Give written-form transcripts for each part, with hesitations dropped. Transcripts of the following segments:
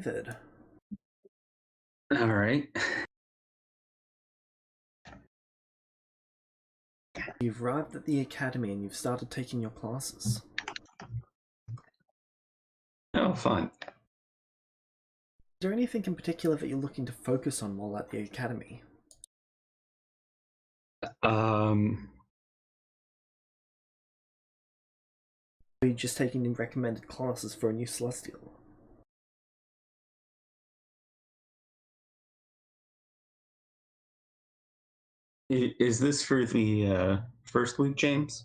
entered. All right. You've arrived at the academy and you've started taking your classes. Oh, fun. Is there anything in particular that you're looking to focus on while at the academy? Are Are you just taking the recommended classes for a new Celestial? is this for the first week, James?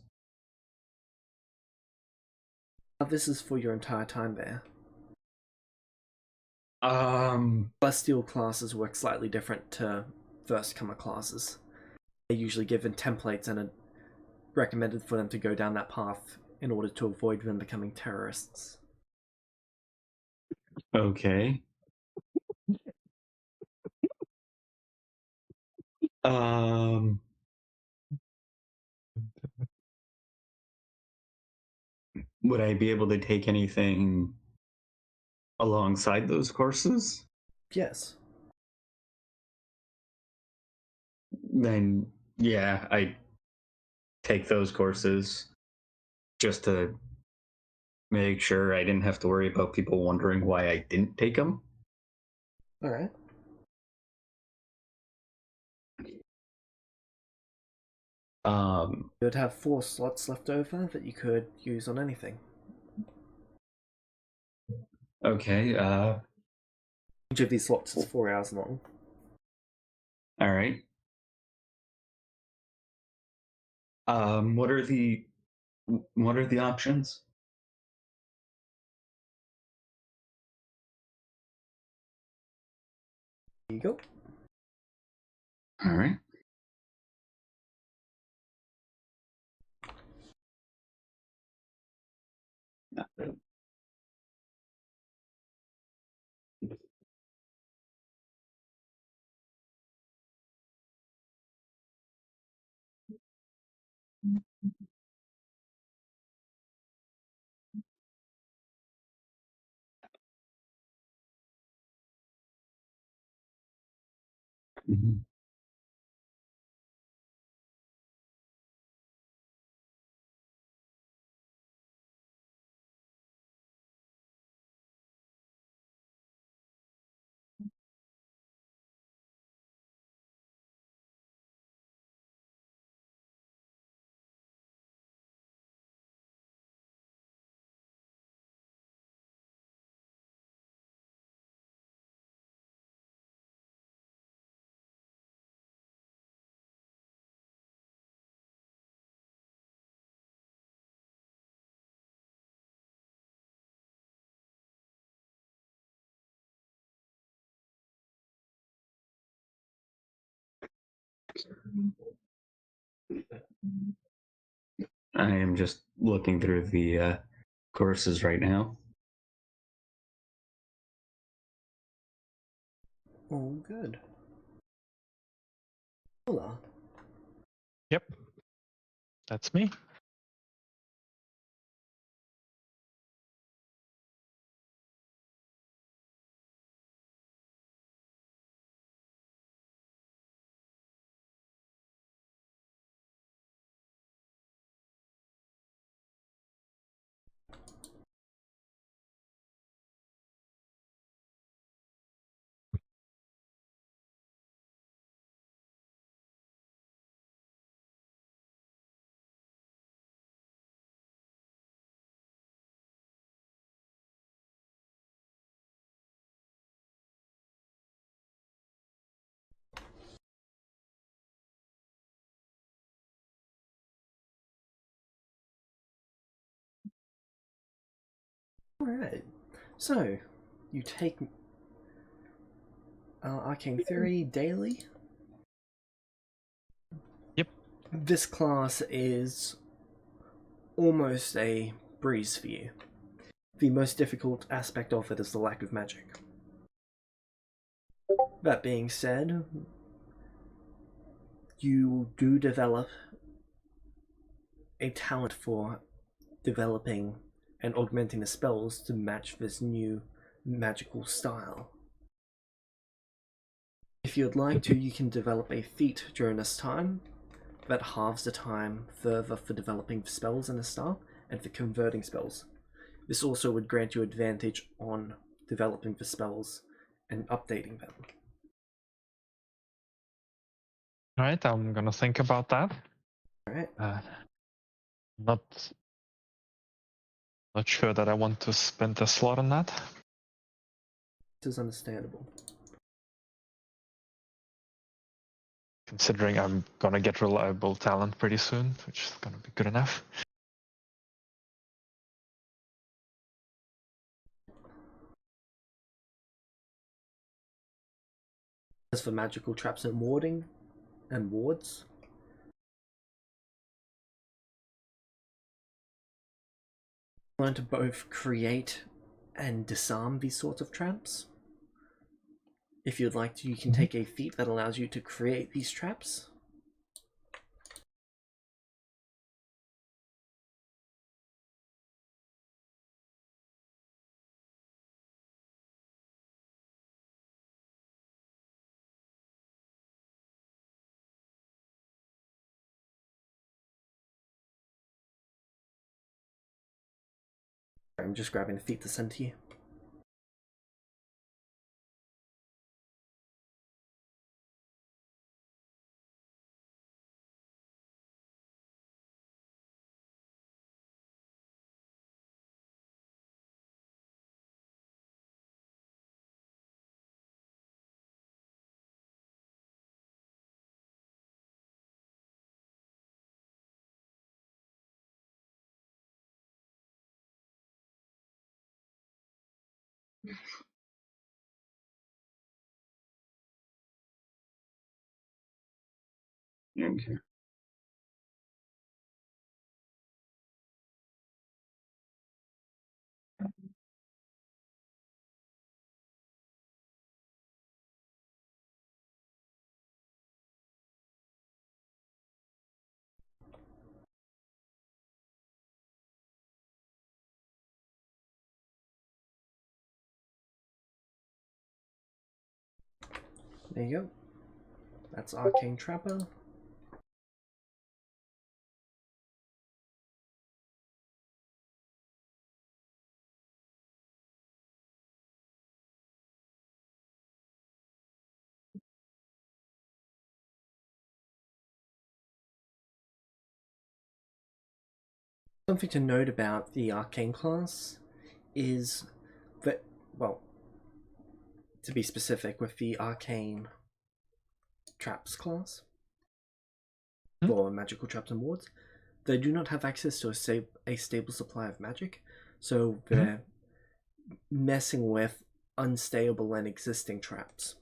This is for your entire time there. Um, Celestial classes work slightly different to first comer classes. They're usually given templates and are recommended for them to go down that path in order to avoid them becoming terrorists. Okay. Would I be able to take anything alongside those courses? Yes. Then, yeah, I take those courses just to make sure I didn't have to worry about people wondering why I didn't take them. Alright. You would have 4 slots left over that you could use on anything. Okay, Each of these slots is 4 hours long. all right. What are the options? Here you go. All right. Mhm. I am just looking through the courses right now. Oh, good. Hola. Yep, that's me. Alright. So, you take Arcane Theory daily. Yep. This class is almost a breeze for you. The most difficult aspect of it is the lack of magic. That being said, you do develop a talent for developing and augmenting the spells to match this new magical style. If you'd like to, you can develop a feat during this time that halves the time further for developing spells in the style and for converting spells. This also would grant you advantage on developing the spells and updating them. Alright, I'm gonna think about that. Alright. Not sure that I want to spend a slot on that. This is understandable. Considering I'm gonna get reliable talent pretty soon, which is gonna be good enough. As for magical traps and warding and wards, learn to both create and disarm these sorts of traps. If you'd like to, you can take a feat that allows you to create these traps. I'm just grabbing a feat to send to you. Okay. There you go. That's Arcane Trapper. Something to note about the Arcane class is that, well, to be specific, with the Arcane Traps class, for magical traps and wards, they do not have access to a stable supply of magic, so they're messing with unstable and existing traps.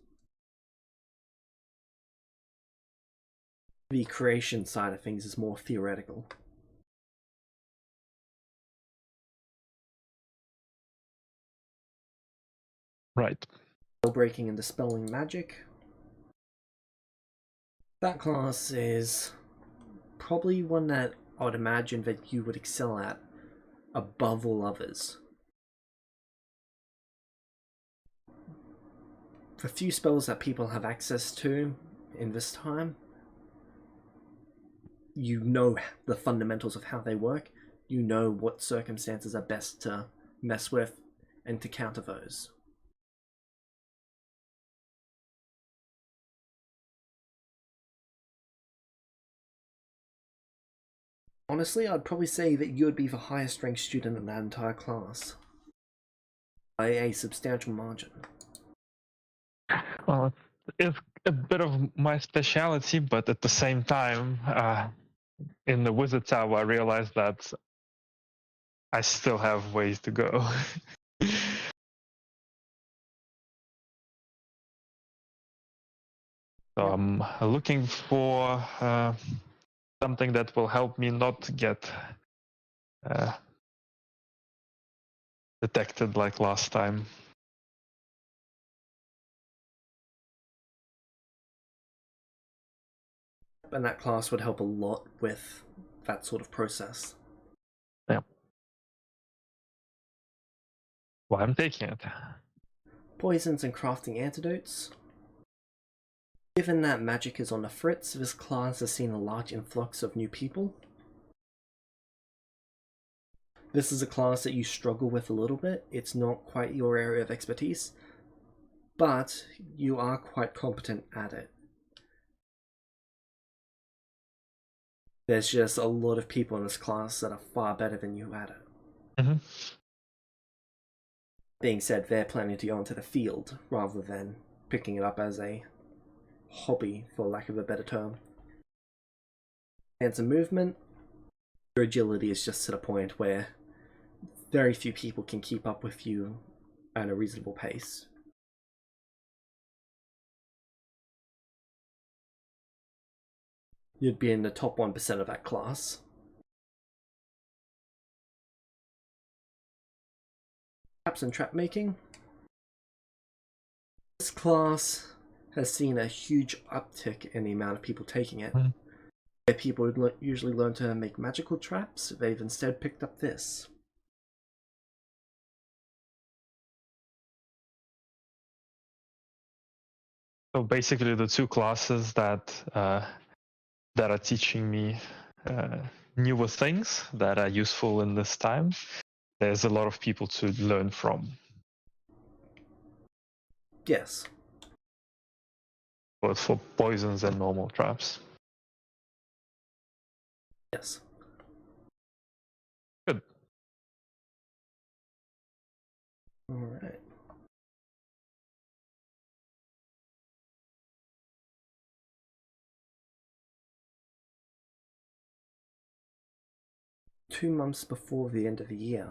The creation side of things is more theoretical. Right. Breaking and dispelling magic. That class is probably one that I would imagine that you would excel at above all others. The few spells that people have access to in this time, you know the fundamentals of how they work, you know what circumstances are best to mess with and to counter those. Honestly, I'd probably say that you would be the highest ranked student in that entire class. By a substantial margin. Well, it's a bit of my specialty, but at the same time, in the Wizard Tower, I realized that I still have ways to go. So I'm looking for something that will help me not get detected like last time. And that class would help a lot with that sort of process. Yeah. Well, I'm taking it. Poisons and crafting antidotes. Given that magic is on the fritz, this class has seen a large influx of new people. This is a class that you struggle with a little bit. It's not quite your area of expertise, but you are quite competent at it. There's just a lot of people in this class that are far better than you at it. Mm-hmm. Being said, they're planning to go into the field rather than picking it up as a hobby, for lack of a better term. And some movement. Your agility is just to the point where very few people can keep up with you at a reasonable pace. You'd be in the top 1% of that class. Traps and trap making. This class has seen a huge uptick in the amount of people taking it. Where people would usually learn to make magical traps, they've instead picked up this. So basically, the two classes that are teaching me newer things that are useful in this time. There's a lot of people to learn from. Yes. Both for poisons and normal traps. Yes. Good. Alright. Two months before the end of the year.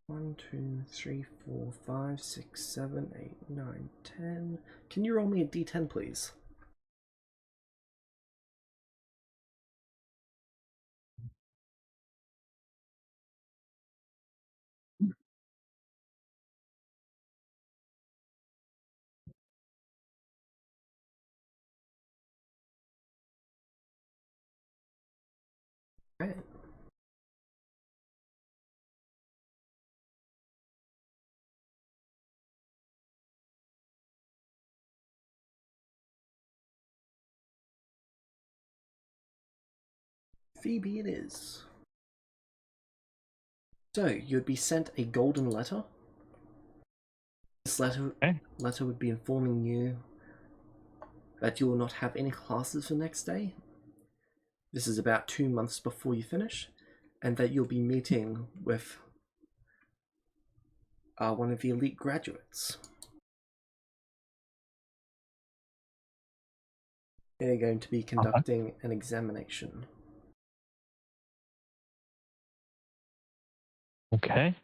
1, 2, 3, 4, 5, 6, 7, 8, 9, 10. Can you roll me a d10, please? Right. Phoebe it is. So, you'd be sent a golden letter. This letter would be informing you that you will not have any classes the next day. This is about 2 months before you finish, and that you'll be meeting with one of the elite graduates. They're going to be conducting an examination. Okay.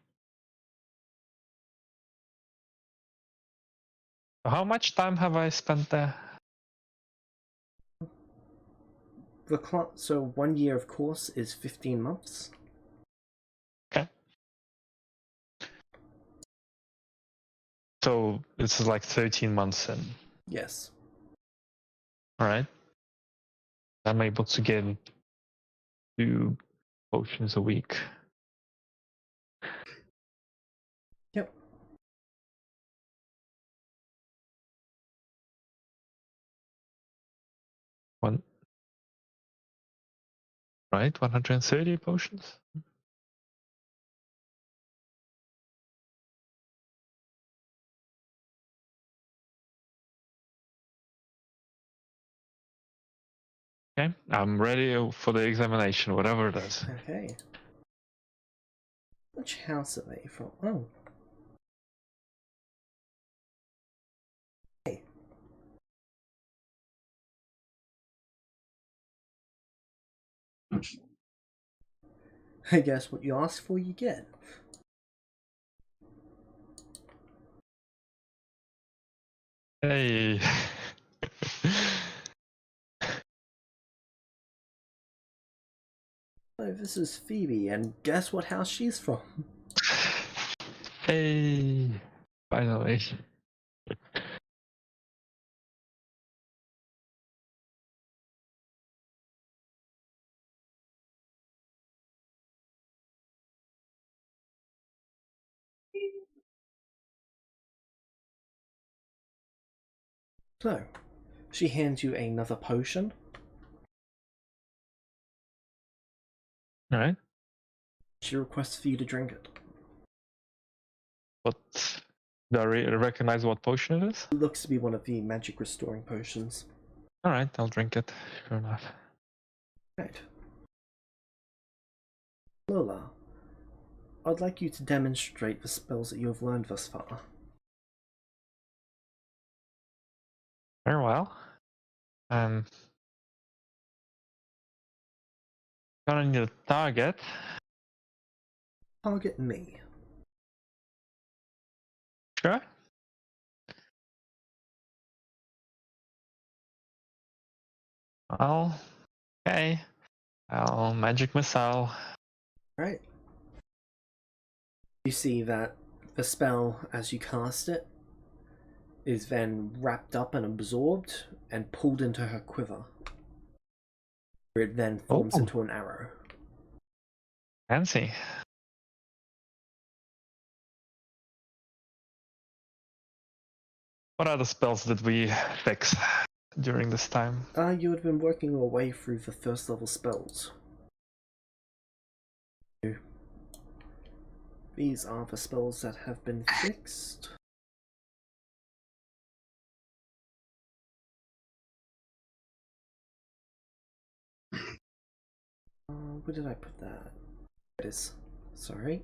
How much time have I spent there? So 1 year of course is 15 months. Okay. So it's like 13 months in. Yes. All right. I'm able to get 2 potions a week. Yep. Right, 130 potions. Okay, I'm ready for the examination, whatever it is. Okay. Which house are they from? Oh. Hey. I guess what you ask for, you get. Hey. Oh, this is Phoebe, and guess what house she's from? Hey. Finally. So, she hands you another potion. Alright. She requests for you to drink it. What do I recognize what potion it is? It looks to be one of the magic restoring potions. Alright, I'll drink it. Sure enough. Right. Lola, I'd like you to demonstrate the spells that you have learned thus far. Very well. Gonna need a target. Target me. Sure. Okay. I'll magic missile. Right. You see that the spell, as you cast it, is then wrapped up and absorbed and pulled into her quiver. Where it then forms into an arrow. Fancy. What other spells did we fix during this time? You had been working your way through the first level spells. These are the spells that have been fixed. Where did I put that? It is. Sorry.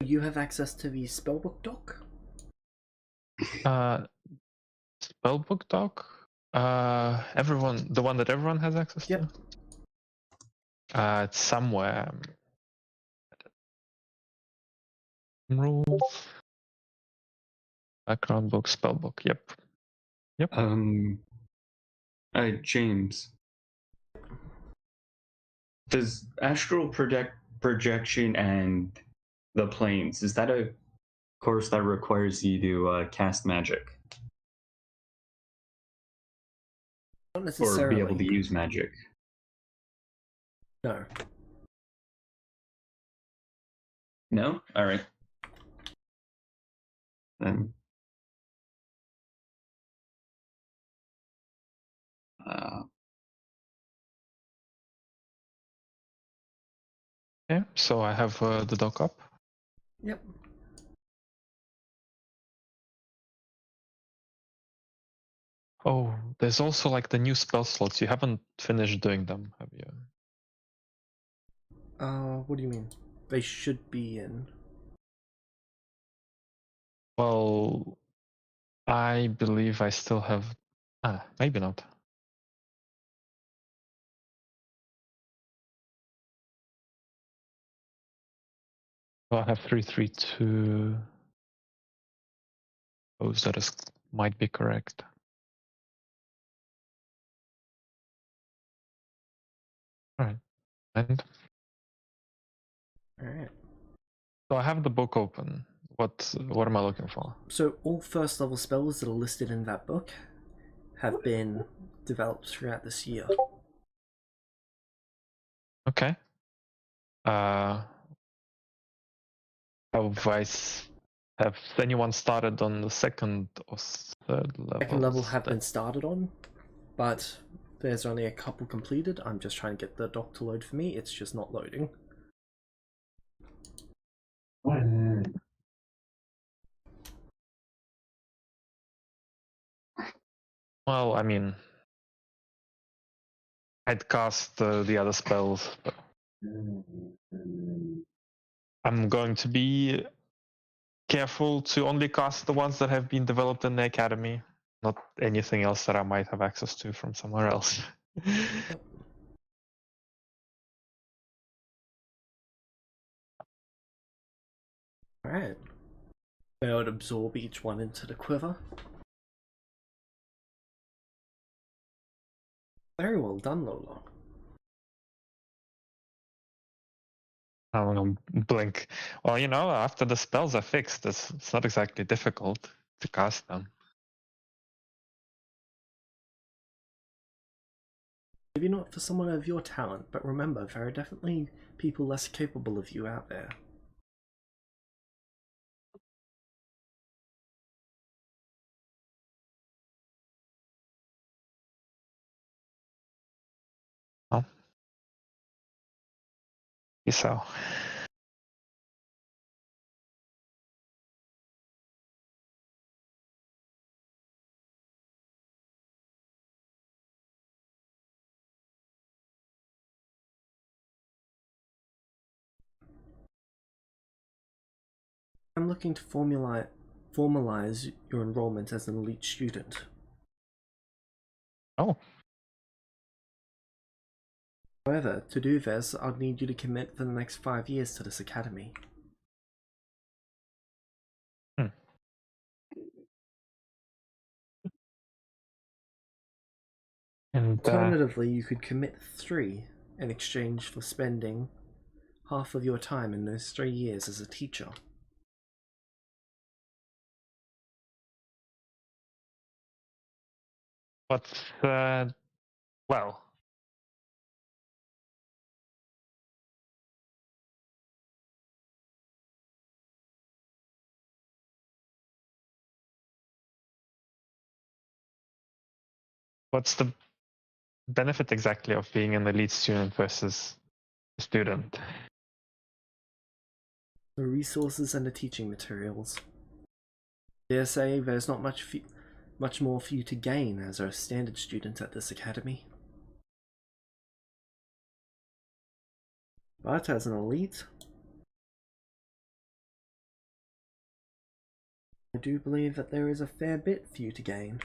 You have access to the spellbook doc? Spellbook doc? Everyone, the one that everyone has access Yep. to? It's somewhere. Rules. Background book, spellbook. Yep. James. Does astral projection and the planes, is that a course that requires you to cast magic? Not necessarily. Or be able to use magic? No. No? Alright. Yeah, so I have the doc up. Yep. Oh, there's also like the new spell slots. You haven't finished doing them, have you? What do you mean? They should be in. Well, I believe I still have. Maybe not. Well, I have 332. Oh, that is might be correct. All right, and Alright. so I have the book open. What am I looking for? So all first level spells that are listed in that book have been developed throughout this year. Okay. Have anyone started on the second or third level? Second level have been started on, but there's only a couple completed. I'm just trying to get the doc to load for me. It's just not loading. Well, I mean, I'd cast the other spells, but I'm going to be careful to only cast the ones that have been developed in the academy, not anything else that I might have access to from somewhere else. Alright. I would absorb each one into the quiver. Very well done, Lola. I'm gonna blink. Well, after the spells are fixed, it's not exactly difficult to cast them. Maybe not for someone of your talent, but remember, there are definitely people less capable of you out there. Well, so. I'm looking to formalize your enrollment as an elite student. Oh. However, to do this, I'd need you to commit for the next 5 years to this academy. And Alternatively, you could commit 3 in exchange for spending half of your time in those 3 years as a teacher. but well, what's the benefit exactly of being an elite student versus a student? The resources and the teaching materials. Dare say there's not much more for you to gain as a standard student at this academy. But as an elite, I do believe that there is a fair bit for you to gain.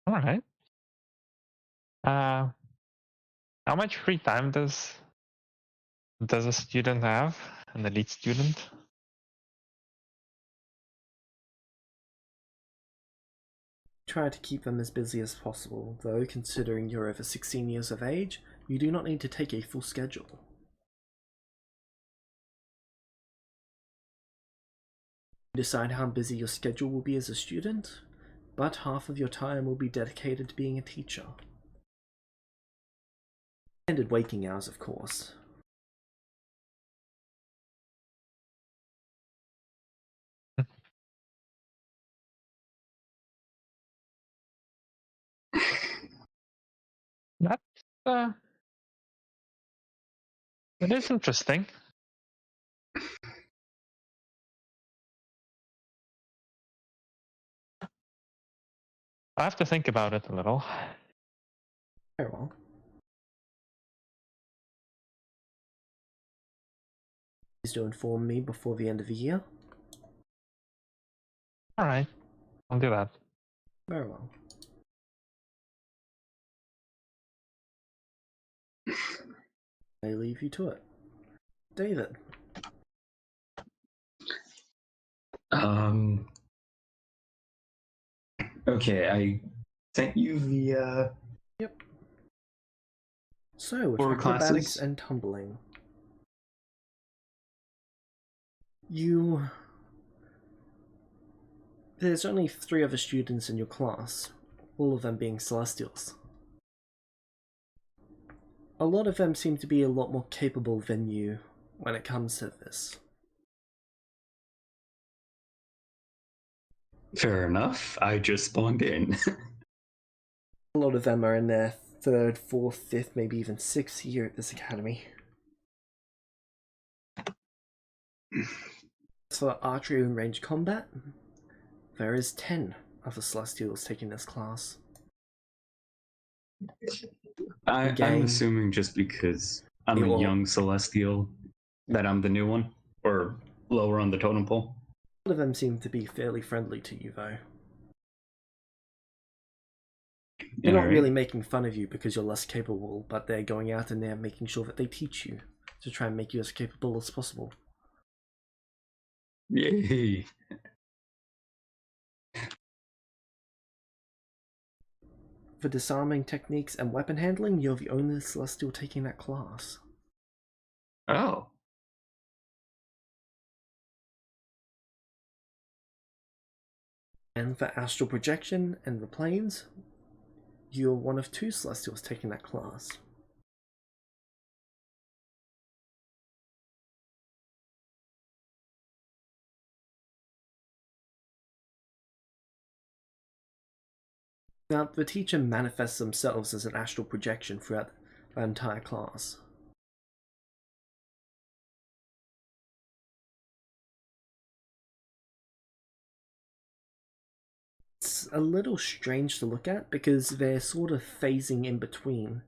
All right. How much free time does a student have? An elite student? Try to keep them as busy as possible, though considering you're over 16 years of age, you do not need to take a full schedule. Decide how busy your schedule will be as a student, but half of your time will be dedicated to being a teacher. Standard waking hours, of course. That's it is interesting. I have to think about it a little. Very well. Please do inform me before the end of the year. All right, I'll do that. Very well. I leave you to it. David. Okay, I sent you the Yep. So, with 4 acrobatics classes. and tumbling, there's only 3 other students in your class, all of them being Celestials. A lot of them seem to be a lot more capable than you when it comes to this. Fair enough. I just spawned in. A lot of them are in their 3rd, 4th, 5th, maybe even 6th year at this academy. As for archery and ranged combat, there is 10 other Celestials taking this class. I'm assuming just because I'm a young Celestial that I'm the new one, or lower on the totem pole. A lot of them seem to be fairly friendly to you, though. They're not really making fun of you because you're less capable, but they're going out and they're making sure that they teach you to try and make you as capable as possible. For disarming techniques and weapon handling, you're the only Celestial taking that class. Oh. And for astral projection and the planes, you're one of 2 Celestials taking that class. Now, the teacher manifests themselves as an astral projection throughout the entire class. It's a little strange to look at because they're sort of phasing in between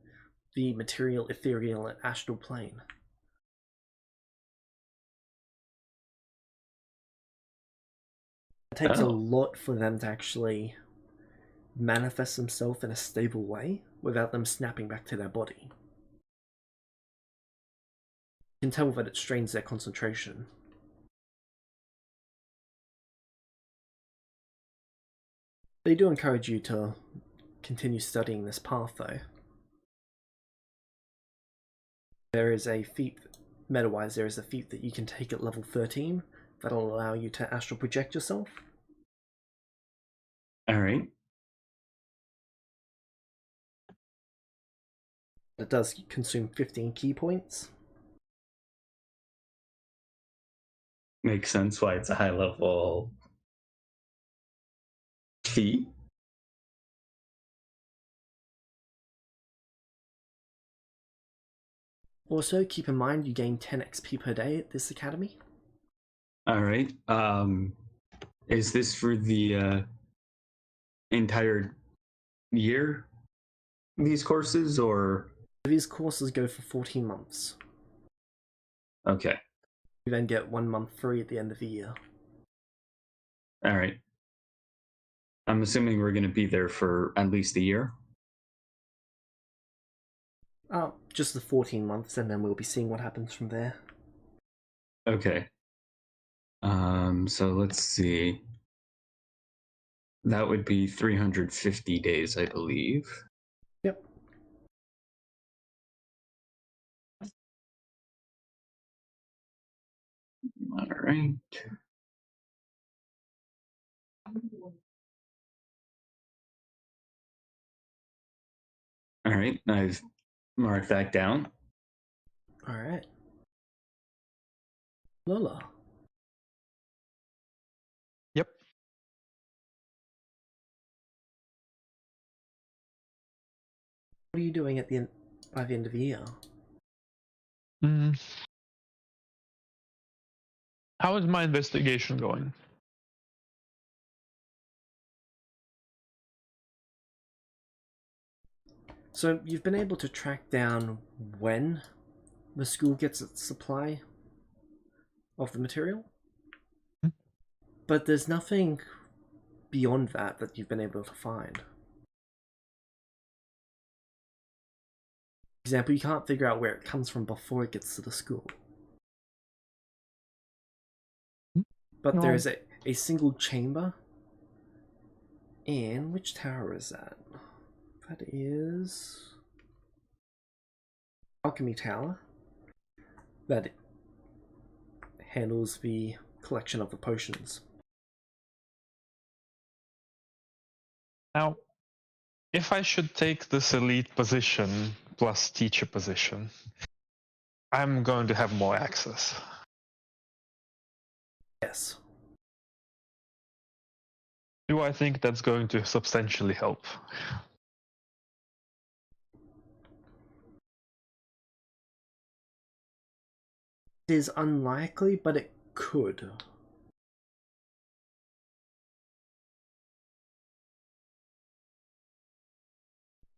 the material, ethereal, and astral plane. It takes a lot for them to actually manifest themselves in a stable way without them snapping back to their body. You can tell that it strains their concentration. They do encourage you to continue studying this path, though. There is a feat, meta-wise, there is a feat that you can take at level 13 that'll allow you to astral project yourself. Alright. It does consume 15 key points. Makes sense why it's a high level feat. Also, keep in mind you gain 10 XP per day at this academy. Alright. Is this for the entire year, these courses, or? These courses go for 14 months. Okay. You then get 1 month free at the end of the year. Alright. I'm assuming we're going to be there for at least a year? Just the 14 months, and then we'll be seeing what happens from there. Okay. So let's see. That would be 350 days, I believe. Yep. All right. All right, I've marked that down. Alright. Lola. Yep. What are you doing at the end, by the end of the year? How is my investigation going? So you've been able to track down when the school gets its supply of the material, but there's nothing beyond that that you've been able to find. For example, you can't figure out where it comes from before it gets to the school. But there is a single chamber. And which tower is that? That is Alchemy Tower. That handles the collection of the potions. Now, if I should take this elite position plus teacher position, I'm going to have more access. Yes. Do I think that's going to substantially help? It is unlikely, but it could.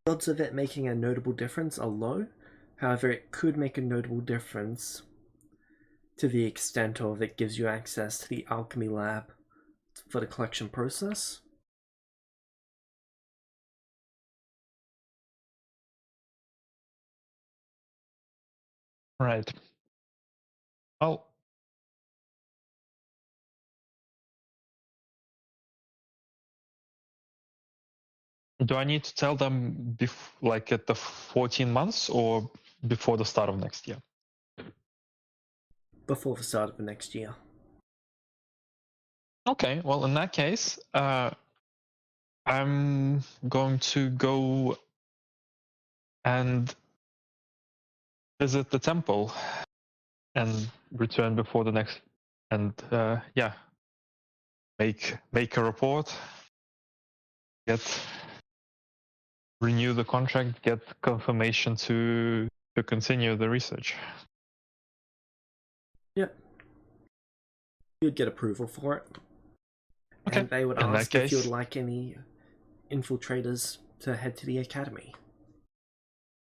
The odds of it making a notable difference are low. However, it could make a notable difference to the extent of it gives you access to the alchemy lab for the collection process. Right. Well, Do I need to tell them like at the 14 months or before the start of next year? Before the start of the next year. Okay, well, in that case, I'm going to go and visit the temple and return before the next, and yeah, make a report, renew the contract, get confirmation to continue the research. Yep. You'd get approval for it. Okay. And they would In that ask if you would case, like any infiltrators to head to the academy.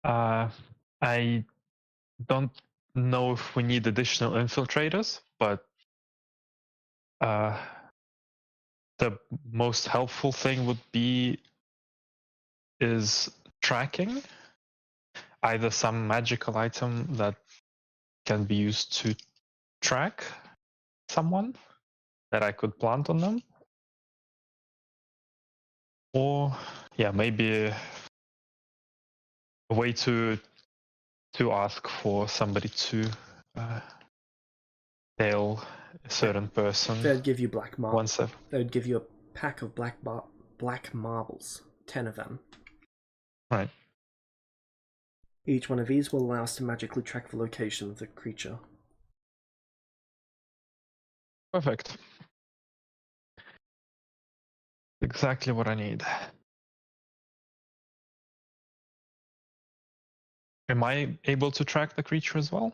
I don't know if we need additional infiltrators, but the most helpful thing would be is tracking, either some magical item that can be used to track someone that I could plant on them, or yeah, maybe a way to ask for somebody to tail a certain person. They'd give you black marbles. Once They would give you a pack of black marbles, 10 of them. right. Each one of these will allow us to magically track the location of the creature. Perfect. Exactly what I need. Am I able to track the creature as well?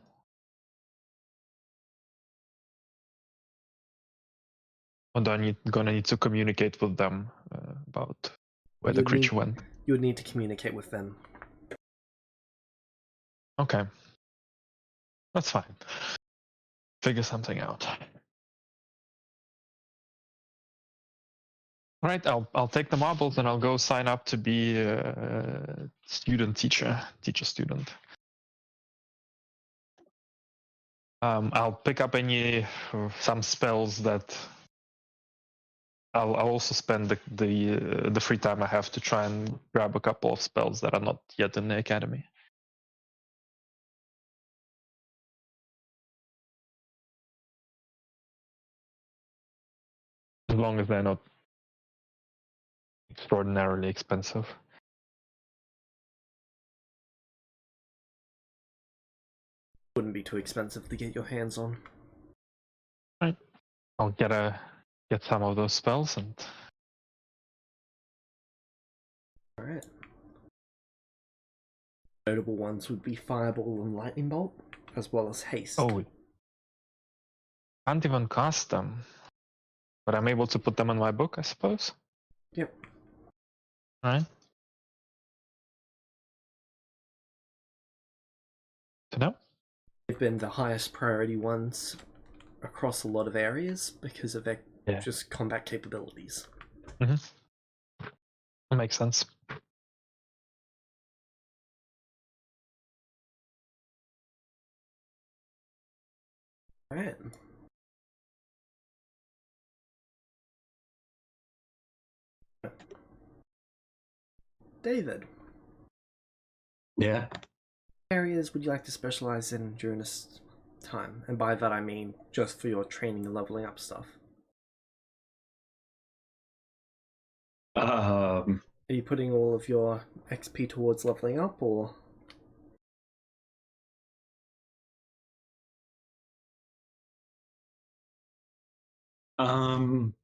Or do I gonna need to communicate with them about where the creature went? You would need to communicate with them. Okay. That's fine. Figure something out. All right, I'll take the marbles and I'll go sign up to be a teacher student. I'll pick up some spells that I'll also spend the free time I have to try and grab a couple of spells that are not yet in the academy. As long as they're not extraordinarily expensive. Wouldn't be too expensive to get your hands on. Right. I'll get some of those spells and. Alright. Notable ones would be Fireball and Lightning Bolt, as well as Haste. Oh, can't even cast them, but I'm able to put them in my book, I suppose. Yep. All right. To know. They've been the highest priority ones across a lot of areas because of their just combat capabilities. Mm-hmm. That makes sense. Alright. David. Yeah. What areas would you like to specialize in during this time? And by that I mean just for your training and leveling up stuff. Are you putting all of your XP towards leveling up, or? I'm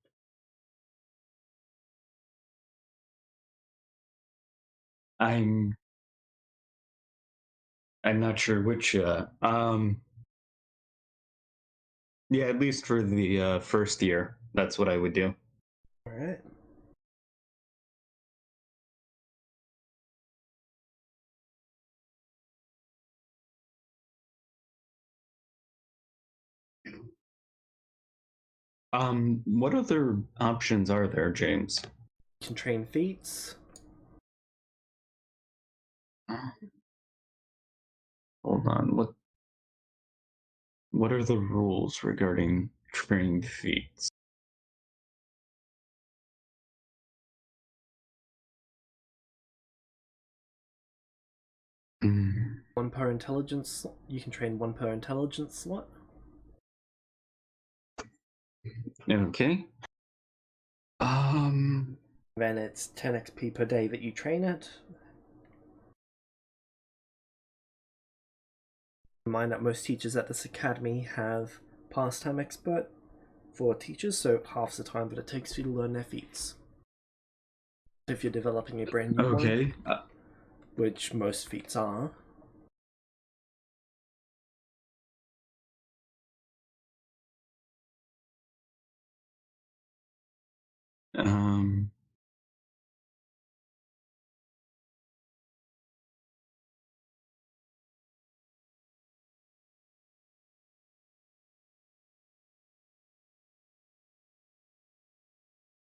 not sure which. Yeah, at least for the first year, that's what I would do. All right. What other options are there, James? You can train feats. Hold on. What are the rules regarding trained feats? One per intelligence. You can train one per intelligence slot. Okay. Then it's 10 XP per day that you train it. Mind that most teachers at this academy have pastime expert for teachers, so half the time that it takes you to learn their feats. If you're developing a brand new one, which most feats are.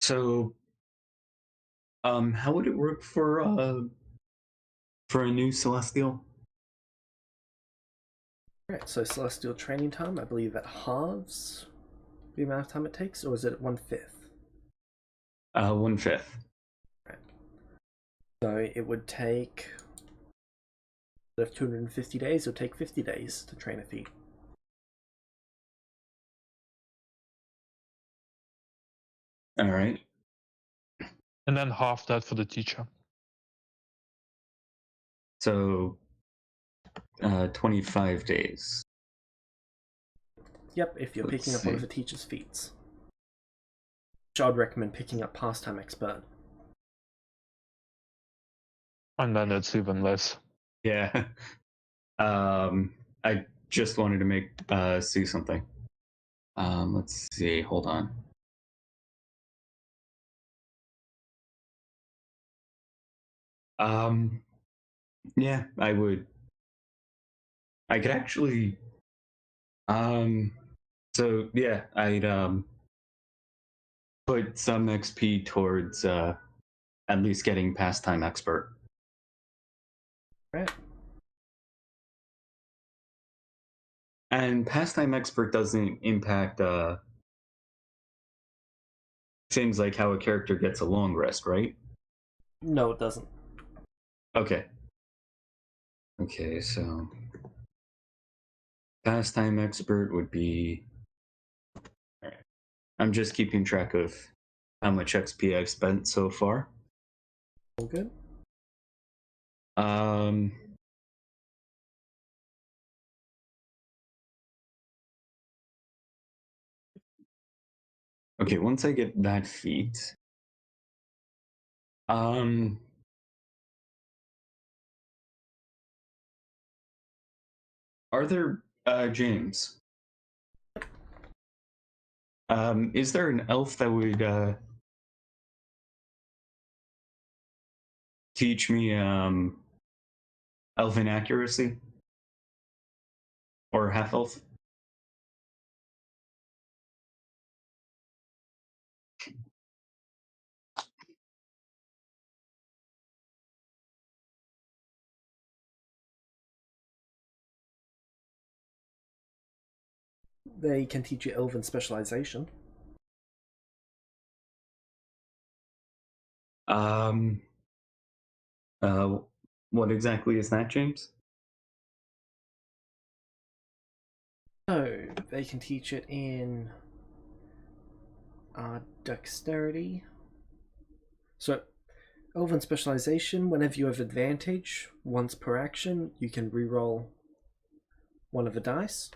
So, how would it work for a new Celestial? Right, so Celestial training time, I believe that halves the amount of time it takes, or is it 1/5? 1/5. Right. So it would take, instead of 250 days, it would take 50 days to train a feat. All right. And then half that for the teacher. So, 25 days. Yep, if you're Let's picking up one of see. the teacher's feats. Which I'd recommend picking up Pastime Expert. And then it's even less. Yeah. I just wanted to make see something. Let's see. Hold on. Yeah, I would. I could actually. So yeah, I'd put some XP towards at least getting pastime expert. Right. And pastime expert doesn't impact things like how a character gets a long rest, right? No, it doesn't. Okay. Okay, so pastime expert would be. Alright. I'm just keeping track of how much XP I've spent so far. All good. Okay, once I get that feat, are there James? Is there an elf that would teach me elven accuracy? Or half elf? They can teach you Elven specialization. What exactly is that, James? Oh, they can teach it in dexterity. So, Elven specialization, whenever you have advantage, once per action, you can reroll one of the dice.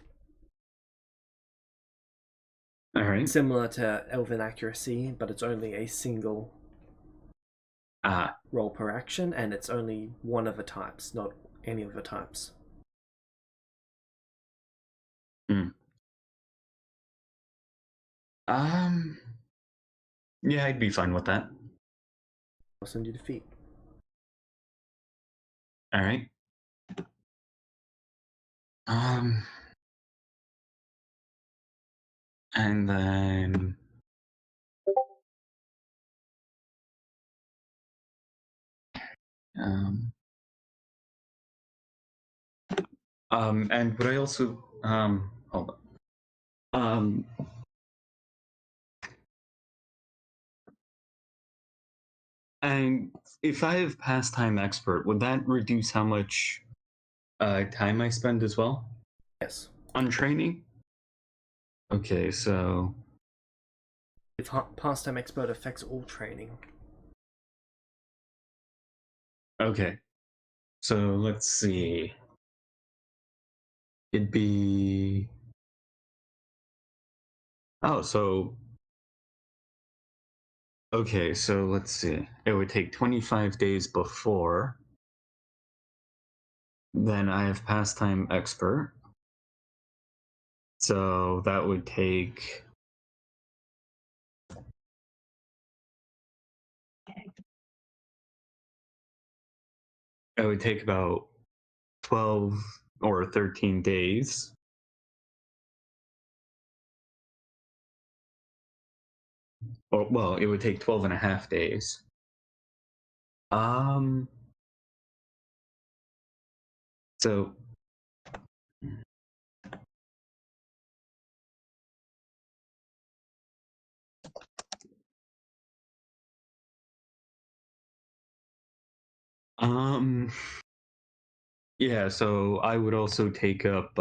All right. Similar to Elven accuracy, but it's only a single roll per action, and it's only one of the types, not any of the types. Yeah, I'd be fine with that. I'll send you the feat. All right. And then and would I also hold on. And if I have pastime expert, would that reduce how much time I spend as well Yes. on training. Okay, so If pastime expert affects all training. okay, so let's see. It'd be so okay, so let's see. It would take 25 days before. Then I have pastime expert. So that would take about 12 or 13 days. Or well, it would take 12 and a half days. So yeah, so I would also take up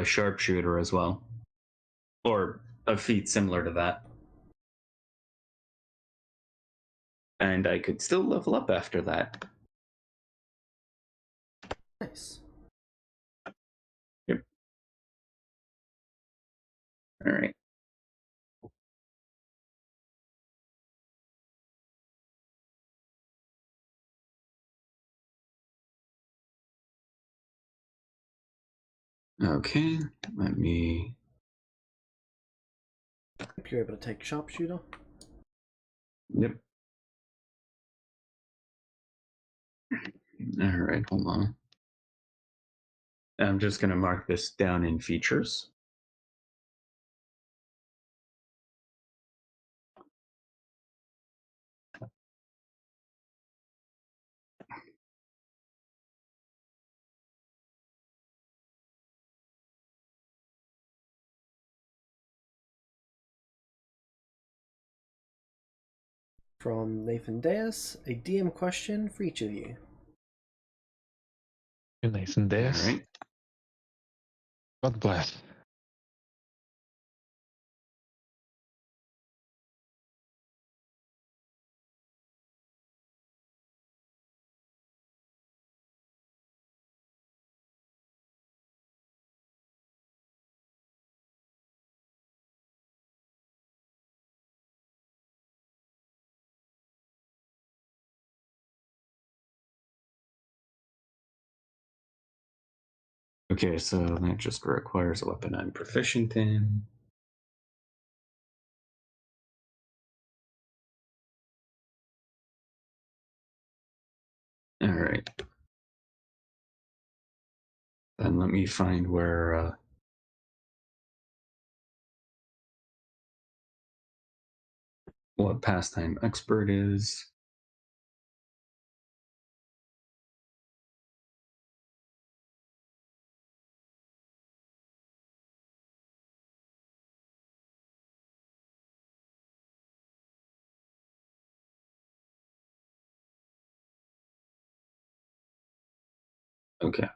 sharpshooter as well, or a feat similar to that, and I could still level up after that. Nice. Yep. All right. Okay, let me. Hope you're able to take sharpshooter. Yep. All right, hold on. I'm just going to mark this down in features. From Nathan Deus, a DM question for each of you. Nathan All Deus. right. God bless. Okay, so that just requires a weapon I'm proficient in. All right. Then let me find where. What pastime expert is. Okay.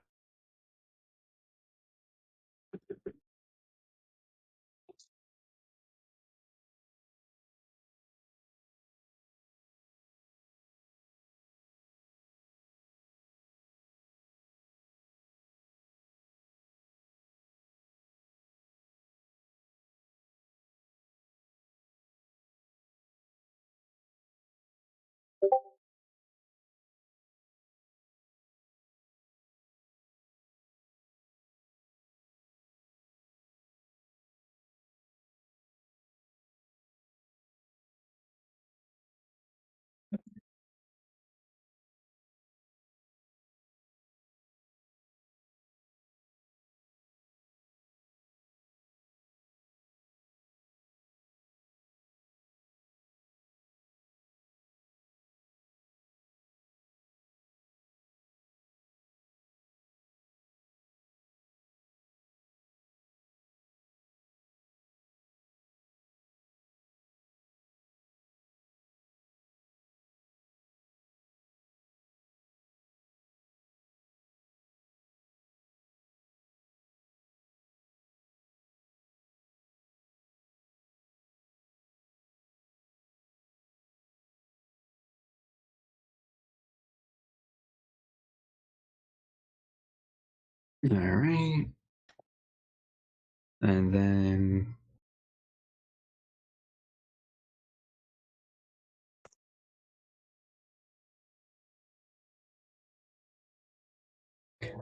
All right. And then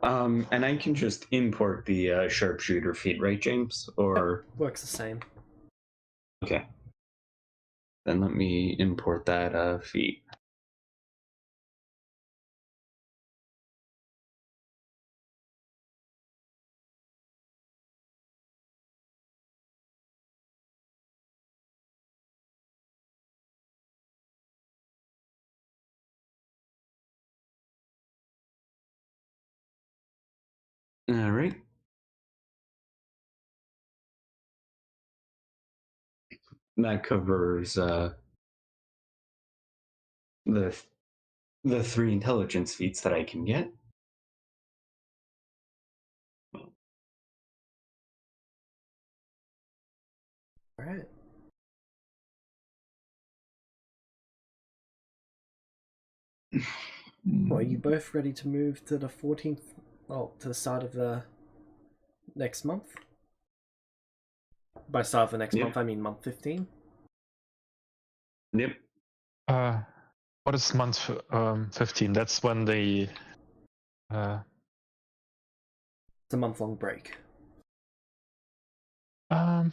and I can just import the sharpshooter feat, right, James? Or Works the same. okay. Then let me import that feat. All right. That covers the 3 intelligence feats that I can get. All right. Well, are you both ready to move to the 14th? Well, to the start of the next month? By start of the next Yep. month, I mean month 15. Yep. What is month 15? That's when the It's a month-long break. I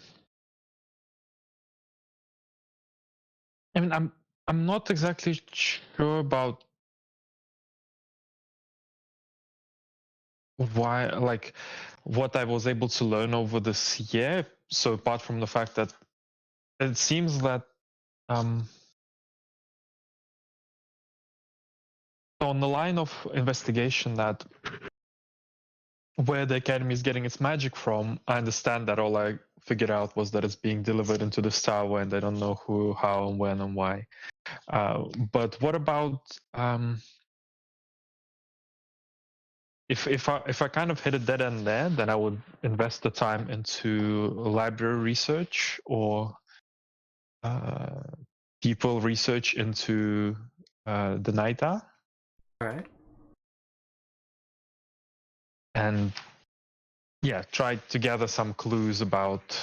mean, I'm not exactly sure about why, like, what I was able to learn over this year. So apart from the fact that it seems that on the line of investigation that where the academy is getting its magic from, I understand that all I figured out was that it's being delivered into this tower and I don't know who, how, and when and why. But what about if I kind of hit a dead end there, then I would invest the time into library research or people research into the Naita. All right. And yeah, try to gather some clues about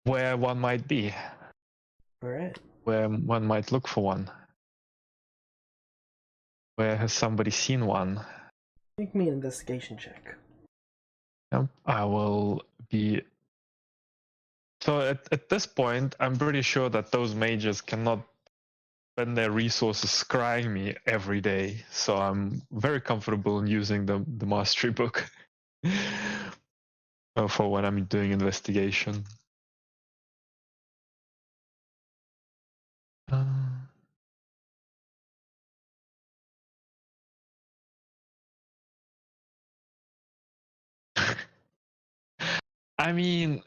where one might be, All right. where one might look for one. Where has somebody seen one? Make me an investigation check. I will be. So at this point, I'm pretty sure that those mages cannot spend their resources scrying me every day. So I'm very comfortable in using the mastery book for when I'm doing investigation. I mean,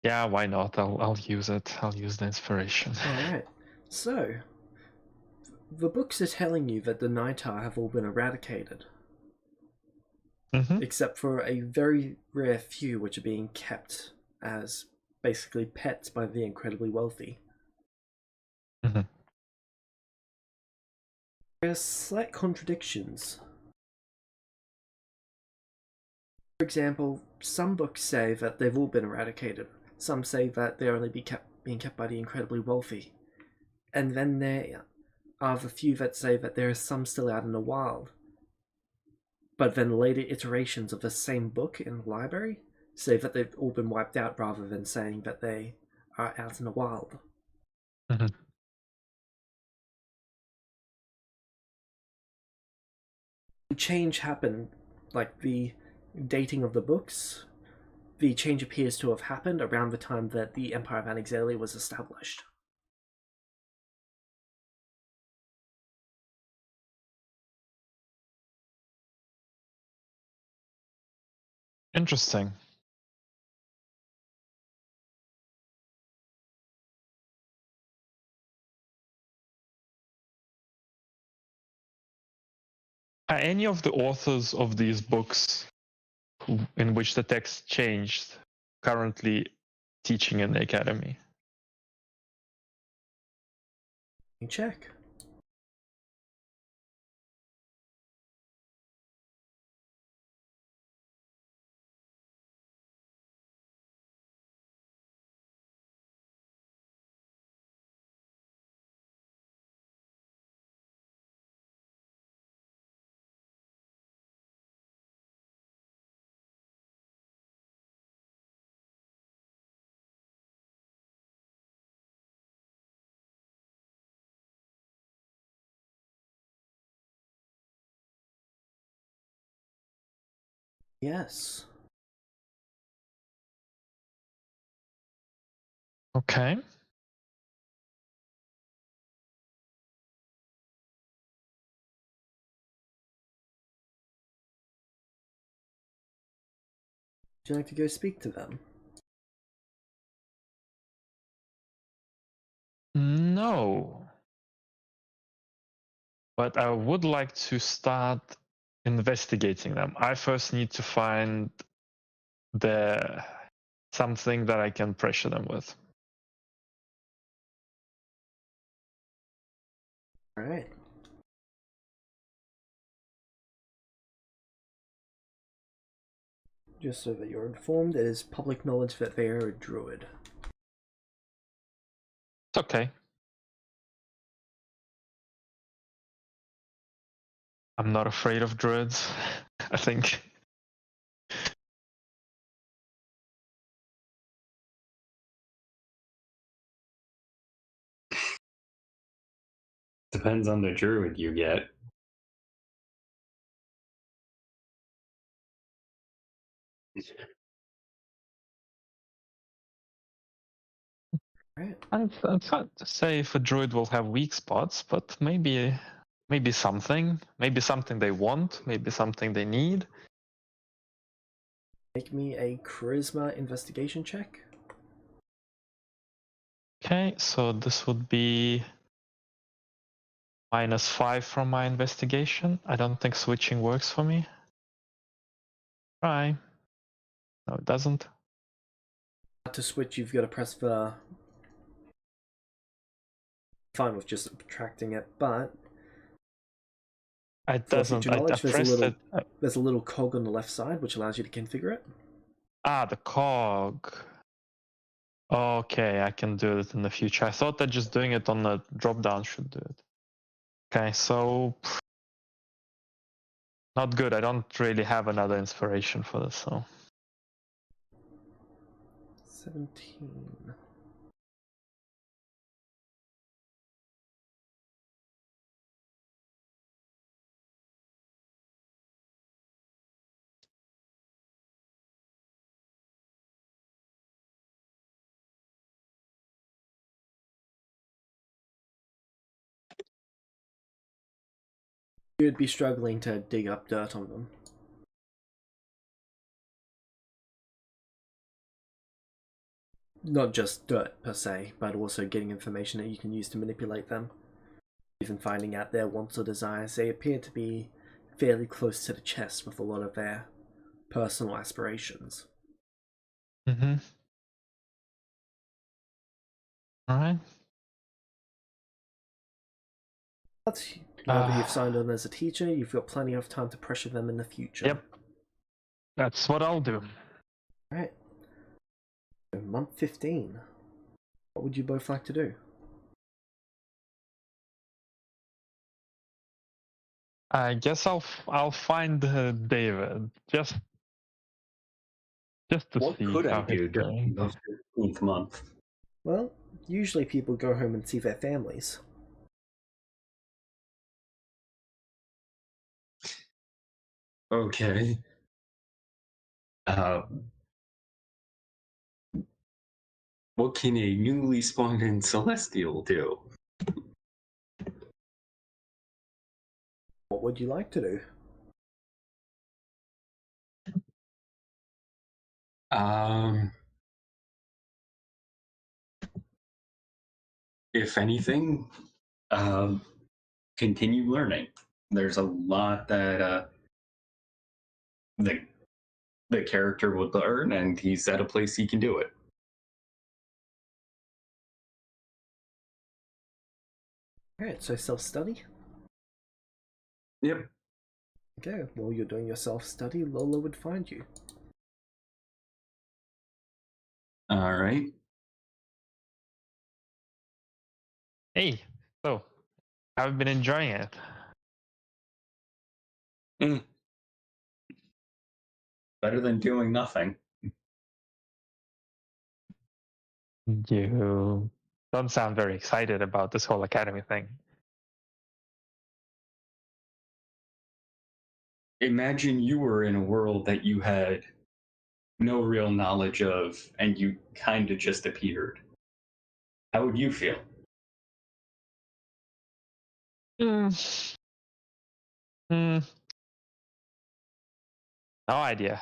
yeah, why not? I'll use it. I'll use the inspiration. All right. So, the books are telling you that the Naitar have all been eradicated, except for a very rare few which are being kept as basically pets by the incredibly wealthy. Mm-hmm. There are slight contradictions. For example, some books say that they've all been eradicated. Some say that they're only being kept by the incredibly wealthy. And then there are the few that say that there are some still out in the wild. But then later iterations of the same book in the library say that they've all been wiped out rather than saying that they are out in the wild. Mm-hmm. The change happened, like the dating of the books, the change appears to have happened around the time that the Empire of Anixalia was established. Interesting. are any of the authors of these books in which the text changed currently teaching in the academy? You check. Yes. Okay. Would you like to go speak to them? No. But I would like to start investigating them. I first need to find something that I can pressure them with. All right. Just so that you're informed, it is public knowledge that they are a druid. It's okay. I'm not afraid of druids, I think. Depends on the druid you get. Right. It's hard to say if a druid will have weak spots, but maybe something they want, maybe something they need. Make me a charisma investigation check. Okay, so this would be -5 from my investigation. I don't think switching works for me. Try. No, it doesn't. To switch, you've got to press the. Fine with just subtracting it, but It for doesn't. future knowledge, I pressed it. there's a little cog on the left side which allows you to configure it. The cog. Okay, I can do it in the future. I thought that just doing it on the drop down should do it. Okay, so not good. I don't really have another inspiration for this, so 17. You'd be struggling to dig up dirt on them. Not just dirt per se, but also getting information that you can use to manipulate them. Even finding out their wants or desires, they appear to be fairly close to the chest with a lot of their personal aspirations. mm-hmm. All right. But now that you've signed on as a teacher, you've got plenty of time to pressure them in the future. Yep. That's what I'll do. Alright. So month 15. What would you both like to do? I guess I'll find David just to What see could I how he's do doing. during the 15th month? Well, usually people go home and see their families. Okay. What can a newly spawned in Celestial do? What would you like to do? If anything, continue learning. there's a lot that the the character would learn, and he's at a place he can do it. Alright, so self-study? Yep. Okay, while you're doing your self-study, Lola would find you. All right. Hey, so I've been enjoying it. Mm. Better than doing nothing. You don't sound very excited about this whole academy thing. Imagine you were in a world that you had no real knowledge of, and you kind of just appeared. How would you feel? Mm. Mm. No idea.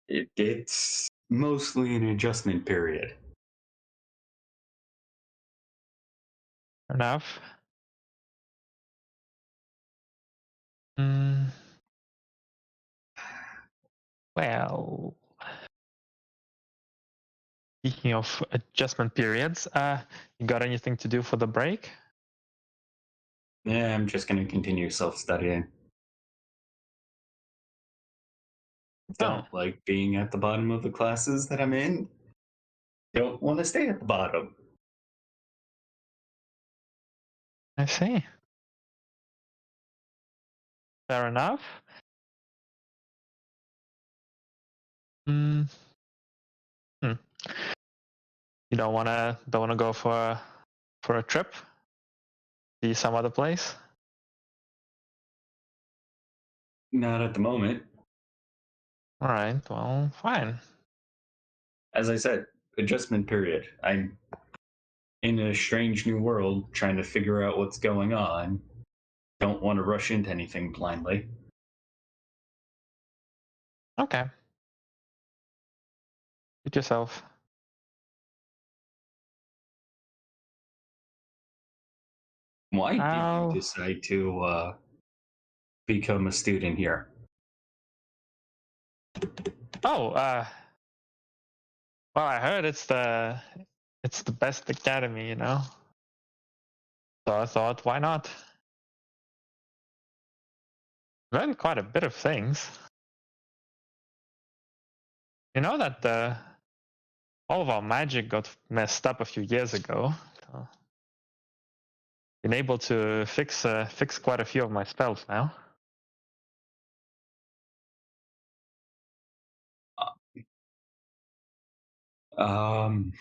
It's mostly an adjustment period. Enough. Mm. Well, speaking of adjustment periods, you got anything to do for the break? Yeah, I'm just going to continue self-studying. Don't like being at the bottom of the classes that I'm in. Don't want to stay at the bottom. I see. Fair enough. Mm. Hmm. You don't wanna go for a trip? See some other place? Not at the moment. All right. Well, fine. As I said, adjustment period. I'm in a strange new world trying to figure out what's going on. Don't want to rush into anything blindly. Okay. Suit yourself. Why did you How? decide to become a student here? Oh, well, I heard it's the best academy, you know. So I thought, why not? Learned quite a bit of things. You know that all of our magic got messed up a few years ago. So been able to fix quite a few of my spells now. Um,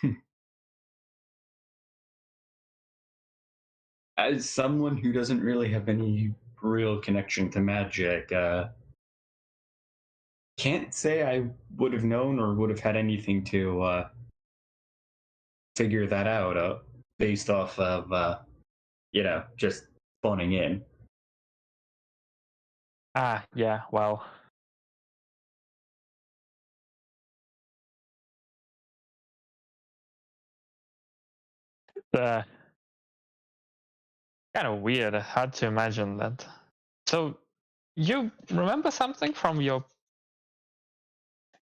as someone who doesn't really have any real connection to magic, can't say I would have known or would have had anything to figure that out based off of just spawning in. Ah, yeah. Well, uh, kind of weird. Hard to imagine that. So, you remember something from your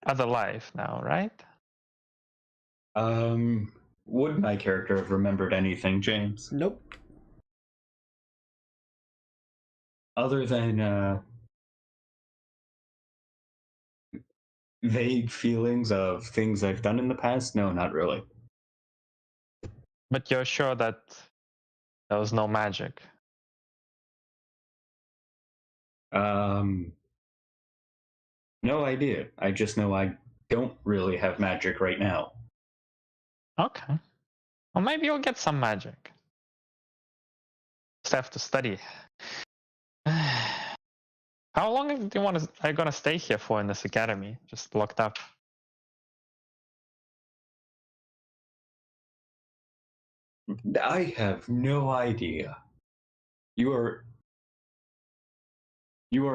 other life now, right? Would my character have remembered anything, James? Nope. Other than vague feelings of things I've done in the past? No, not really. But you're sure that there was no magic. Um, no idea. I just know I don't really have magic right now. Okay. Well, maybe you'll get some magic. Just have to study. How long are you gonna stay here for in this academy? Just locked up. I have no idea. You are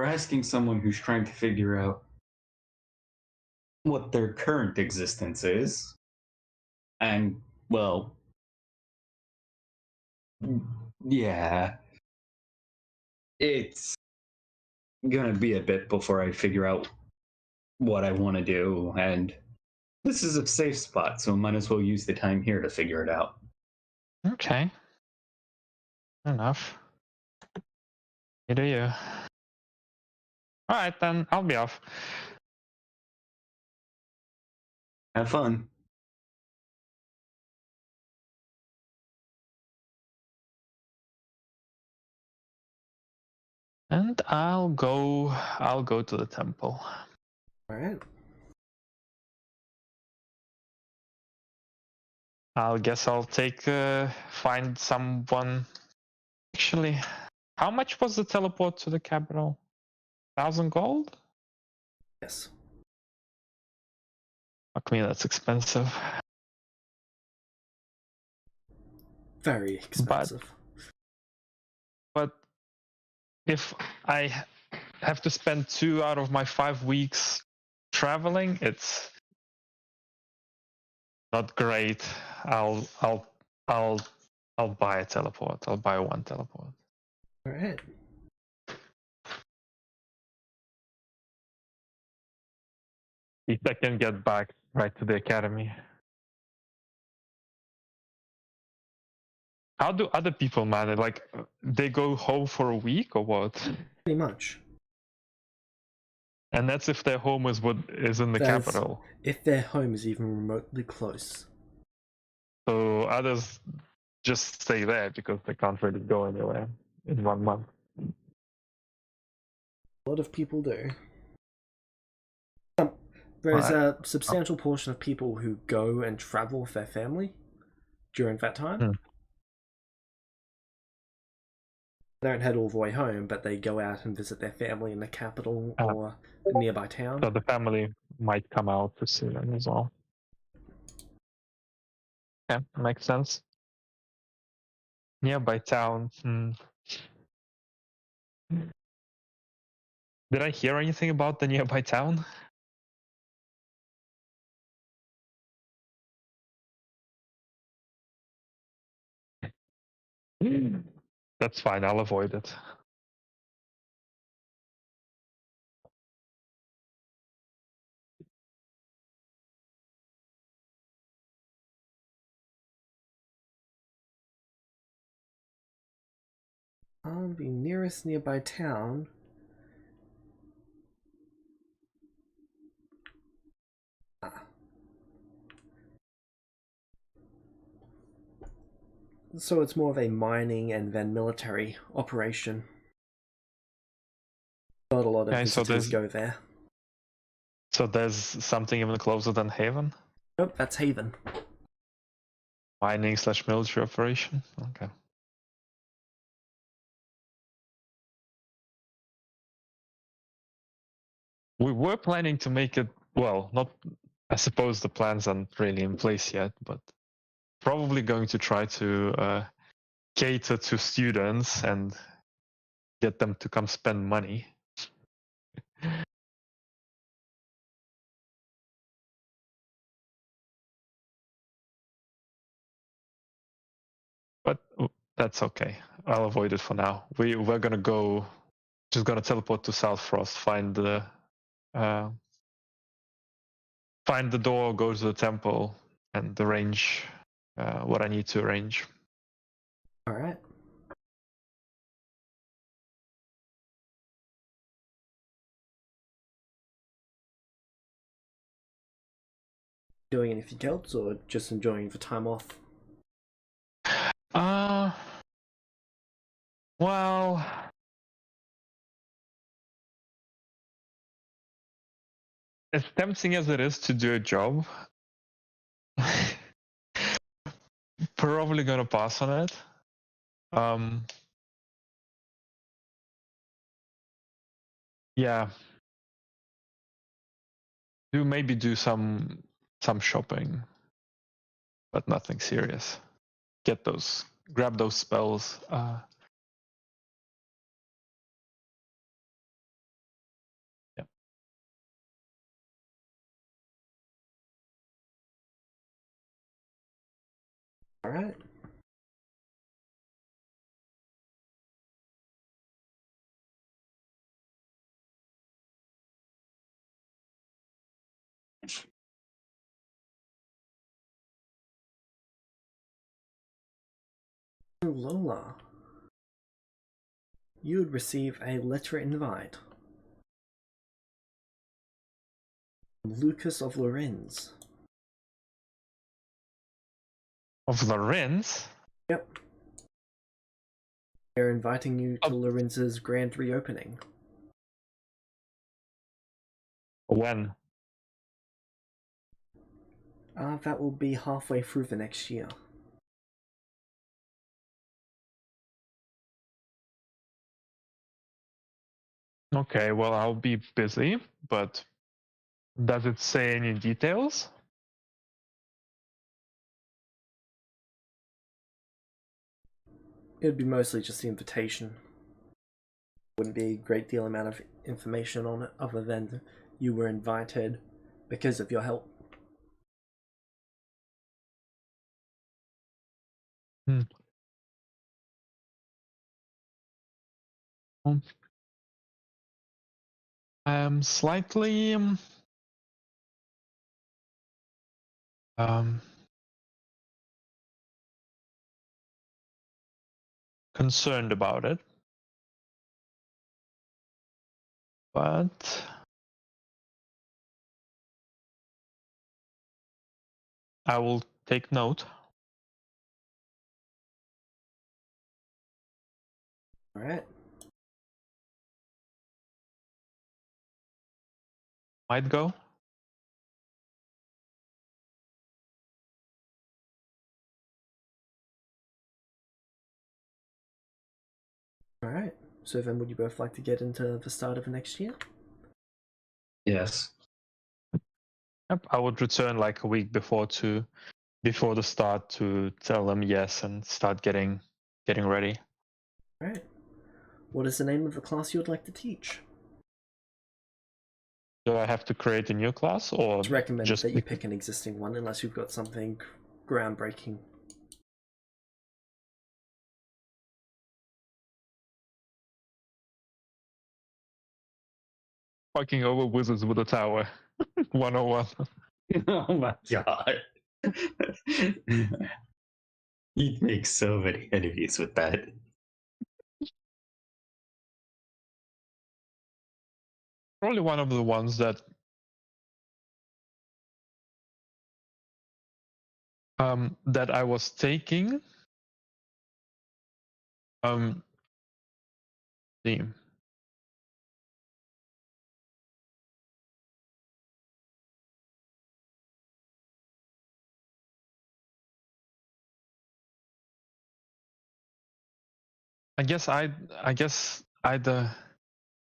asking someone who's trying to figure out what their current existence is. And well, yeah. it's gonna be a bit before I figure out what I want to do, and this is a safe spot, so I might as well use the time here to figure it out. Okay. Fair enough. You do you. Alright, then I'll be off. Have fun. And I'll go to the temple. Alright. I'll guess I'll find someone. Actually, how much was the teleport to the capital? 1,000 gold? Yes. Fuck me, that's expensive. Very expensive. But if I have to spend 2 out of my 5 weeks traveling, it's not great. I'll buy a teleport. I'll buy one teleport. Alright. If I can get back right to the academy. How do other people manage? Like, they go home for a week or what? Pretty much. And that's if their home is what is in the capital. If their home is even remotely close. So others just stay there because they can't really go anywhere in 1 month. A lot of people do. There's a substantial portion of people who go and travel with their family during that time. They don't head all the way home, but they go out and visit their family in the capital or a nearby town. So the family might come out to see them as well. Yeah, makes sense. Nearby town. Did I hear anything about the nearby town? That's fine, I'll avoid it. The nearest nearby town. So it's more of a mining and then military operation. Not a lot of visitors go there. So there's something even closer than Haven? Nope, that's Haven. Mining/military operation? Okay. We were planning to make it, well, not, I suppose the plans aren't really in place yet, but probably going to try to cater to students and get them to come spend money. But that's okay. I'll avoid it for now. We're gonna just gonna teleport to South Frost, find the door, go to the temple, and arrange what I need to arrange. All right. Doing anything else, or just enjoying the time off? Well, as tempting as it is to do a job, probably gonna pass on it. Yeah. Maybe do some shopping, but nothing serious. Grab those spells. Yeah. All right. Lola. You would receive a letter invite. Lucas of Lorenz. Of Lorenz? Yep. They're inviting you to Lorenz's grand reopening. When? That will be halfway through the next year. Okay, well, I'll be busy, but does it say any details? It would be mostly just the invitation. Wouldn't be a great deal amount of information on it other than you were invited because of your help. I'm slightly concerned about it, but I will take note. All right. Might go. All right. So then, would you both like to get into the start of the next year? Yes. Yep, I would return like a week before the start to tell them yes and start getting ready. All right. What is the name of the class you would like to teach? Do I have to create a new class, or It's recommended just that you pick an existing one unless you've got something groundbreaking. fucking over wizards with a tower? 101. Oh my god. You'd make so many enemies with that. Probably one of the ones that that I was taking. See. I guess either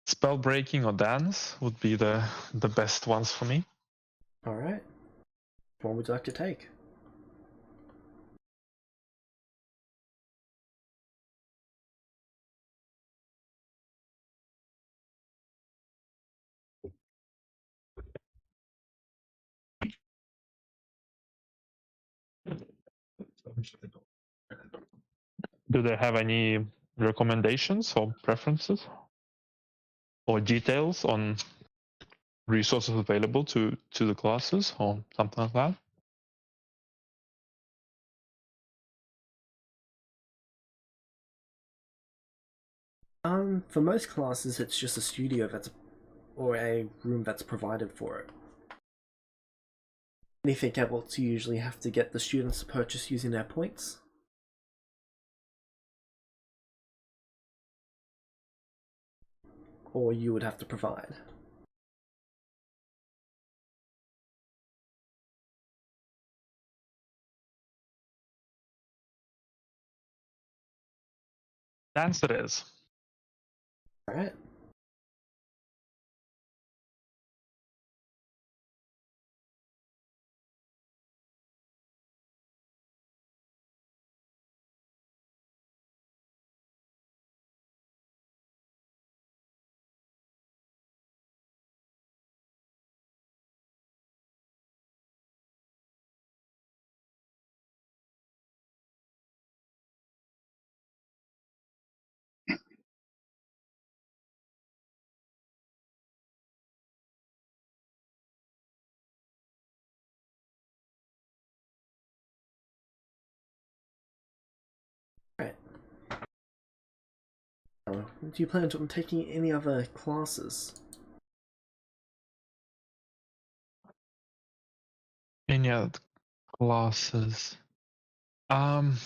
spell breaking or dance would be the best ones for me. All right. What would you like to take? Do they have any recommendations or preferences or details on resources available to the classes or something like that? For most classes, it's just a studio or a room that's provided for it. Anything else, you usually have to get the students to purchase using their points. Or you would have to provide. Dance it is. All right. Do you plan on taking any other classes? Any other classes? I'm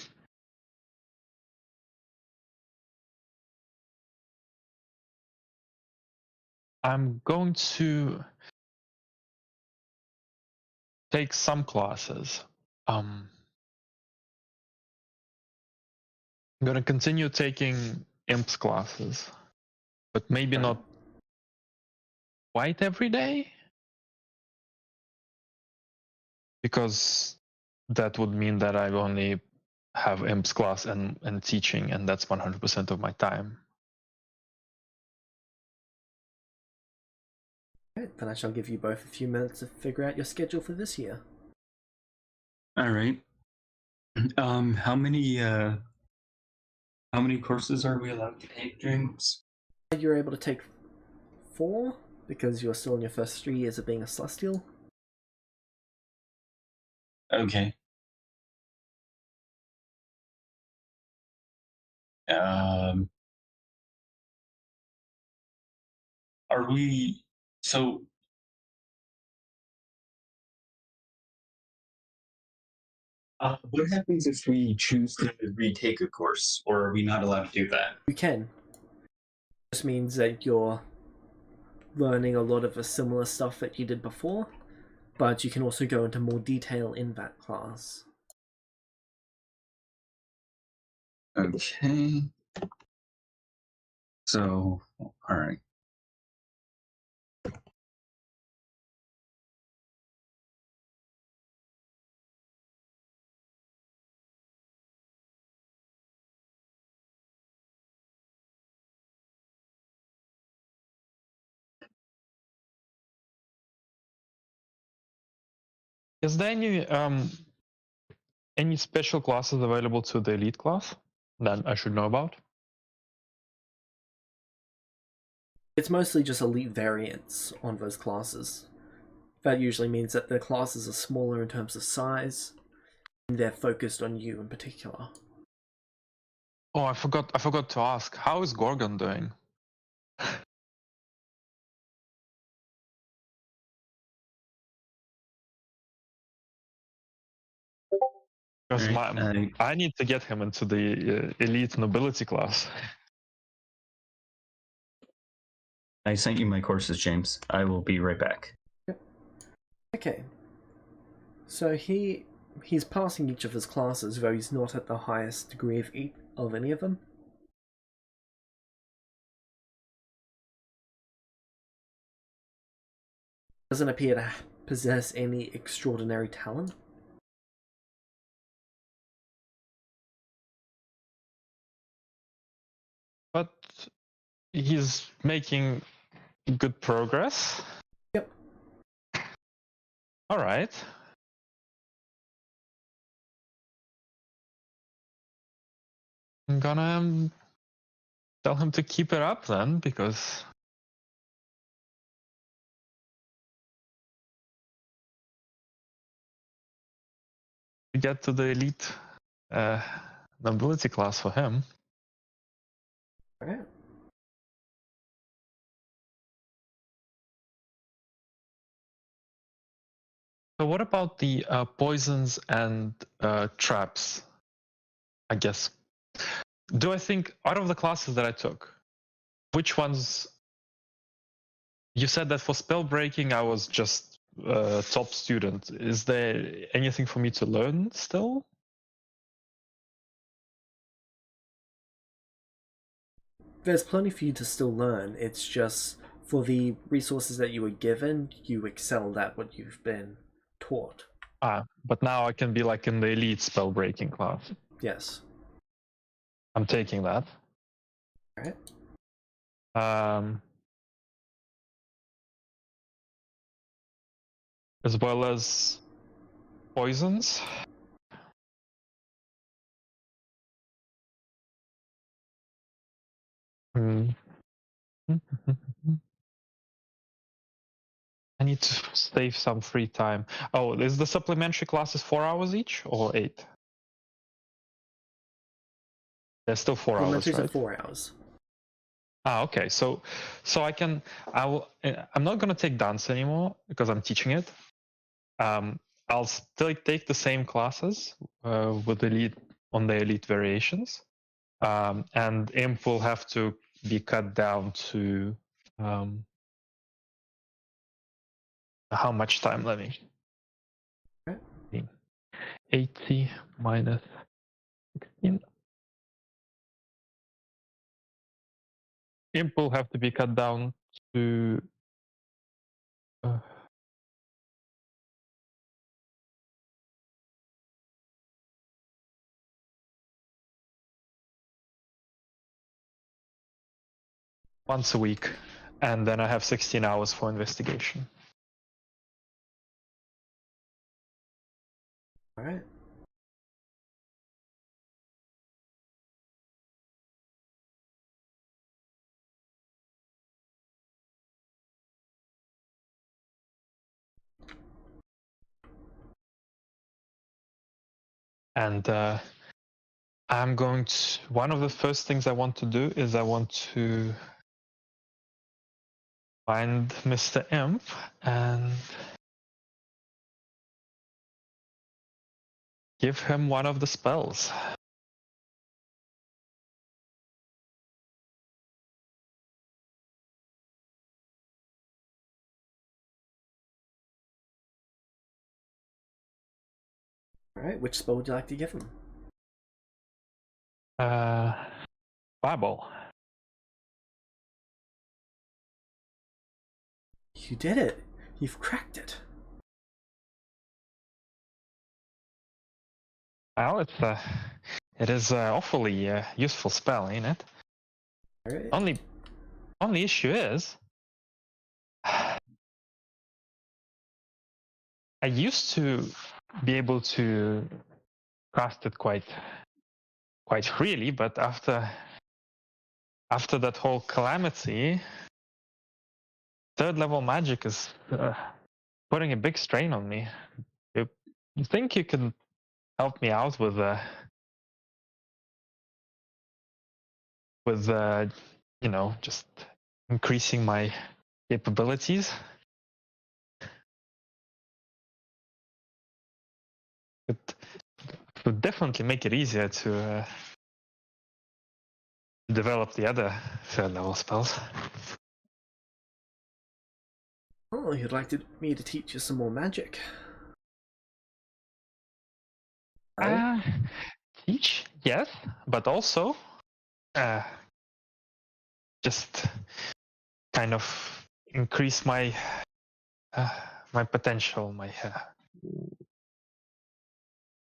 going to take some classes. I'm going to continue taking imps classes, but maybe not quite every day, because that would mean that I only have imps class and teaching, and that's 100% of my time. Right, then I shall give you both a few minutes to figure out your schedule for this year. All right. How many courses are we allowed to take, James? You're able to take 4 because you're still in your first 3 years of being a Celestial. Okay. Are we so? What happens if we choose to retake a course, or are we not allowed to do that? You can. This means that you're learning a lot of the similar stuff that you did before, but you can also go into more detail in that class. Okay. So, all right. Is there any special classes available to the elite class that I should know about? It's mostly just elite variants on those classes. That usually means that the classes are smaller in terms of size, and they're focused on you in particular. Oh, I forgot to ask. How is Gorgon doing? Because Right, I need to get him into the elite nobility class. I sent you my courses, James. I will be right back. Okay. So he's passing each of his classes, though he's not at the highest degree of any of them. Doesn't appear to possess any extraordinary talent. But he's making good progress. Yep. All right. I'm gonna tell him to keep it up then, because we get to the elite nobility class for him. Alright. So what about the poisons and traps? I guess. Do I think out of the classes that I took, which ones? You said that for spell breaking I was just top student. Is there anything for me to learn still? There's plenty for you to still learn. It's just for the resources that you were given, you excelled at what you've been taught. But now I can be like in the elite spell breaking class. Yes. I'm taking that. Alright. As well as poisons. I need to save some free time. Oh, is the supplementary classes 4 hours each or 8? They're still 4 hours, Elementaries right? are 4 hours. Okay. So I'm not gonna take dance anymore because I'm teaching it. I'll still take the same classes with elite on the elite variations, and imp will have to be cut down to how much time? Let me. Okay. 80 minus 16. Imp will have to be cut down to once a week, and then I have 16 hours for investigation. All right. And I'm going to, one of the first things I want to do is I want to find Mr. Imp and give him one of the spells. All right. Which spell would you like to give him? Fireball. You did it. You've cracked it. Well, it is awfully useful spell, ain't it? All right. Only issue is, I used to be able to cast it quite freely, but after that whole calamity, third level magic is putting a big strain on me. You think you can help me out with just increasing my capabilities? It would definitely make it easier to develop the other third level spells. Oh, you'd like me to teach you some more magic? Teach, yes, but also just kind of increase my potential,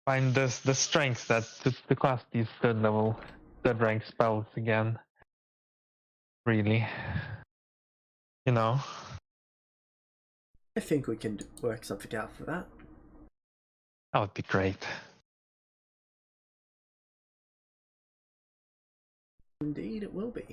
find the strength that to cast these third rank spells again. Really, I think we can work something out for that. That would be great. Indeed, it will be.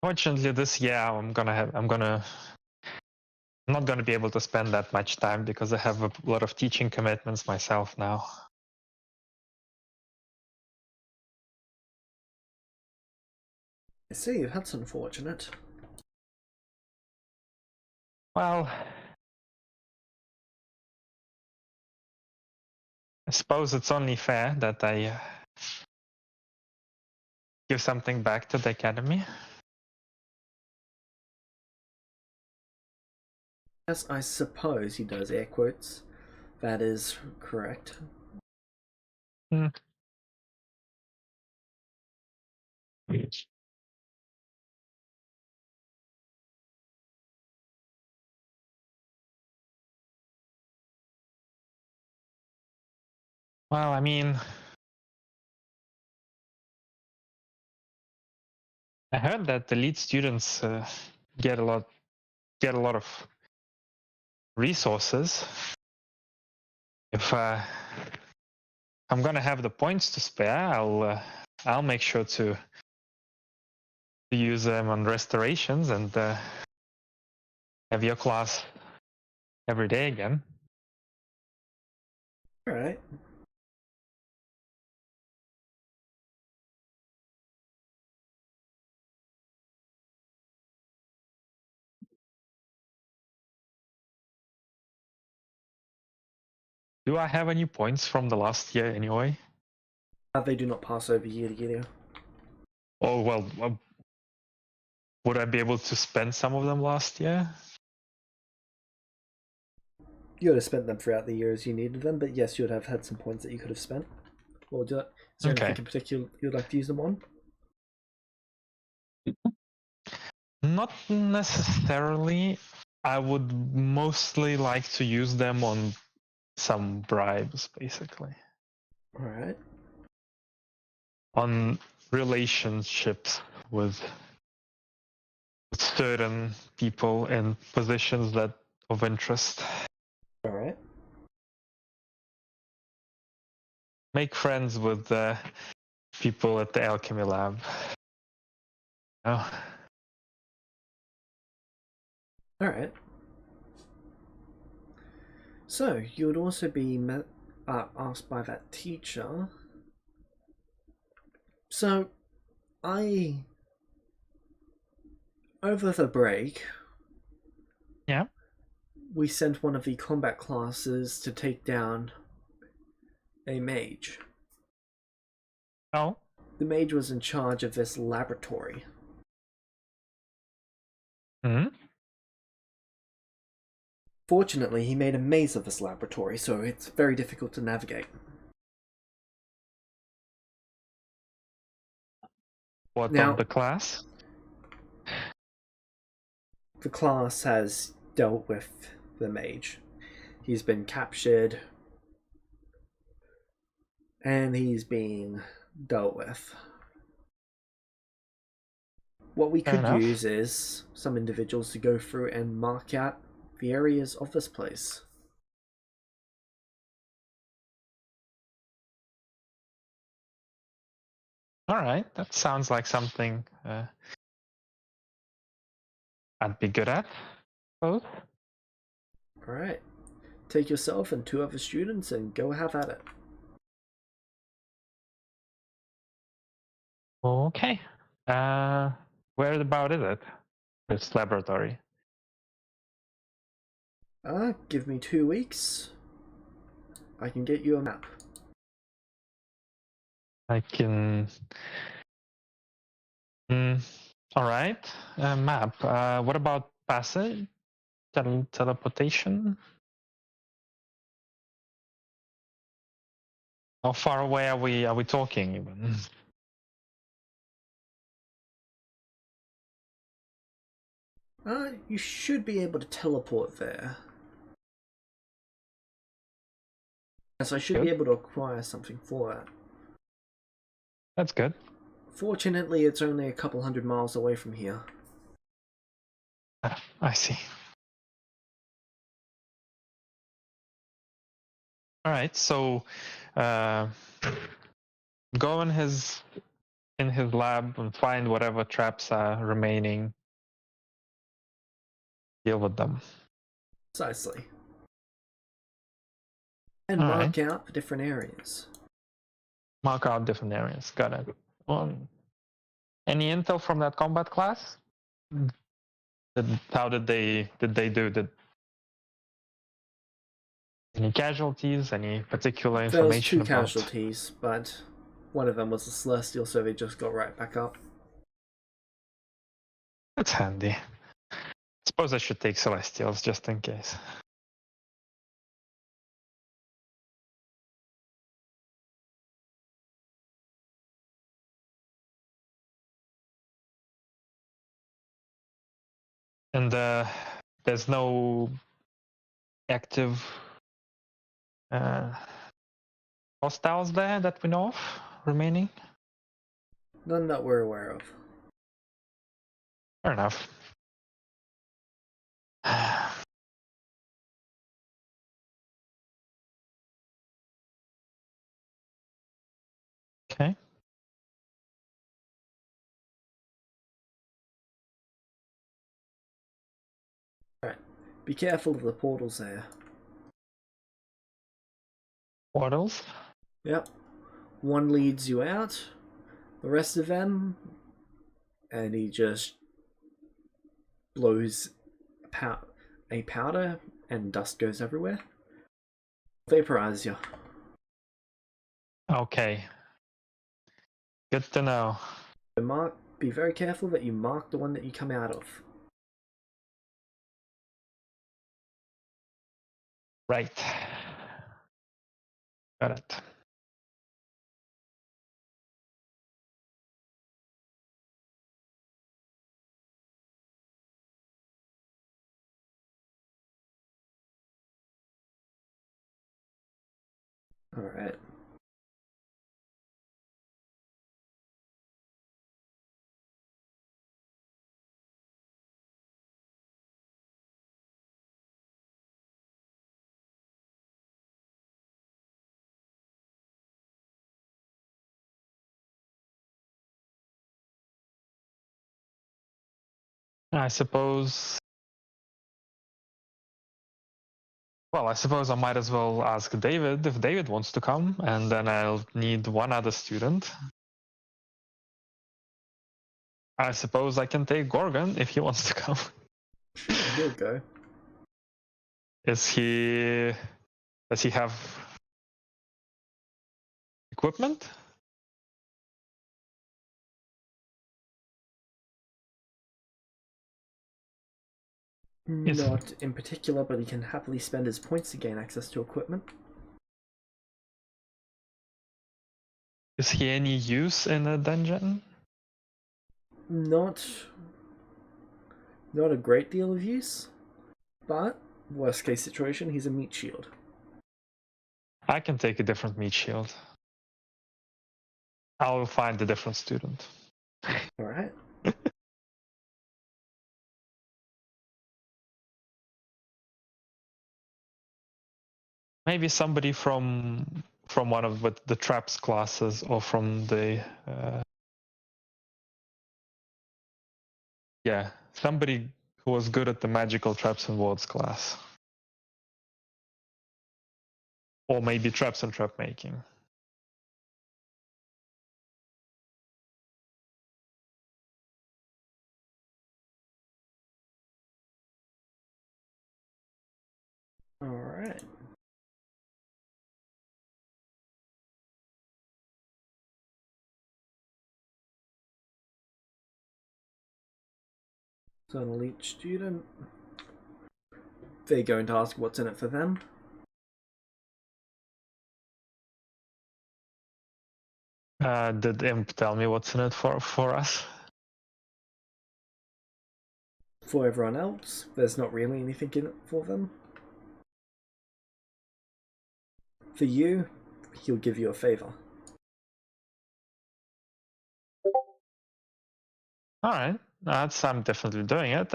Fortunately, this year I'm not gonna be able to spend that much time because I have a lot of teaching commitments myself now. I see, that's unfortunate. Well, I suppose it's only fair that I give something back to the academy. Yes, I suppose he does air quotes. That is correct. Well, I mean, I heard that the elite students get a lot of resources. If I'm gonna have the points to spare, I'll make sure to use them on restorations and have your class every day again. All right. Do I have any points from the last year anyway? They do not pass over year to year. Oh, well, would I be able to spend some of them last year? You would have spent them throughout the year as you needed them, but yes, you would have had some points that you could have spent. Or is there Okay. anything in particular you'd like to use them on? Not necessarily. I would mostly like to use them on some bribes, basically. All right. On relationships with certain people in positions that of interest. All right. Make friends with the people at the alchemy lab. Oh, All right. So you would also be asked by that teacher. So, over the break, yeah. we sent one of the combat classes to take down a mage. Oh. The mage was in charge of this laboratory. Hmm. Fortunately, he made a maze of this laboratory, so it's very difficult to navigate. What Now, of the class? the class has dealt with the mage. He's been captured, and he's being dealt with. What we Fair could enough. use is some individuals to go through and mark out the areas of this place. All right, that sounds like something I'd be good at. Both. Alright. Take yourself and 2 other students and go have at it. Okay. Where about is it? This laboratory. Give me 2 weeks. I can get you a map. I can. All right. Map. What about passage? Teleportation? How far away are we talking even? You should be able to teleport there. Yes, I should Good. be able to acquire something for that. That's good. Fortunately, it's only a couple 100 miles away from here. I see. All right. So, go in his lab and find whatever traps are remaining. Deal with them. Precisely. And All mark right. out the different areas. Mark out different areas. Got it. Any intel from that combat class? How did they do? Any casualties? Any particular There was information 2 about? casualties, but one of them was a Celestial, so they just got right back up. That's handy. Suppose I should take Celestials just in case. And there's no active hostiles there that we know of remaining? None that we're aware of. Fair enough. Okay. Alright. Be careful of the portals there. Portals? Yep. One leads you out, the rest of them, and he just blows a powder and dust goes everywhere. Vaporize you. Okay. Good to know. So be very careful that you mark the one that you come out of. Right. Got it. Alright. I suppose. Well, I suppose I might as well ask David if David wants to come, and then I'll need one other student. I suppose I can take Gorgon if he wants to come. Sure, he'll go. Does he have equipment? Not in particular, but he can happily spend his points to gain access to equipment. Is he any use in a dungeon? Not a great deal of use, but worst case situation, he's a meat shield. I can take a different meat shield. I'll find a different student. Alright. Maybe somebody from one of the traps classes, or from the somebody who was good at the magical traps and wards class, or maybe traps and trap making. Alright. So an elite student. They're going to ask what's in it for them. Did Imp tell me what's in it for us? For everyone else, there's not really anything in it for them. For you, he'll give you a favor. All right, I'm definitely doing it.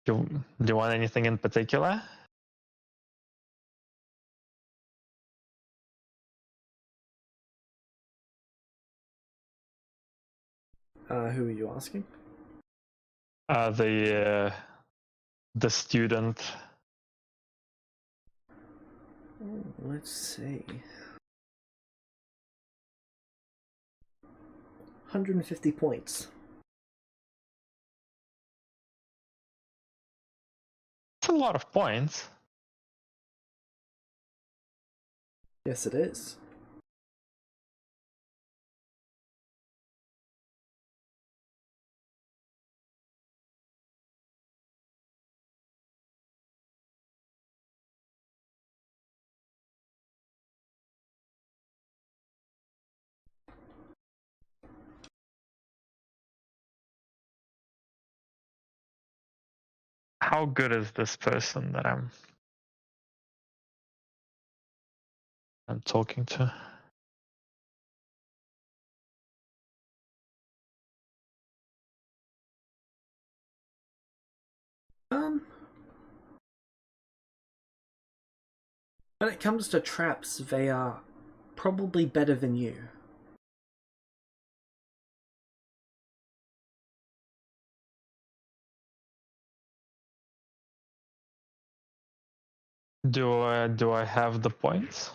Do you want anything in particular? Who are you asking? The student. Let's see. 150 points. That's a lot of points. Yes, it is. How good is this person that I'm talking to? When it comes to traps, they are probably better than you. Do I have the points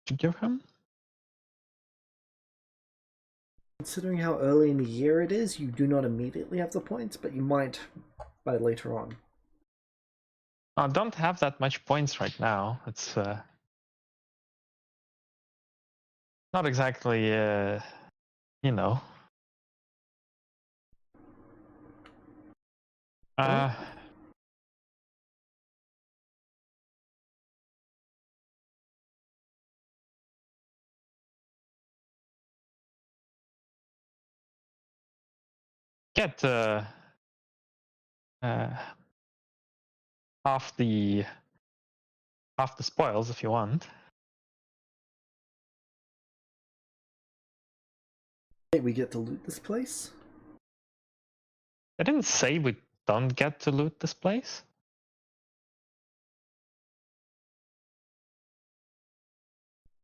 to give him? Considering how early in the year it is, you do not immediately have the points, but you might by later on. I don't have that much points right now. It's not exactly, you know. Well, get half the spoils if you want. we get to loot this place? I didn't say we don't get to loot this place.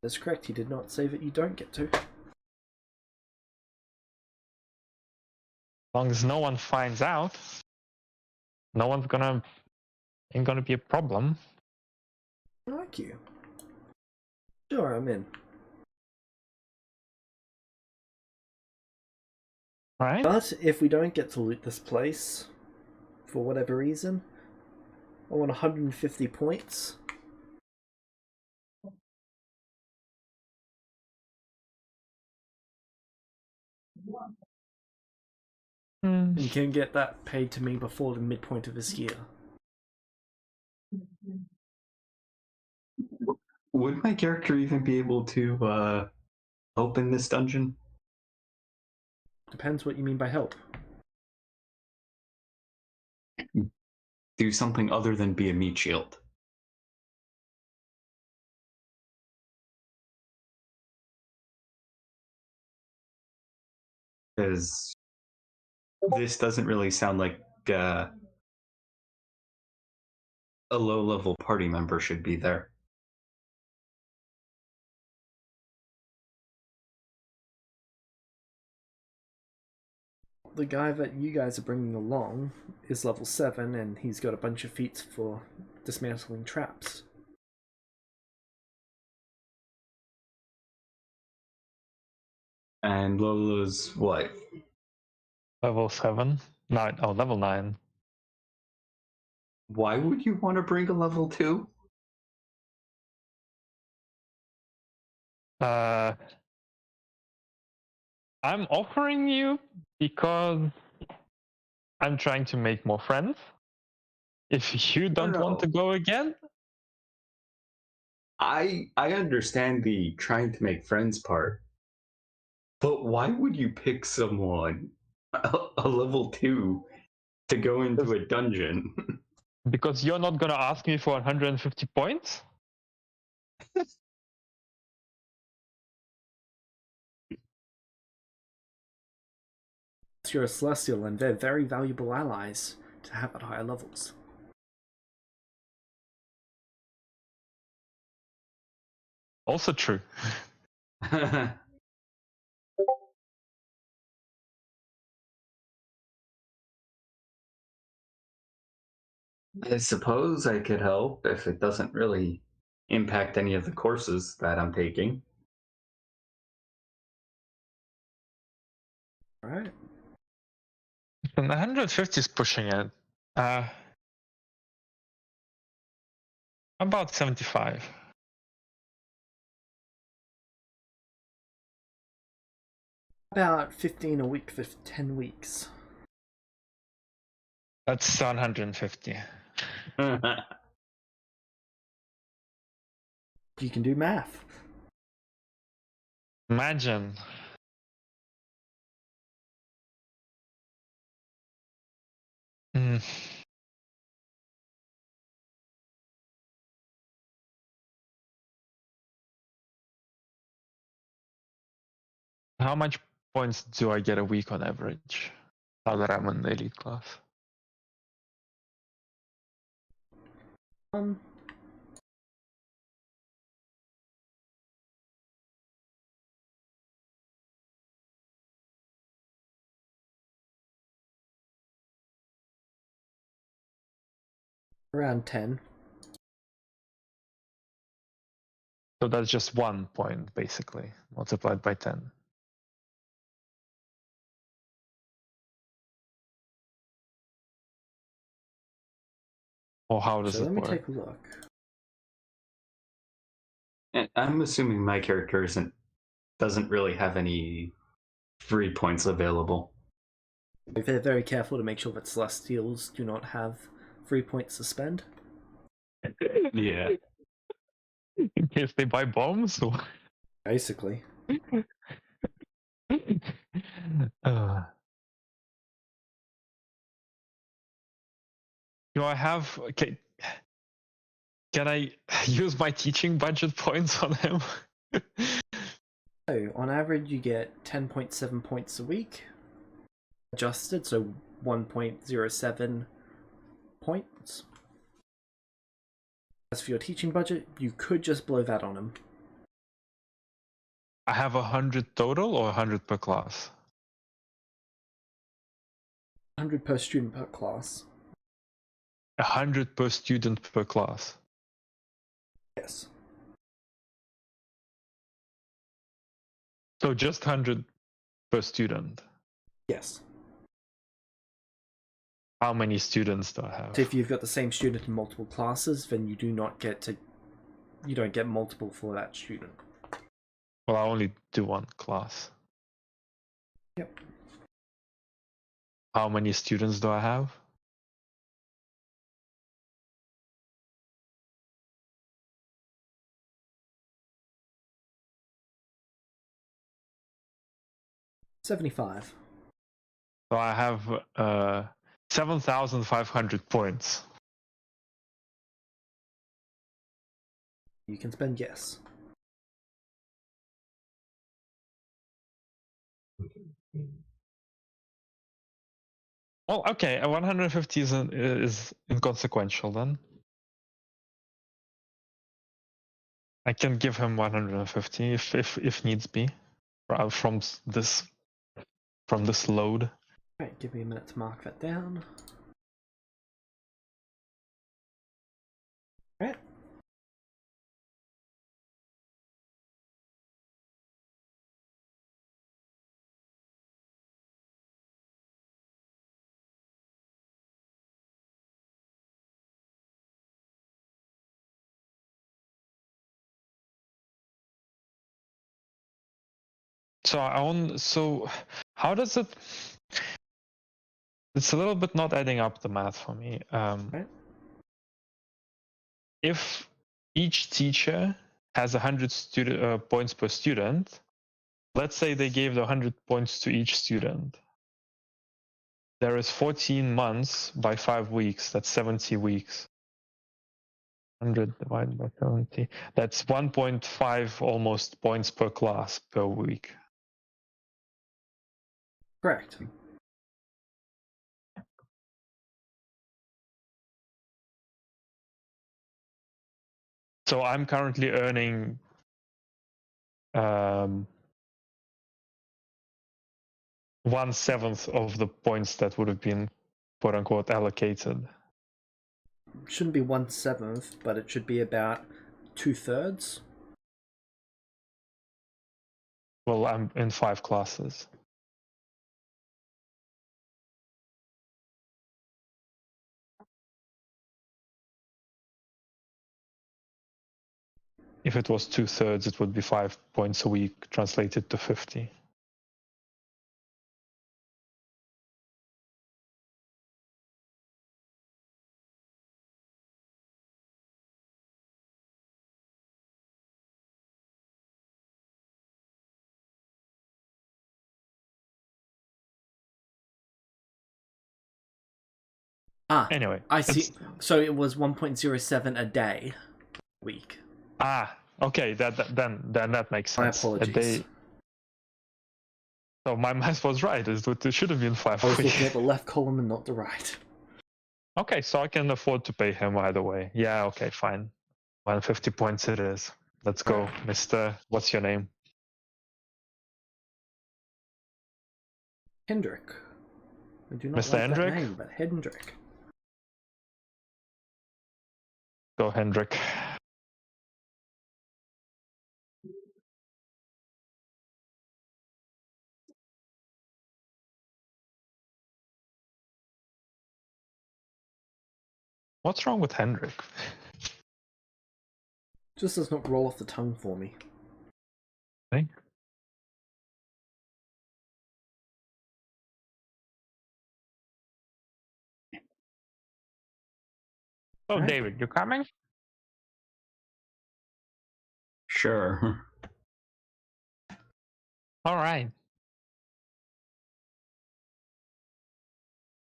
That's correct, he did not say that you don't get to. As long as no one finds out, no one's ain't gonna be a problem. I like you. Sure, I'm in. Right? But if we don't get to loot this place, for whatever reason, I want 150 points. Hmm. And can get that paid to me before the midpoint of this year. Would my character even be able to open this dungeon? Depends what you mean by help. Do something other than be a meat shield. Because this doesn't really sound like a low-level party member should be there. The guy that you guys are bringing along is level 7 and he's got a bunch of feats for dismantling traps. And Lola's what? Level 7? No, oh, level 9. Why would you want to bring a level 2? I'm offering you because I'm trying to make more friends. If you don't want to go again, I understand the trying to make friends part, but why would you pick someone a level 2 to go into a dungeon? because you're not gonna ask me for 150 points. You're a Celestial and they're very valuable allies to have at higher levels. Also true. I suppose I could help if it doesn't really impact any of the courses that I'm taking. Alright. And 150 is pushing it. About 75. About 15 a week for 10 weeks. That's 150. You can do math. Imagine. Mm. How much points do I get a week on average? Now that I'm in the elite class. Um, around 10. So that's just 1 point, basically, multiplied by 10. Or how does So it let me work? take a look. And I'm assuming my character doesn't really have any free points available. They're very careful to make sure that Celestials do not have free points to spend. Yeah. In case they buy bombs? Or... Basically. uh, I have... Okay. Can I use my teaching budget points on him? So, on average, you get 10.7 points a week. Adjusted, so 1.07 points. As for your teaching budget, you could just blow that on him. I have 100 total or 100 per class? 100 per student per class. 100 per student per class. Yes. So just 100 per student. Yes. How many students do I have? So if you've got the same student in multiple classes, then you don't get multiple for that student. Well, I only do one class. Yep. How many students do I have? $75. So I have 7,500 points. You can spend yes. Well, okay, 150 is inconsequential then. I can give him 150 if needs be, from this load. Alright, give me a minute to mark that down. Alright. So how does it? It's a little bit not adding up the math for me. Right. If each teacher has 100 points per student, let's say they gave the 100 points to each student. There is 14 months by 5 weeks. That's 70 weeks. 100 divided by 70. That's 1.5 almost points per class per week. Correct. So I'm currently earning 1/7 of the points that would have been quote unquote allocated. Shouldn't be 1/7, but it should be about 2/3. Well, I'm in 5 classes. If it was 2/3, it would be 5 points a week, translated to 50. Anyway, I see. So it was 1.07 a day, week. Okay. Then that makes sense. My apologies. So my math was right. It should have been 5 I was weeks. looking at the left column and not the right. Okay, so I can afford to pay him either way. Yeah. Okay. Fine. 150 points it is. Let's go, Mr. What's your name? Hendrik. I do not Mr. like Hendrik? that name, but Hendrik. Go, Hendrik. What's wrong with Hendrik? Just does not roll off the tongue for me. Okay. Oh, Right. David, you coming? Sure. All right.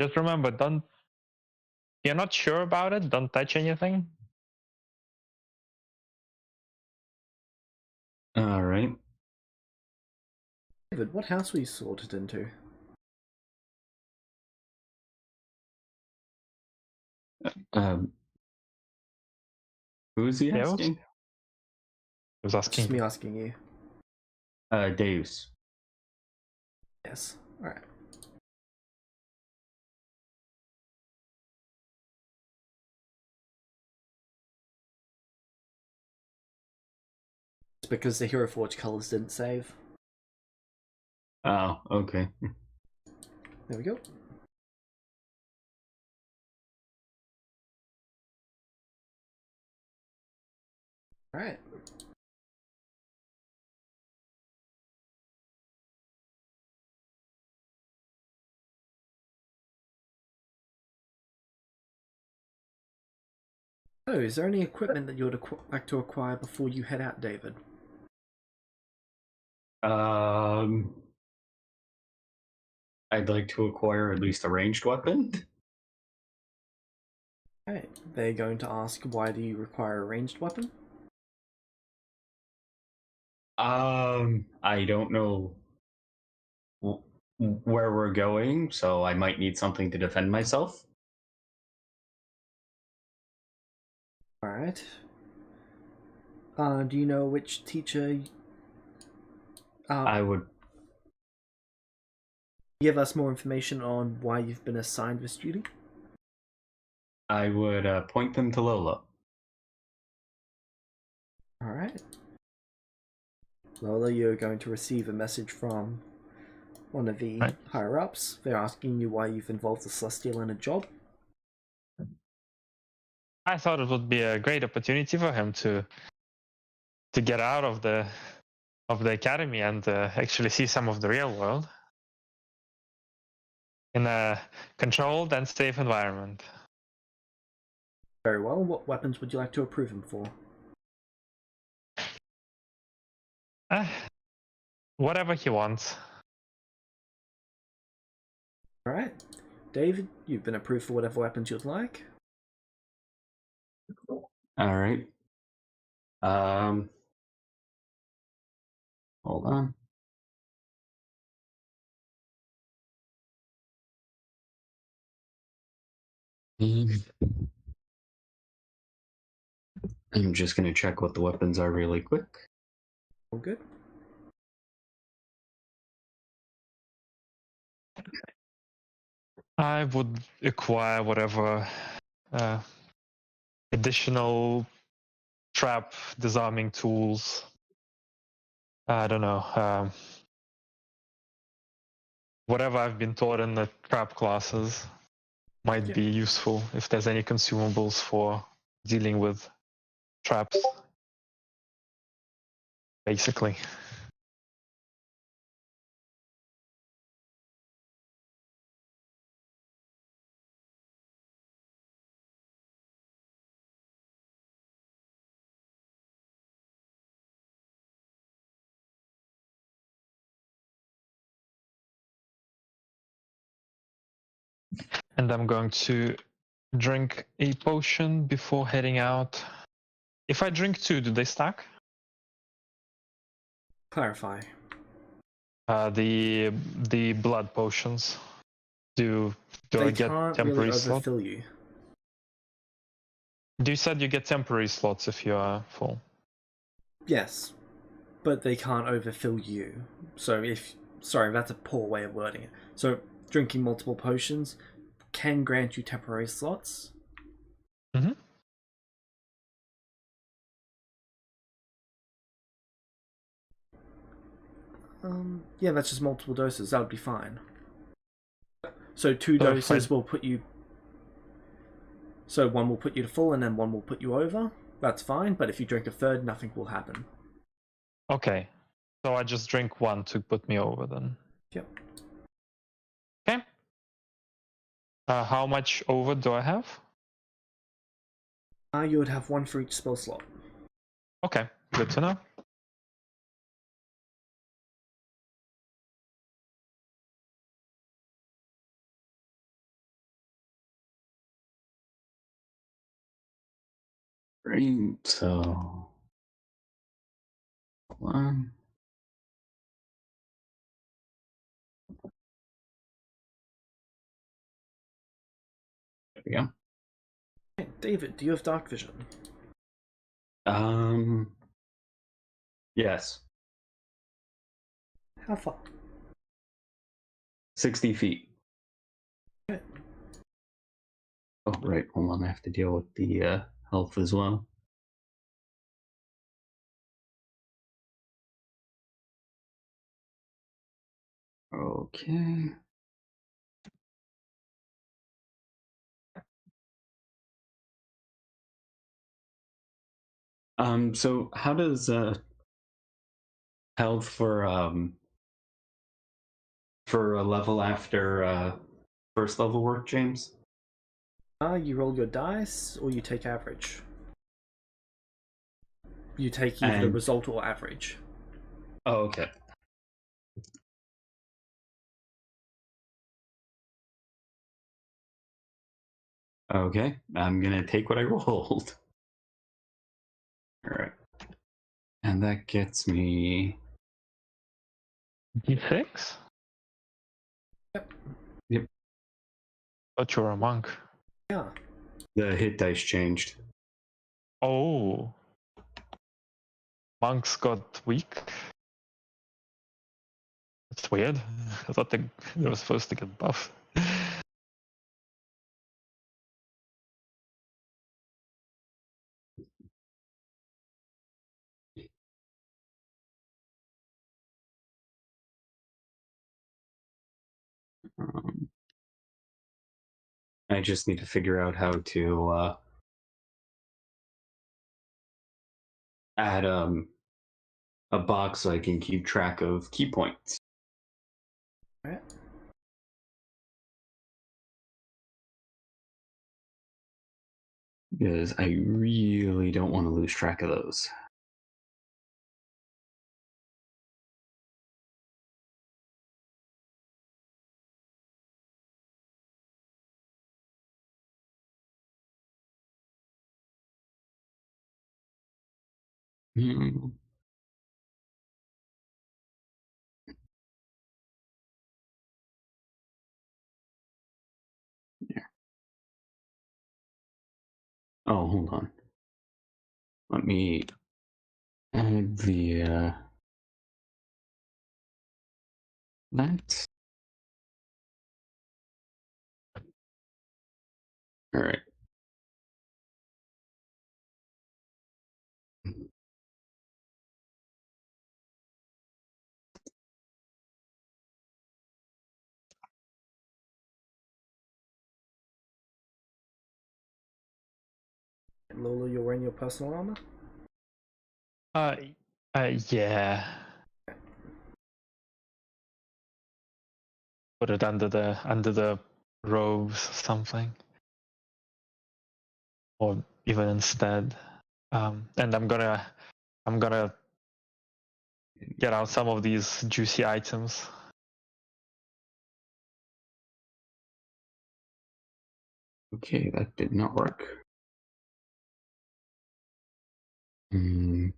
Just remember, don't. You're not sure about it. Don't touch anything. All right. David, what house were you sorted into? Um, who is he Deus? asking? He was Just asking. me asking you. Deus. Yes. Alright. It's because the Hero Forge colours didn't save. Oh, okay. There we go. Alright. Oh, is there any equipment that you would like to acquire before you head out, David? I'd like to acquire at least a ranged weapon. Alright. They're going to ask, why do you require a ranged weapon? I don't know where we're going, so I might need something to defend myself. Alright. Do you know which teacher... I would. give us more information on why you've been assigned this duty? I would point them to Lola. Alright. Lola, you're going to receive a message from one of the higher-ups. They're asking you why you've involved the Celestia in a job. I thought it would be a great opportunity for him to get out of the academy and actually see some of the real world in a controlled and safe environment. Very well. What weapons would you like to approve him for? Whatever he wants. Alright. David, you've been approved for whatever weapons you'd like. All right. Hold on. I'm just gonna check what the weapons are really quick. All good. I would acquire whatever additional trap disarming tools. I don't know. Whatever I've been taught in the trap classes might be useful if there's any consumables for dealing with traps. Basically. And I'm going to drink a potion before heading out. If I drink 2, do they stack? Clarify. The blood potions. Do They I get can't temporary really slots? overfill you. You said you get temporary slots if you are full. Yes, but they can't overfill you. So if... Sorry, that's a poor way of wording it. So drinking multiple potions can grant you temporary slots. Mm-hmm. Yeah, that's just multiple doses. That would be fine. So 2 So if doses will put you... So one will put you to full and then one will put you over. That's fine, but if you drink a third, nothing will happen. Okay. So I just drink one to put me over then. Yep. Okay. How much over do I have? You would have one for each spell slot. Okay, good to know. Right, so one. There we go. Hey, David, do you have dark vision? Yes. How far? 60 feet. Okay. Oh, right. Hold on. I have to deal with the health as well. Okay. So how does health for a level after first level work, James? You roll your dice, or you take average. You take either the And result or average. oh, okay. Okay, I'm gonna take what I rolled. All right, and that gets me. D6? Yep. But you're a monk. Yeah. The hit dice changed. Oh. Monks got weak? That's weird. I thought they were supposed to get buffed. I just need to figure out how to add a box so I can keep track of key points. Right. Because I really don't want to lose track of those. Hmm. Yeah. Oh, hold on. Let me add the that. All right. Lola, you're wearing your personal armor? Uh, yeah. Put it under the robes or something. Or even instead. And I'm gonna get out some of these juicy items. Okay, that did not work. Hmm.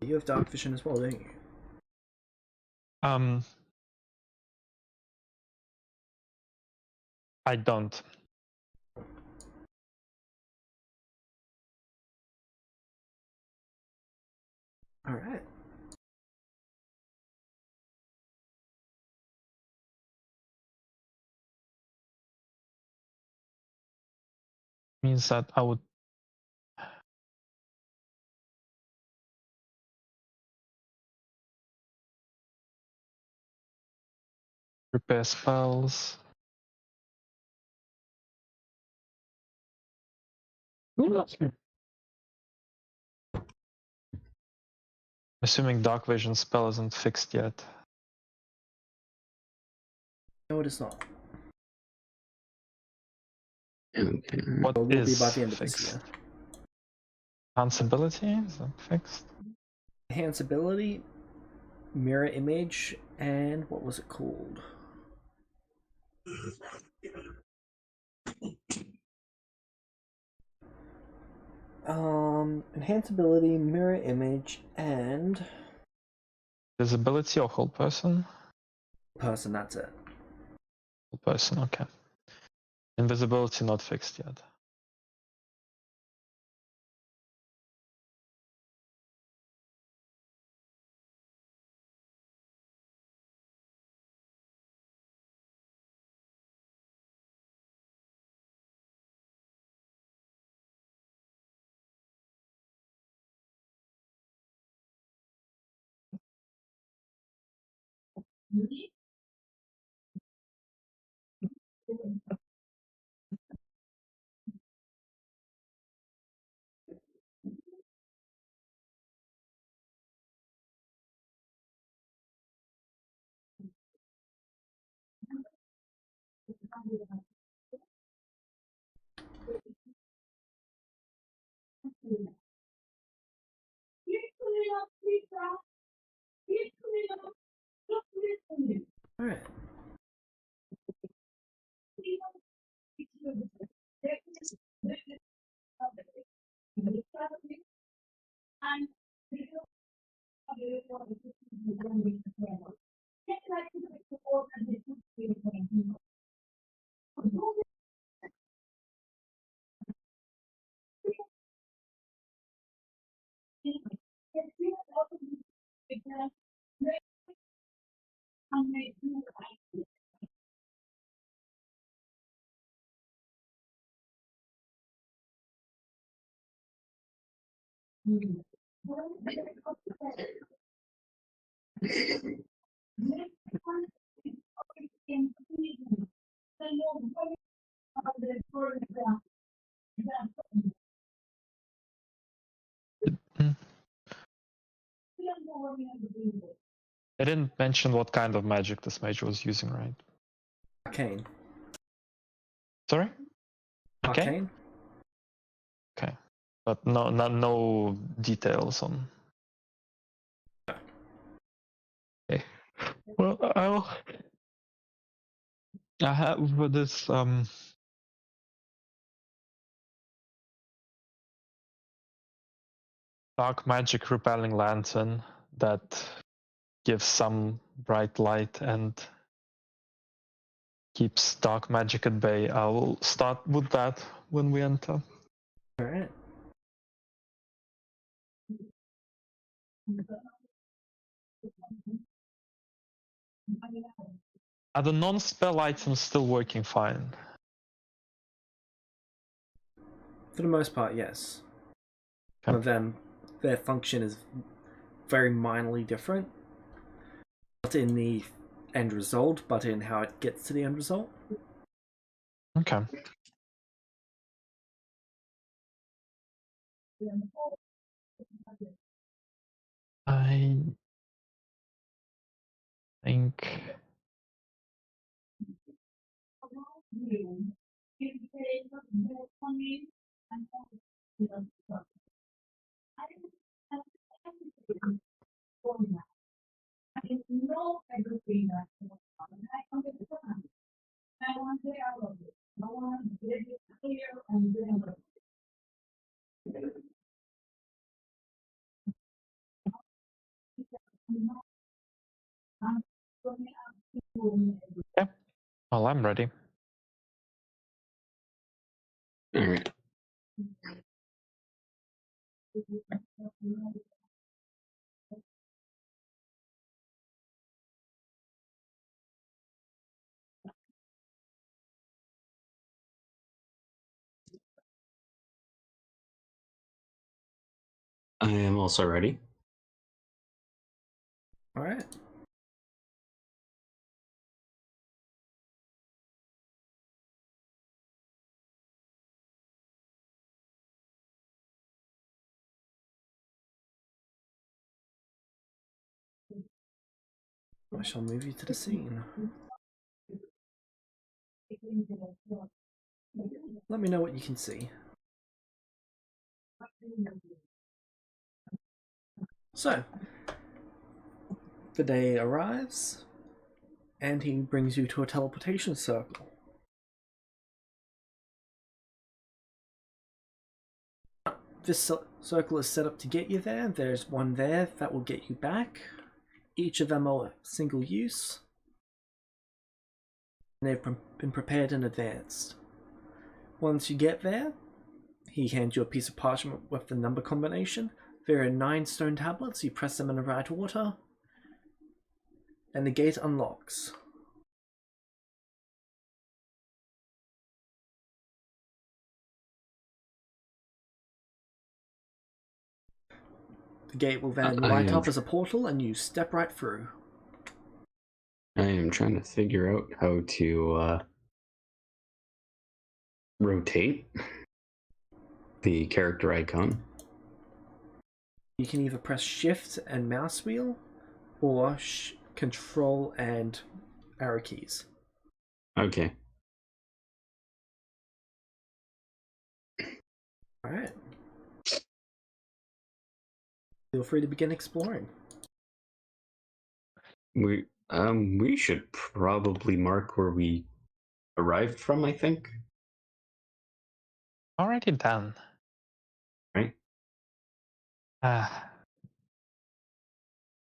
You have dark vision as well, don't you? I don't. All right. Means that I would prepare spells. Assuming dark vision spell isn't fixed yet. No, it is not. Okay. What It will be is by the end of fixed? this year. Sensibility is that fixed? Enhance ability, mirror image, and what was it called? Enhance ability, mirror image, and Visibility or whole person? person. That's it. Whole person, okay. Invisibility not fixed yet. All right. Mm. I didn't mention what kind of magic this mage was using, right? Arcane. Sorry? Okay. Arcane. Okay. But no details on. Okay. Well, I have this dark magic repelling lantern that gives some bright light and keeps dark magic at bay. I will start with that when we enter. All right. Are the non-spell items still working fine? For the most part, yes. Okay. Some of them, their function is very minorly different. Not in the end result, but in how it gets to the end result. Okay. I think Yeah. Well, I'm ready. All right. I am also ready. All right. I shall move you to the scene. Let me know what you can see. So, the day arrives, and he brings you to a teleportation circle. This circle is set up to get you there. There's one there that will get you back. Each of them are single use, and they've been prepared in advance. Once you get there, he hands you a piece of parchment with the number combination. There are 9 stone tablets. You press them in the right order, and the gate unlocks. The gate will then light up as a portal, and you step right through. I am trying to figure out how to rotate the character icon. You can either press Shift and mouse wheel, or Control and arrow keys. Okay. All right. Feel free to begin exploring. We should probably mark where we arrived from, I think. Already done. Right?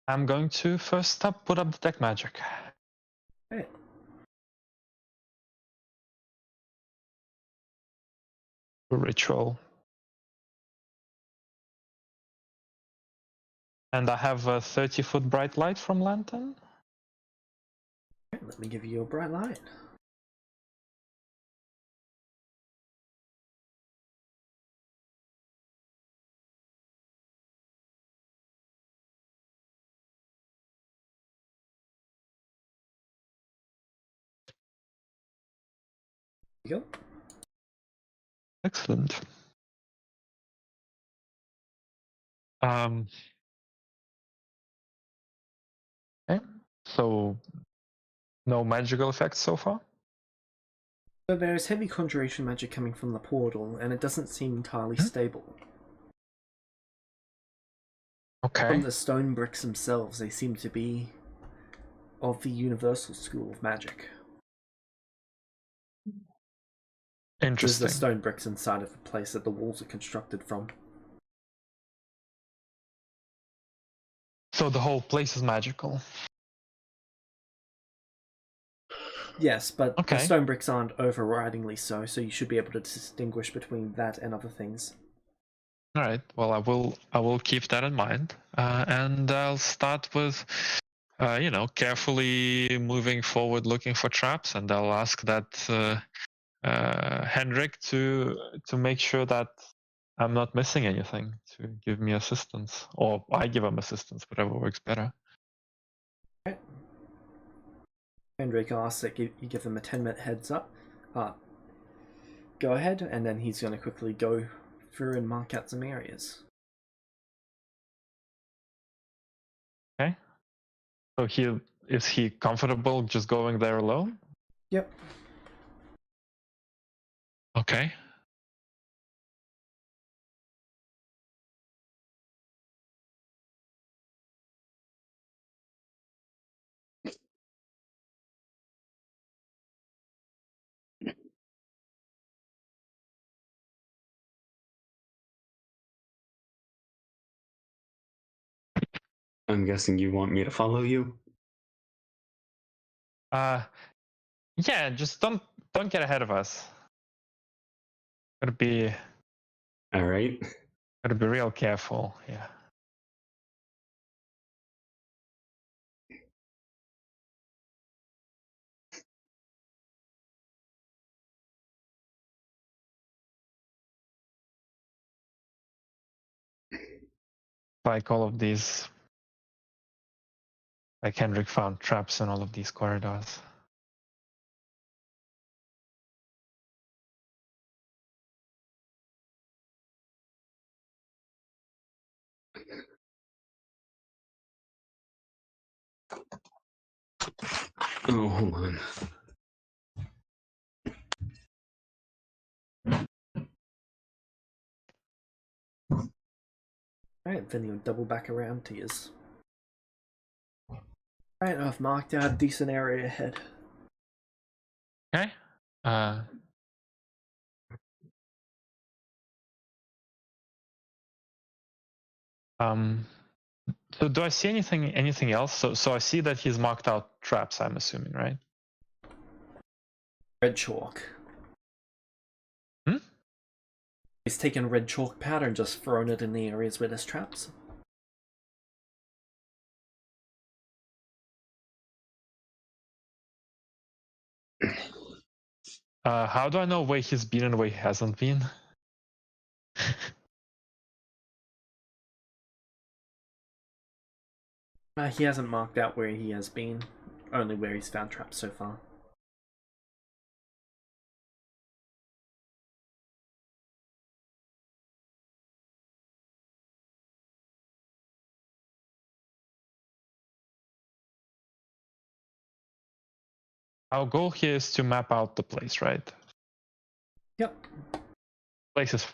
I'm going to first up put up the deck magic. Right. Ritual. And I have a 30-foot bright light from lantern. Right, let me give you a bright light. There you go. Excellent. Okay. So no magical effects so far? So there's heavy conjuration magic coming from the portal, and it doesn't seem entirely stable. Okay. From the stone bricks themselves, they seem to be of the universal school of magic. There's Interesting. the stone bricks inside of the place that the walls are constructed from. So the whole place is magical. Yes, but Okay. the stone bricks aren't overridingly so you should be able to distinguish between that and other things. All right. Well, I will keep that in mind, and I'll start with, carefully moving forward, looking for traps, and I'll ask that Henrik to make sure that I'm not missing anything, to give me assistance, or I give him assistance, whatever works better. Okay. Hendrik asks that you give him a 10-minute heads up. Go ahead, and then he's going to quickly go through and mark out some areas. Okay. So is he comfortable just going there alone? Yep. Okay. I'm guessing you want me to follow you? Yeah, just don't get ahead of us. Gotta be All right. real careful. Yeah. Like all of these, like Hendrik found traps in all of these corridors. Oh, hold on. Alright, then you'll double back around to yours. Alright, I've marked out a decent area ahead. Okay. So do I see anything else? So I see that he's marked out traps, I'm assuming, right? Red chalk. Hmm? He's taken red chalk powder and just thrown it in the areas where there's traps. How do I know where he's been and where he hasn't been? He hasn't marked out where he has been, only where he's found traps so far. Our goal here is to map out the place, right? Yep. Places.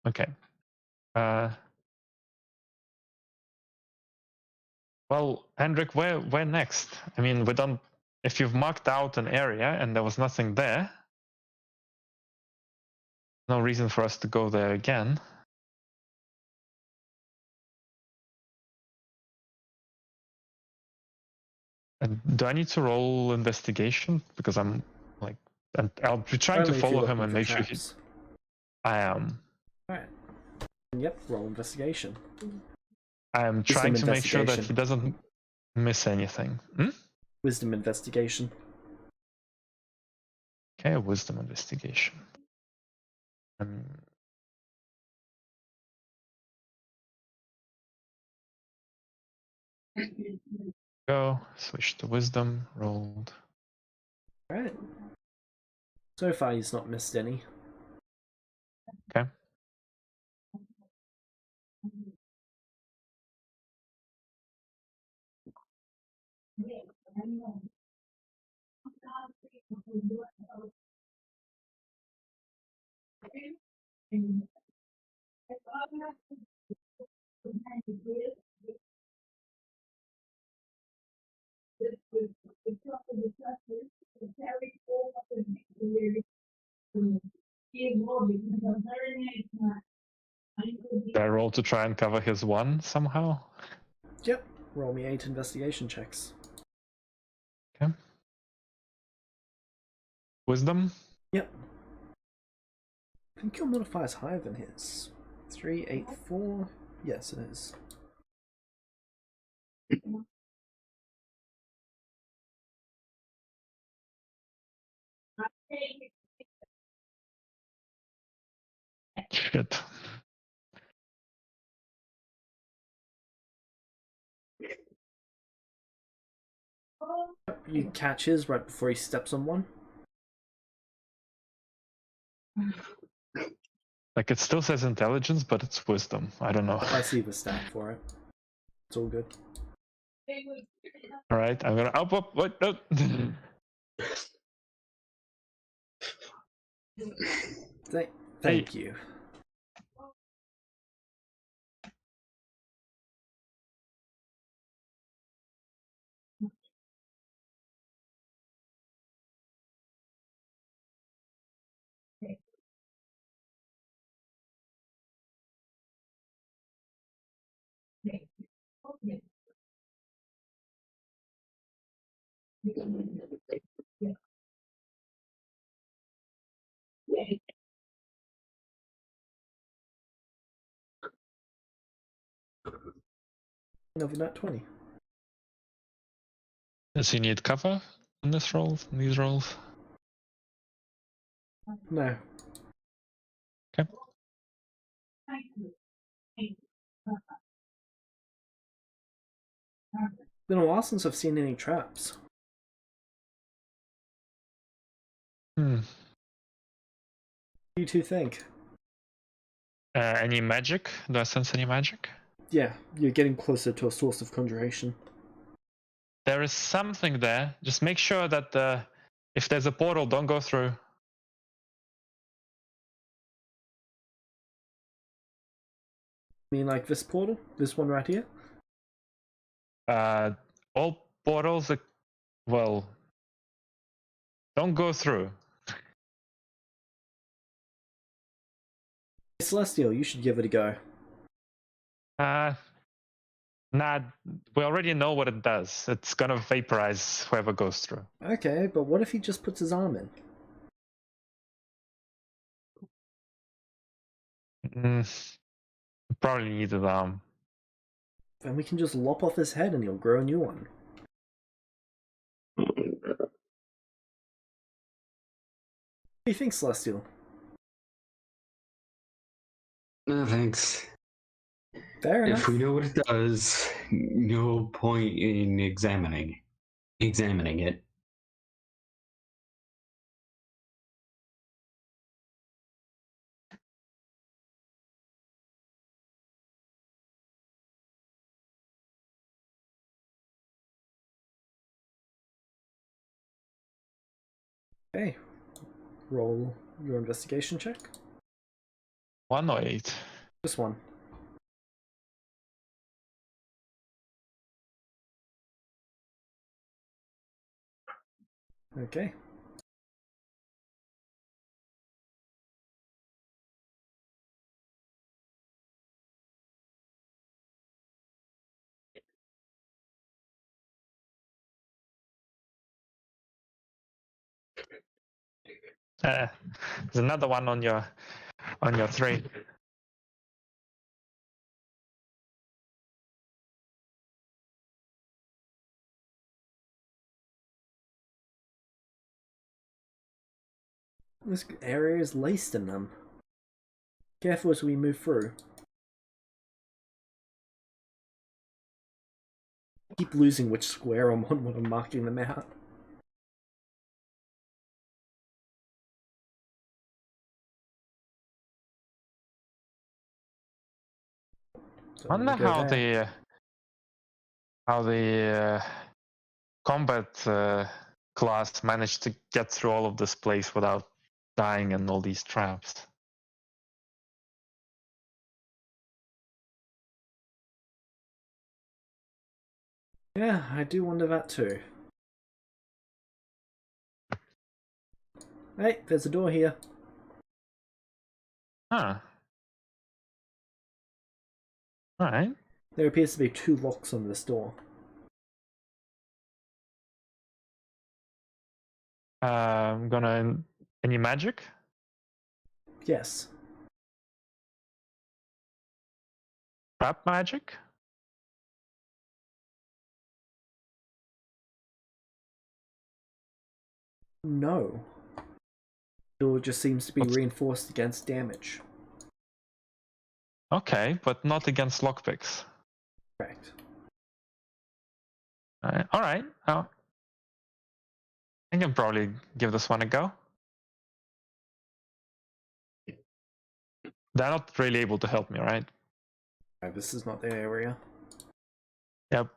Okay. Well, Hendrik, where next? I mean, we don't. If you've marked out an area and there was nothing there, no reason for us to go there again. And do I need to roll investigation? Because I'm like, and I'll be trying to Only if you're follow him looking and for make sure traps. I am. Alright. Yep, roll investigation. I am trying to make sure that investigation. he doesn't miss anything. Wisdom investigation. Okay, wisdom investigation. Go, switch to wisdom, rolled. Alright. So far he's not missed any. Okay. Did I roll to try and cover his one somehow? Yep. Roll me 8 investigation checks. Okay. Wisdom? Yep. I think your modifier is higher than his. 3, 8, 4. Yes, it is. Shit. You catch his right before he steps on one. Like it still says intelligence, but it's wisdom. I don't know. I see the stat for it. It's all good. All right, I'm gonna up. What? No. Thank you. Another nat 20. Does he need cover in this role? In these roles? No. Okay. Been a while since I've seen any traps. Hmm. What do you two think? Any magic? Do I sense any magic? Yeah, you're getting closer to a source of conjuration. There is something there. Just make sure that if there's a portal, don't go through. I mean, like this portal? This one right here? All portals, well, don't go through. Hey, Celestial, you should give it a go. Nah, we already know what it does. It's gonna vaporize whoever goes through. Okay, but what if he just puts his arm in? Probably need an arm. Then we can just lop off his head and he'll grow a new one. What do you think, Celestial? No thanks. Fair enough. If we know what it does, no point in examining it. Okay. Roll your investigation check. 1 or 8? Just one. Okay. There's another one on your 3. This area is laced in them. Careful as we move through. Keep losing which square I'm on when I'm marking them out. So I wonder how the combat class managed to get through all of this place without dying in all these traps. Yeah, I do wonder that too. Hey, there's a door here. Huh. Alright. There appears to be 2 locks on this door. I'm gonna... Any magic? Yes. Trap magic? No. The door just seems to be reinforced against damage. Okay, but not against lockpicks. Correct. Alright. I can probably give this one a go. They're not really able to help me, right? This is not the area. Yep.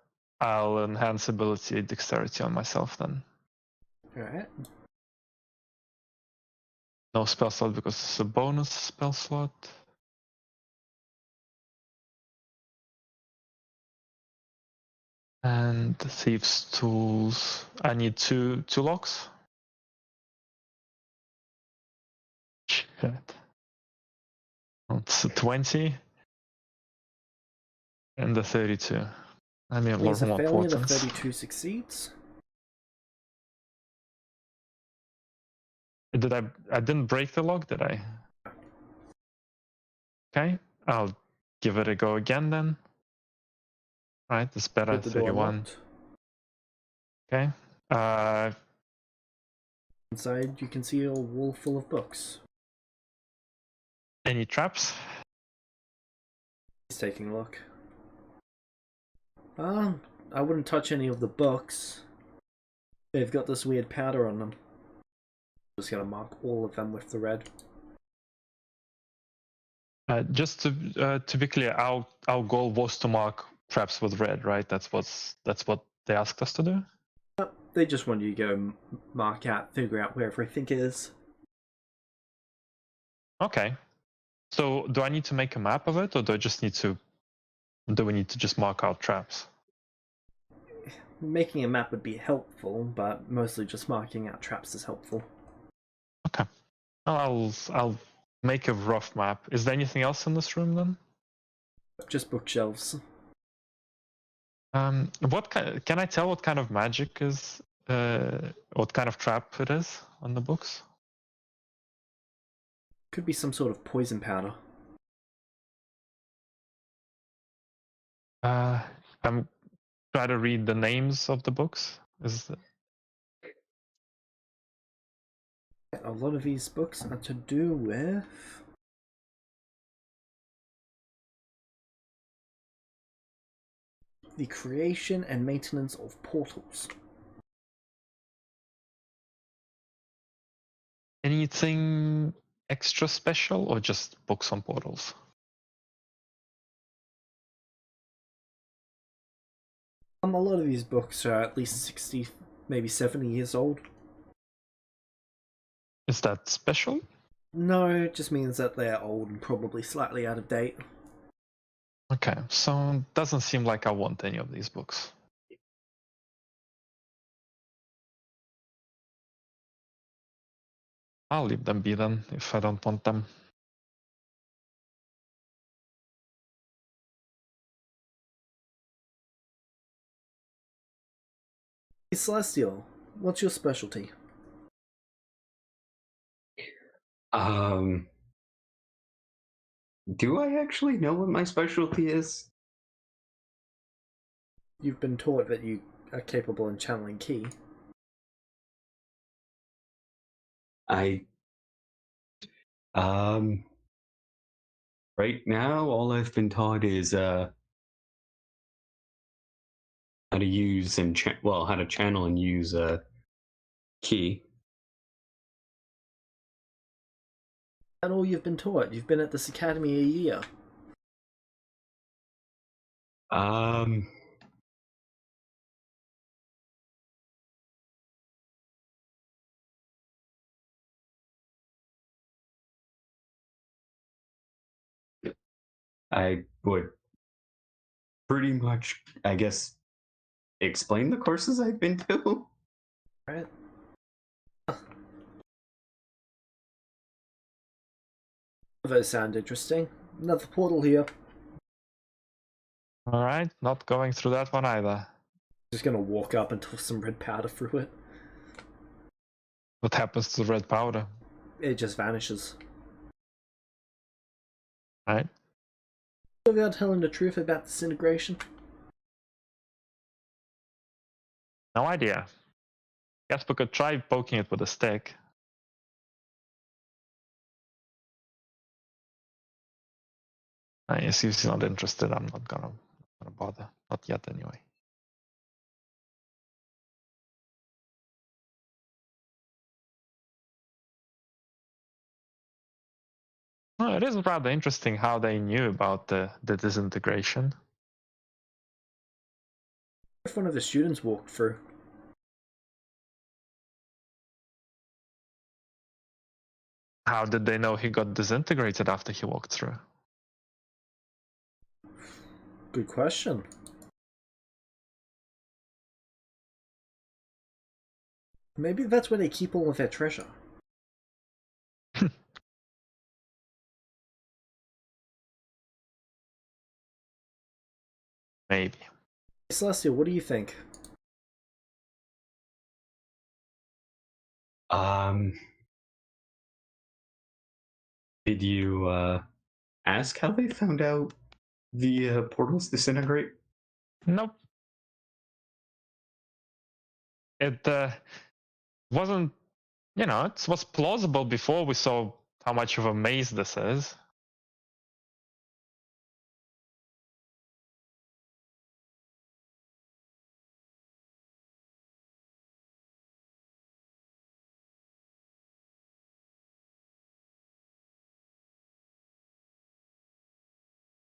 I'll enhance ability dexterity on myself then. Alright. No spell slot because it's a bonus spell slot. And the Thieves' Tools. I need two locks. Shit. It's a 20. And the 32. I need a lot There's a more failure, the portents. 32 succeeds. I didn't break the lock, did I? Okay, I'll give it a go again then. Right, it's better With the door 31. locked. Okay. Inside, you can see a wall full of books. Any traps? He's taking a look. I wouldn't touch any of the books. They've got this weird powder on them. Just gonna mark all of them with the red. Just to be clear, our goal was to mark traps with red, right? That's what they asked us to do. They just want you to go mark out, figure out where everything is. Okay. So do I need to make a map of it, or do we need to just mark out traps? Making a map would be helpful, but mostly just marking out traps is helpful. Okay. I'll make a rough map. Is there anything else in this room then? Just bookshelves. Can I tell what kind of magic is? What kind of trap it is on the books? Could be some sort of poison powder. I'm trying to read the names of the books. A lot of these books are to do with the creation and maintenance of portals. Anything extra special, or just books on portals? A lot of these books are at least 60, maybe 70 years old. Is that special? No, it just means that they're old and probably slightly out of date. Okay, so it doesn't seem like I want any of these books. I'll leave them be then, if I don't want them. Hey, Celestial, what's your specialty? Do I actually know what my specialty is? You've been taught that you are capable in channeling ki. Right now, all I've been taught is how to use and how to channel and use key. That's all you've been taught. You've been at this academy a year. I would pretty much, I guess, explain the courses I've been to. Right? Those sound interesting. Another portal here. Alright, not going through that one either. Just gonna walk up and toss some red powder through it. What happens to the red powder? It just vanishes. Right? So we are telling the truth about disintegration? No idea. Guess we could try poking it with a stick. If he's not interested, I'm not gonna bother. Not yet, anyway. Well, it is rather interesting how they knew about the disintegration. If one of the students walked through. How did they know he got disintegrated after he walked through? Good question. Maybe that's where they keep all of their treasure. Maybe. Celestia, what do you think? Did you ask how they found out the portals disintegrate? Nope. It wasn't, it was plausible before we saw how much of a maze this is.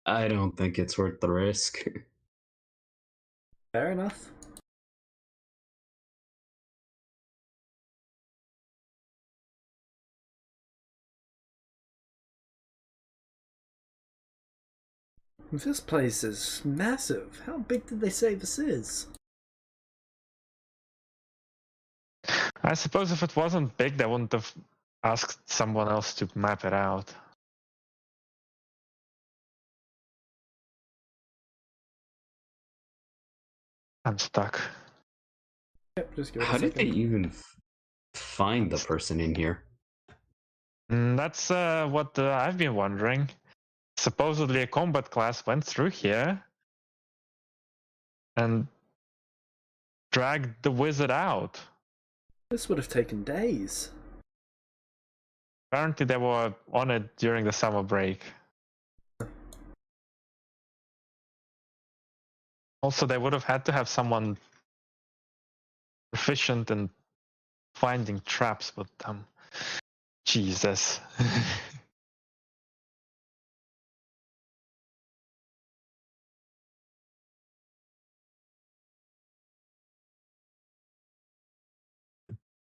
I don't think it's worth the risk. Fair enough. This place is massive. How big did they say this is? I suppose if it wasn't big, they wouldn't have asked someone else to map it out. I'm stuck. Yep, just give it How a did they second. even find the person in here? That's what I've been wondering. Supposedly a combat class went through here and dragged the wizard out. This would have taken days. Apparently they were on it during the summer break. Also, they would have had to have someone proficient in finding traps with them. Jesus.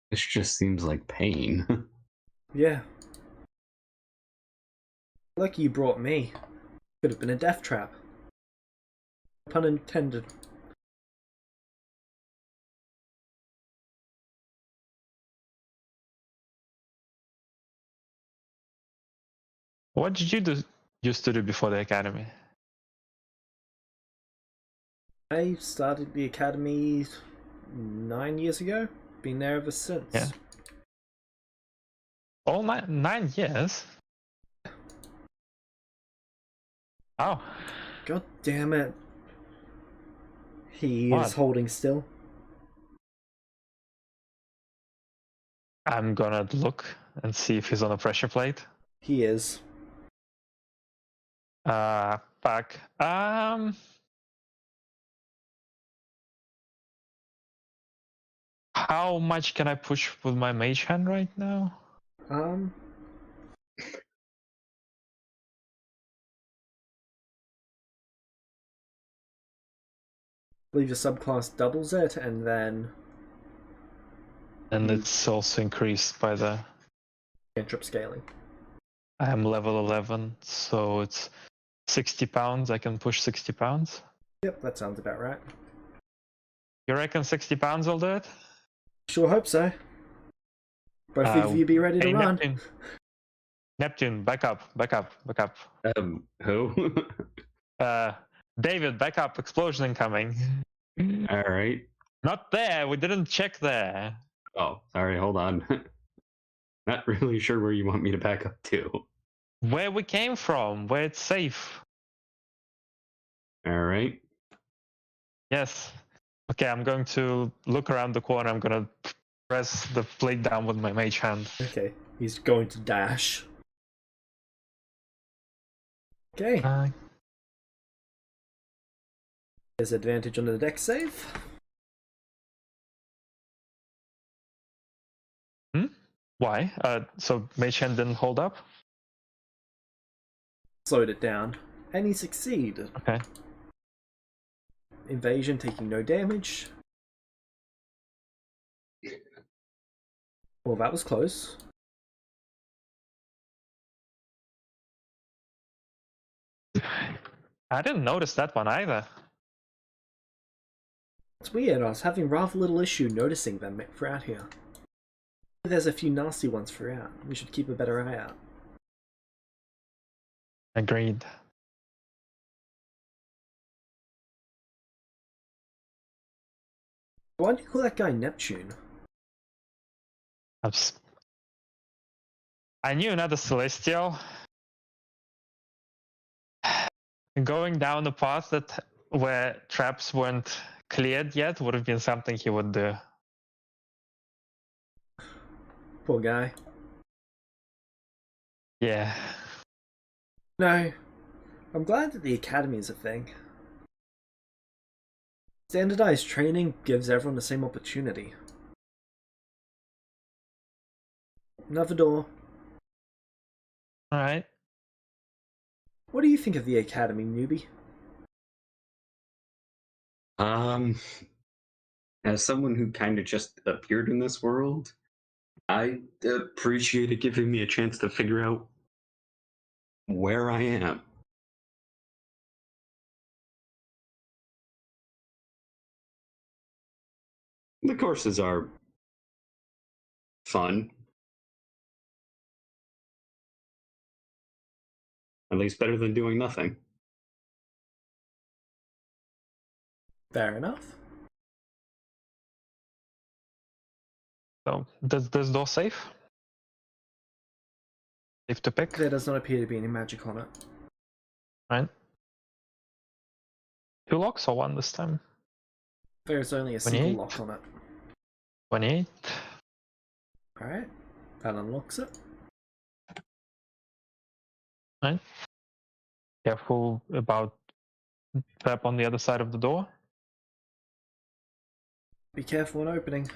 This just seems like pain. Yeah. Lucky you brought me. Could have been a death trap. Pun intended. What did you used to do before the academy? I started the academy 9 years ago. Been there ever since. Yeah. All 9 years? Oh. God damn it. He What? is holding still. I'm gonna look and see if he's on a pressure plate. He is. Fuck. How much can I push with my mage hand right now? I believe your subclass doubles it, and then And it's also increased by the... cantrip scaling. I am level 11, so it's 60 pounds. I can push 60 pounds. Yep, that sounds about right. You reckon 60 pounds will do it? Sure hope so. Both of you be ready to Hey, run. Neptune, back up. Who? David, back up. Explosion incoming. All right. Not there. We didn't check there. Oh, sorry. Hold on. Not really sure where you want me to back up to. Where we came from, where it's safe. All right. Yes. Okay, I'm going to look around the corner. I'm going to press the plate down with my mage hand. Okay, he's going to dash. Okay. There's advantage on the dex save. Why? So mage hand didn't hold up? Slowed it down. And he succeeded. Okay. Invasion taking no damage. Well, that was close. I didn't notice that one either. It's weird, I was having rather little issue noticing them throughout here. There's a few nasty ones throughout. We should keep a better eye out. Agreed. Why do you call that guy Neptune? I knew another Celestial. Going down the path that where traps weren't cleared yet would have been something he would do. Poor guy. Yeah. No, I'm glad that the academy is a thing. Standardized training gives everyone the same opportunity. Another door. Alright. What do you think of the academy, newbie? As someone who kind of just appeared in this world, I appreciate it giving me a chance to figure out where I am. The courses are fun. At least better than doing nothing. Fair enough. So, does this door safe? Safe to pick? There does not appear to be any magic on it. Right. 2 locks or 1 this time? There is only a single 28. lock on it. 28. Alright, that unlocks it. Right. Careful about trap on the other side of the door. Be careful when opening.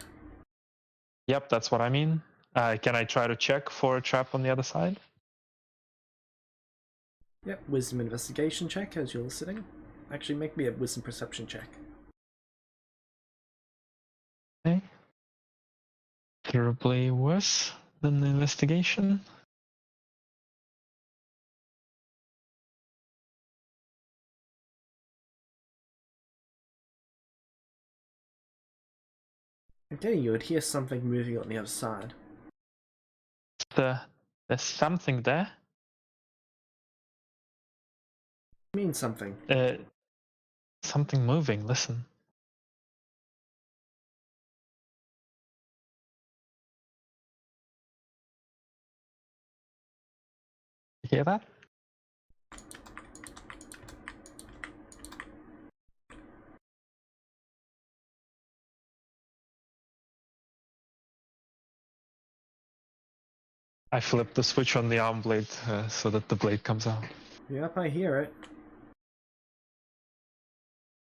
Yep, that's what I mean. Can I try to check for a trap on the other side? Yep, wisdom investigation check as you're listening. Actually, make me a wisdom perception check. Okay. Terribly worse than the investigation. Okay, you would hear something moving on the other side. There's something there. Means something. Something moving. Listen. You hear that? I flipped the switch on the arm blade so that the blade comes out. Yep, I hear it.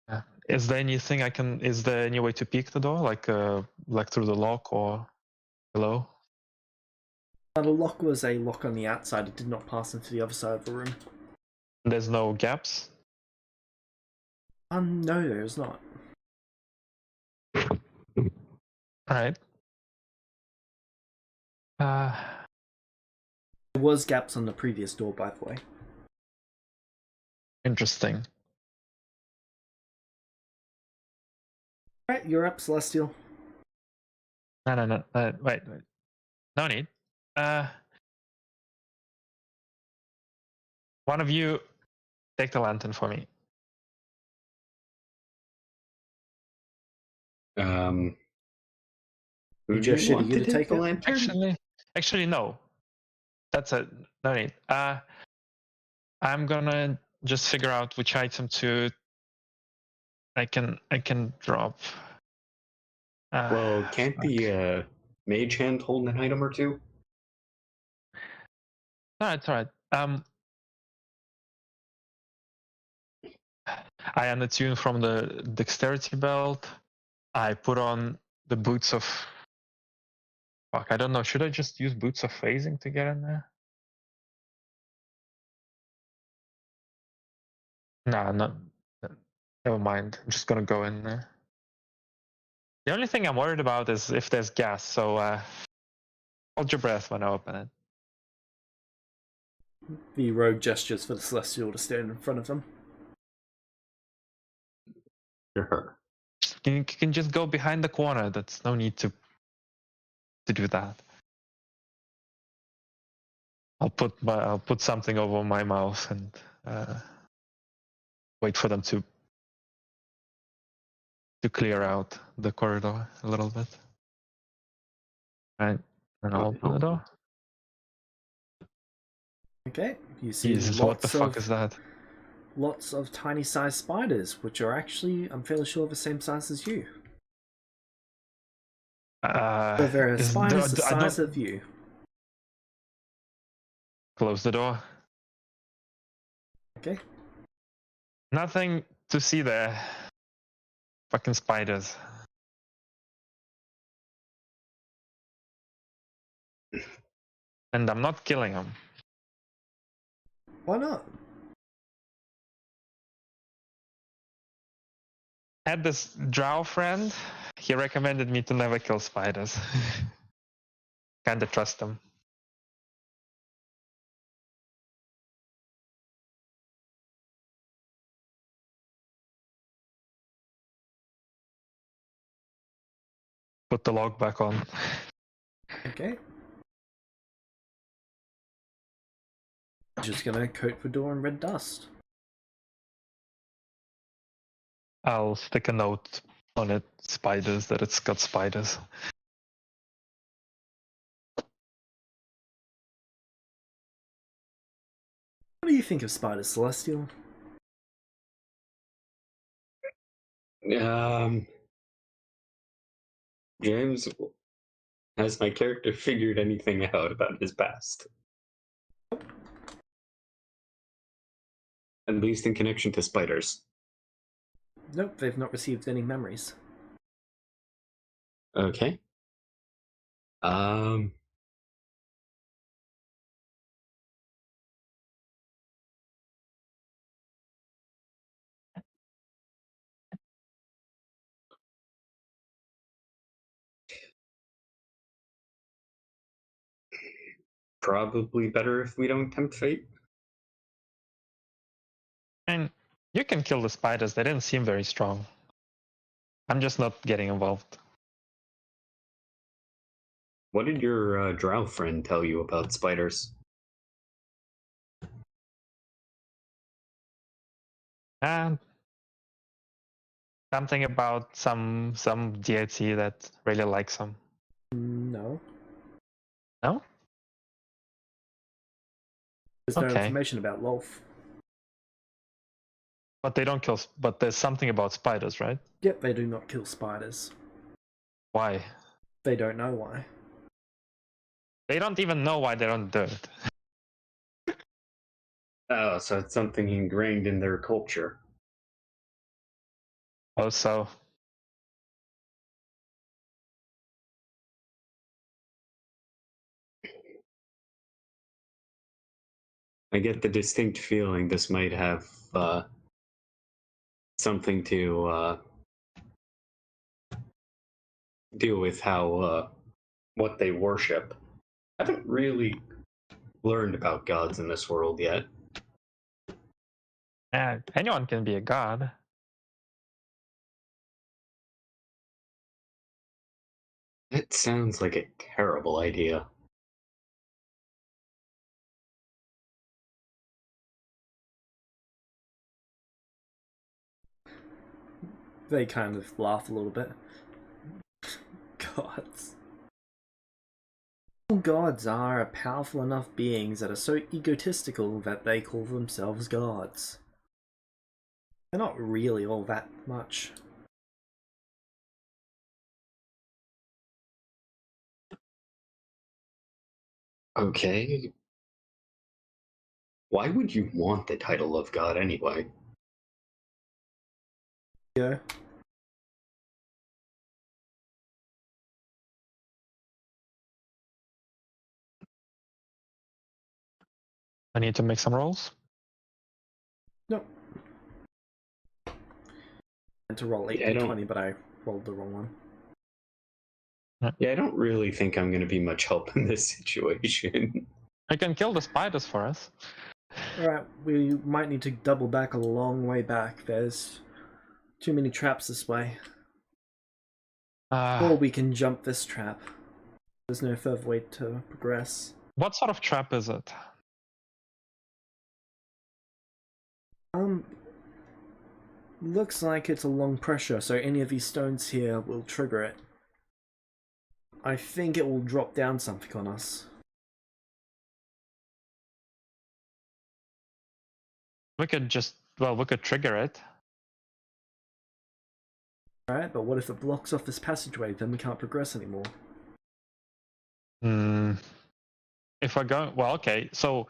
Yeah. Is there anything I can? Is there any way to peek the door, like through the lock or below? The lock was a lock on the outside. It did not pass into the other side of the room. There's no gaps. No, there's not. All right. There was gaps on the previous door, by the way. Interesting. Alright, you're up, Celestial. No. Wait. No need. One of you take the lantern for me. You just want shitty you to take the it? lantern? Actually, no. That's a no need. I'm gonna just figure out which item to. I can drop. Well, can't the mage hand hold an item or two? No, it's alright. I unattune from the dexterity belt. I put on the boots of. Fuck, I don't know. Should I just use boots of phasing to get in there? Nah, no. Never mind. I'm just gonna go in there. The only thing I'm worried about is if there's gas, so hold your breath when I open it. The rogue gestures for the Celestial to stand in front of them. Sure. You can just go behind the corner. That's no need to do that. I'll put something over my mouth and wait for them to clear out the corridor a little bit. Right, and I'll open the door. Okay, you see Jesus, what the lots fuck of is that? lots of tiny sized spiders, which are actually, I'm fairly sure, the same size as you. So there are spiders the size of you. Close the door. Okay. Nothing to see there. Fucking spiders. And I'm not killing them. Why not? I had this drow friend. He recommended me to never kill spiders. Kinda trust him. Put the log back on. Okay. Just gonna coat the door in red dust. I'll stick a note on it, spiders, that it's got spiders. What do you think of spiders, Celestial? James, has my character figured anything out about his past? At least in connection to spiders. Nope, they've not received any memories. Okay. Probably better if we don't tempt fate. And you can kill the spiders, they didn't seem very strong. I'm just not getting involved. What did your drow friend tell you about spiders? And something about some deity that really likes them. No. No? There's no Okay. information about Lolth. But they don't kill. But there's something about spiders, right? Yep, they do not kill spiders. Why? They don't know why. They don't even know why they don't do it. Oh, so it's something ingrained in their culture. Also, I get the distinct feeling this might have something to do with how what they worship. I haven't really learned about gods in this world yet. anyone can be a god. It sounds like a terrible idea. They kind of laugh a little bit. Gods. All gods are powerful enough beings that are so egotistical that they call themselves gods. They're not really all that much. Okay. Why would you want the title of god anyway? Yeah. I need to make some rolls. Nope. And to roll 8d20, but I rolled the wrong one. Yeah, I don't really think I'm going to be much help in this situation. I can kill the spiders for us. Alright, we might need to double back a long way back. There's too many traps this way. Or we can jump this trap. There's no further way to progress. What sort of trap is it? Looks like it's a long pressure, so any of these stones here will trigger it. I think it will drop down something on us. We could just, well, we could trigger it. Alright, but what if it blocks off this passageway? Then we can't progress anymore. If we're going, well, okay, so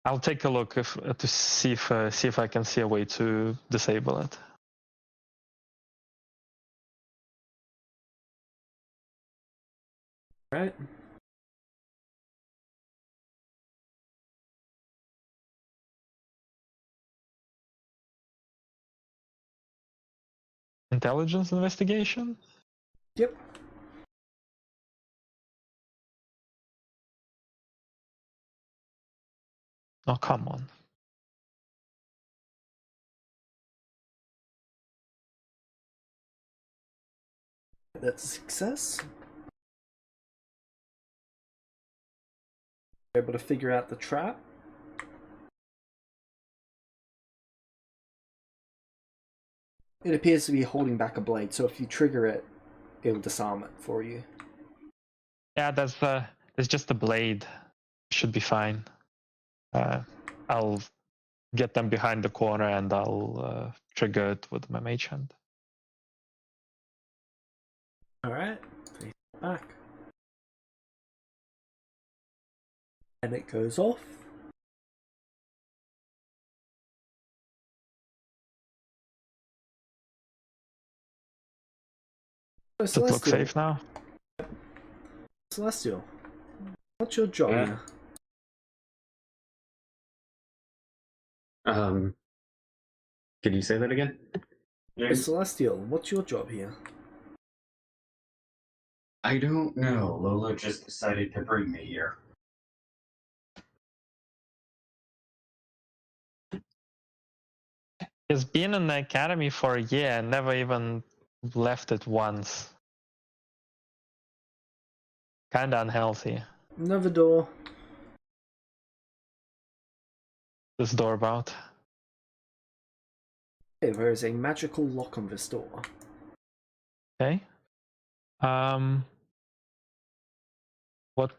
I'll take a look to see if I can see a way to disable it. Right? Intelligence investigation? Yep. Oh, come on. That's a success. Able to figure out the trap. It appears to be holding back a blade, so if you trigger it, it'll disarm it for you. Yeah, there's just a blade. Should be fine. I'll get them behind the corner and I'll trigger it with my mage hand. Alright, face it back. And it goes off. So Does it look Celestial, safe now? Celestial, what's your job Yeah. here? Could you say that again? Hey, Celestial, what's your job here? I don't know. Lola just decided to bring me here. He's been in the academy for a year and never even left it once. Kinda unhealthy. Another door. This door about. Okay, there is a magical lock on this door. Okay. What?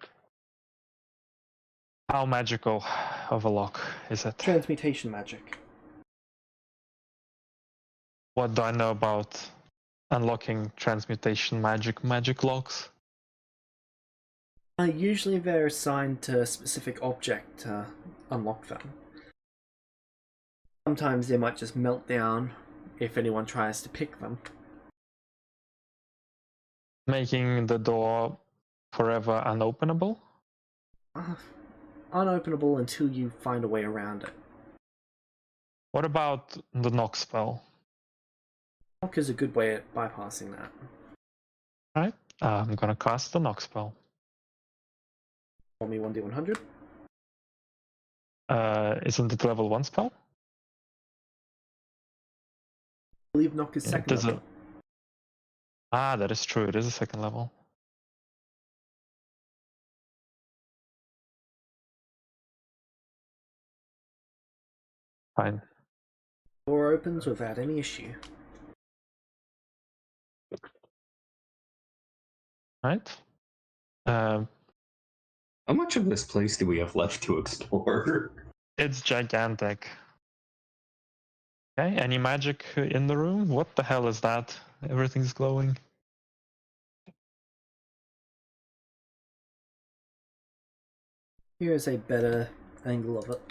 How magical of a lock is it? Transmutation magic. What do I know about unlocking transmutation magic locks? Usually they're assigned to a specific object to unlock them. Sometimes they might just melt down if anyone tries to pick them. Making the door forever unopenable? Unopenable until you find a way around it. What about the knock spell? Knock is a good way at bypassing that. Right? I'm gonna cast the knock spell. Roll me 1d100. Isn't it level 1 spell? I believe knock is second Does level. Ah, that is true. It is a second level. Fine. Door opens without any issue. Right? How much of this place do we have left to explore? It's gigantic. Okay, any magic in the room? What the hell is that? Everything's glowing. Here is a better angle of it.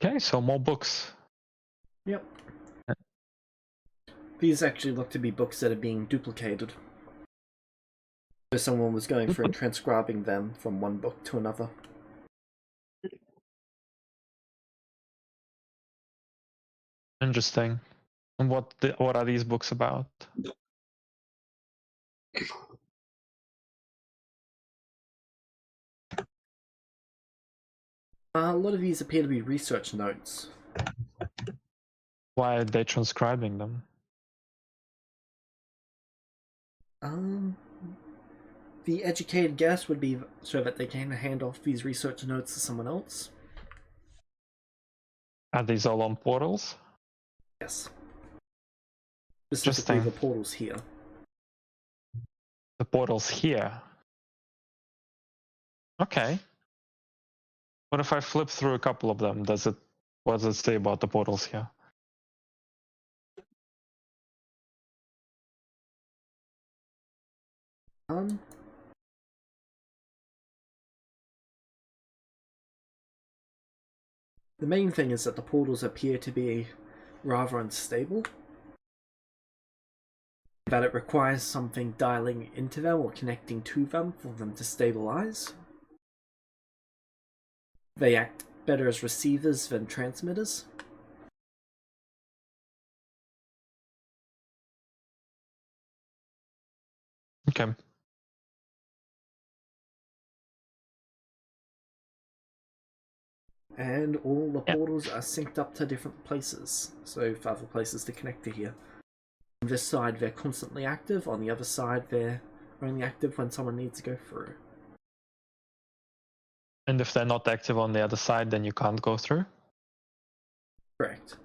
Okay, so more books. Yep. These actually look to be books that are being duplicated. So someone was going through and transcribing them from one book to another. Interesting. And what are these books about? A lot of these appear to be research notes. Why are they transcribing them? The educated guess would be so that they can hand off these research notes to someone else. Are these all on portals? Yes. Specifically the Interesting. portals here. The portals here. Okay. What if I flip through a couple of them? What does it say about the portals here? The main thing is that the portals appear to be rather unstable. That it requires something dialing into them or connecting to them for them to stabilize. They act better as receivers than transmitters. Okay. And all the Yeah. portals are synced up to different places, so for other places to connect to here. On this side they're constantly active, on the other side they're only active when someone needs to go through. And if they're not active on the other side, then you can't go through? Correct.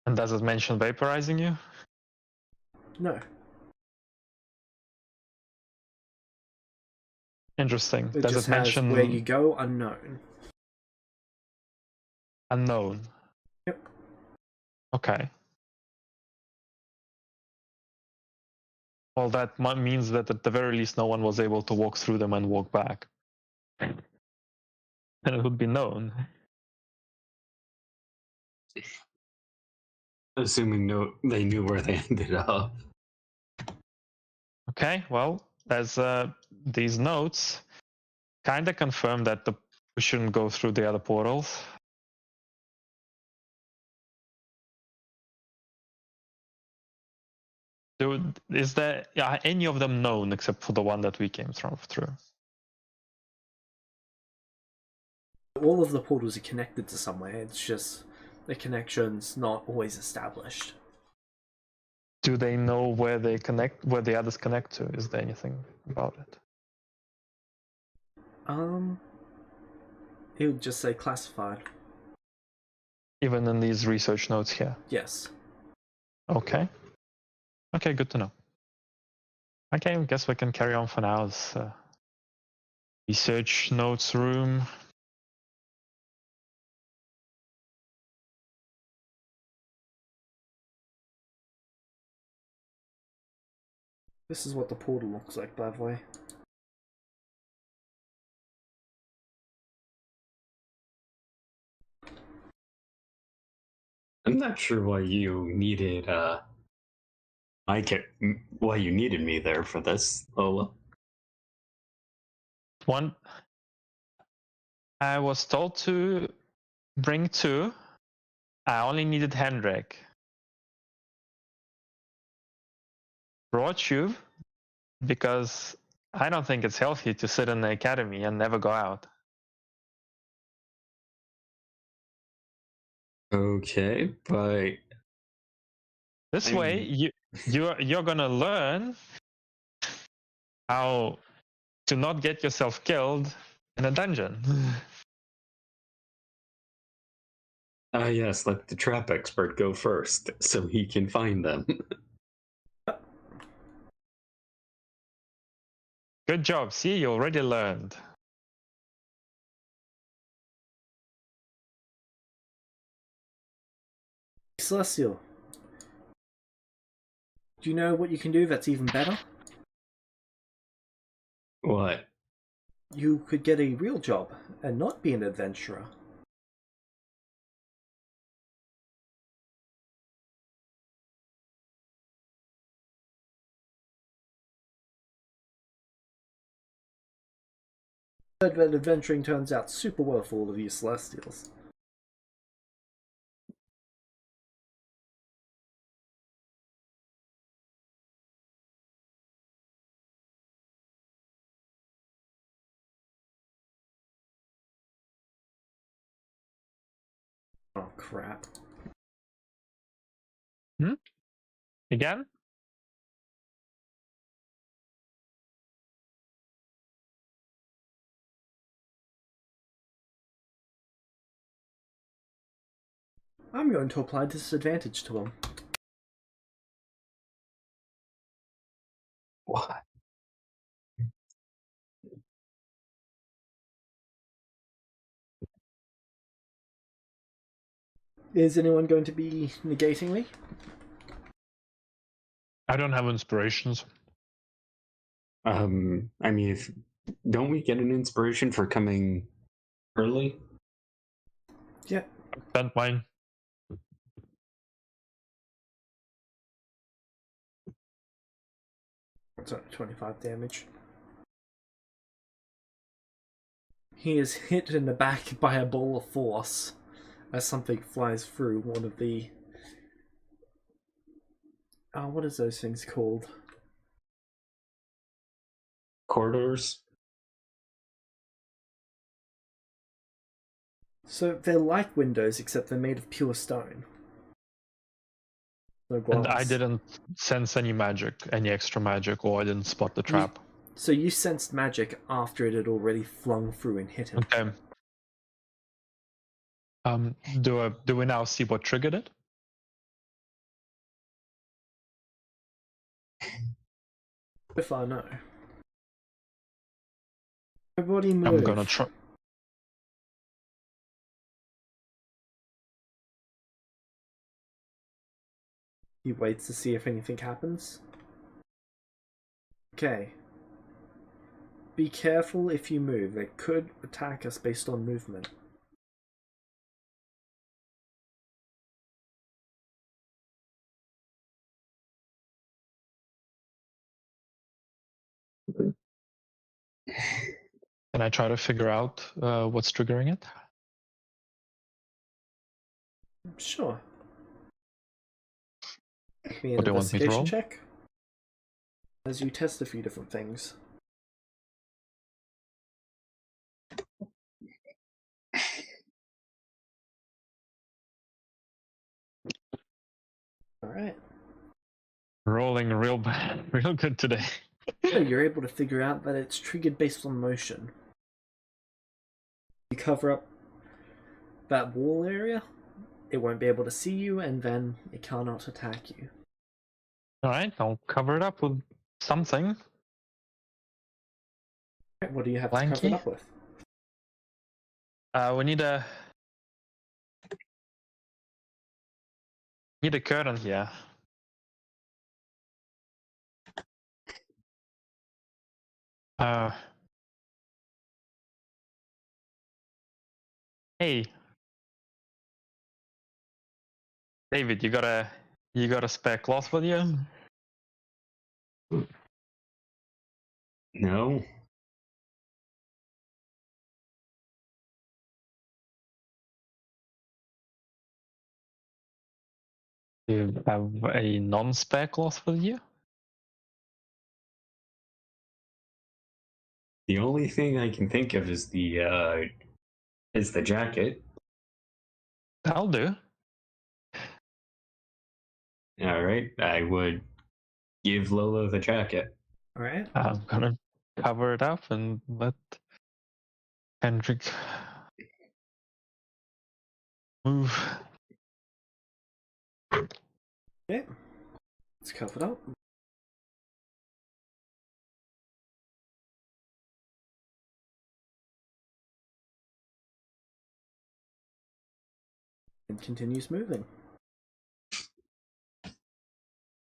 And does it mention vaporizing you? No. Interesting. It Does just it mention has where you go, unknown. unknown? Yep. Okay. Well, that means that at the very least no one was able to walk through them and walk back. And it would be known. Assuming they knew where they ended up. Okay, well, there's these notes kind of confirm that we shouldn't go through the other portals. Is there any of them known except for the one that we came through? All of the portals are connected to somewhere, it's just the connection's not always established. Do they know where they connect, where the others connect to? Is there anything about it? It would just say classified. Even in these research notes here? Yes. Okay. Okay, good to know. Okay, I guess we can carry on for now. This research notes room. This is what the portal looks like, by the way. I'm not sure why you needed why you needed me there for this, Lola. One, I was told to bring 2. I only needed Hendrik. Brought you because I don't think it's healthy to sit in the academy and never go out. Okay, but This way, you're gonna learn how to not get yourself killed in a dungeon. yes, let the trap expert go first so he can find them. Good job. See, you already learned. Celestial. Do you know what you can do that's even better? What? You could get a real job and not be an adventurer. I heard that adventuring turns out super well for all of you Celestials. Oh crap. Again? I'm going to apply disadvantage to him. What? Is anyone going to be negating me? I don't have inspirations. I mean, if don't we get an inspiration for coming early? Yeah. Spent mine. Sorry, 25 damage. He is hit in the back by a ball of force as something flies through one of the... Oh, what is those things called? Corridors? So they're like windows, except they're made of pure stone. No glass. And I didn't sense any magic, any extra magic, or I didn't spot the trap. So you sensed magic after it had already flung through and hit him. Okay. Do we now see what triggered it? If I know. Everybody move. I'm gonna try. He waits to see if anything happens. Okay. Be careful if you move. They could attack us based on movement. Can I try to figure out what's triggering it? Sure. Give me an What do you want me to investigation roll? check. As you test a few different things. Alright. Rolling real bad, real good today. So you're able to figure out that it's triggered based on motion. You cover up that wall area, it won't be able to see you, and then it cannot attack you. Alright, I'll cover it up with something. Right, what do you have to cover Blanky? it up with? We need a curtain here. Hey, David, you got a spare cloth with you? No. Do you have a non-spare cloth with you? The only thing I can think of is the jacket. That'll do. All right, I would give Lola the jacket. Alright. I'm gonna cover it up and let Hendrik move. Okay. It's covered up. And continues moving.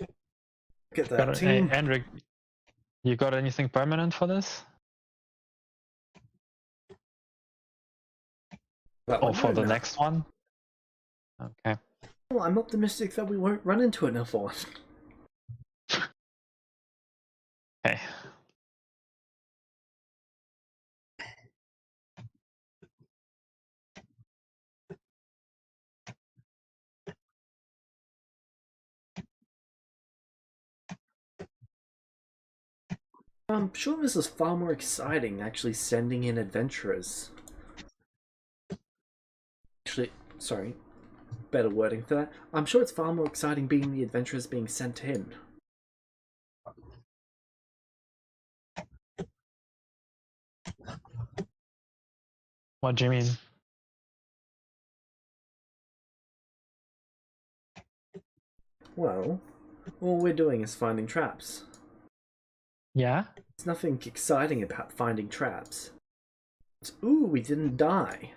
Look at that Hey, team. Hendrik, you got anything permanent for this? That Or one, for no, the no. next one? Okay. Well, I'm optimistic that we won't run into another one. Okay. I'm sure this is far more exciting, actually sending in adventurers. Actually, sorry. better wording for that. I'm sure it's far more exciting being the adventurers being sent in. What do you mean? Well, all we're doing is finding traps. Yeah? There's nothing exciting about finding traps. It's, ooh, we didn't die.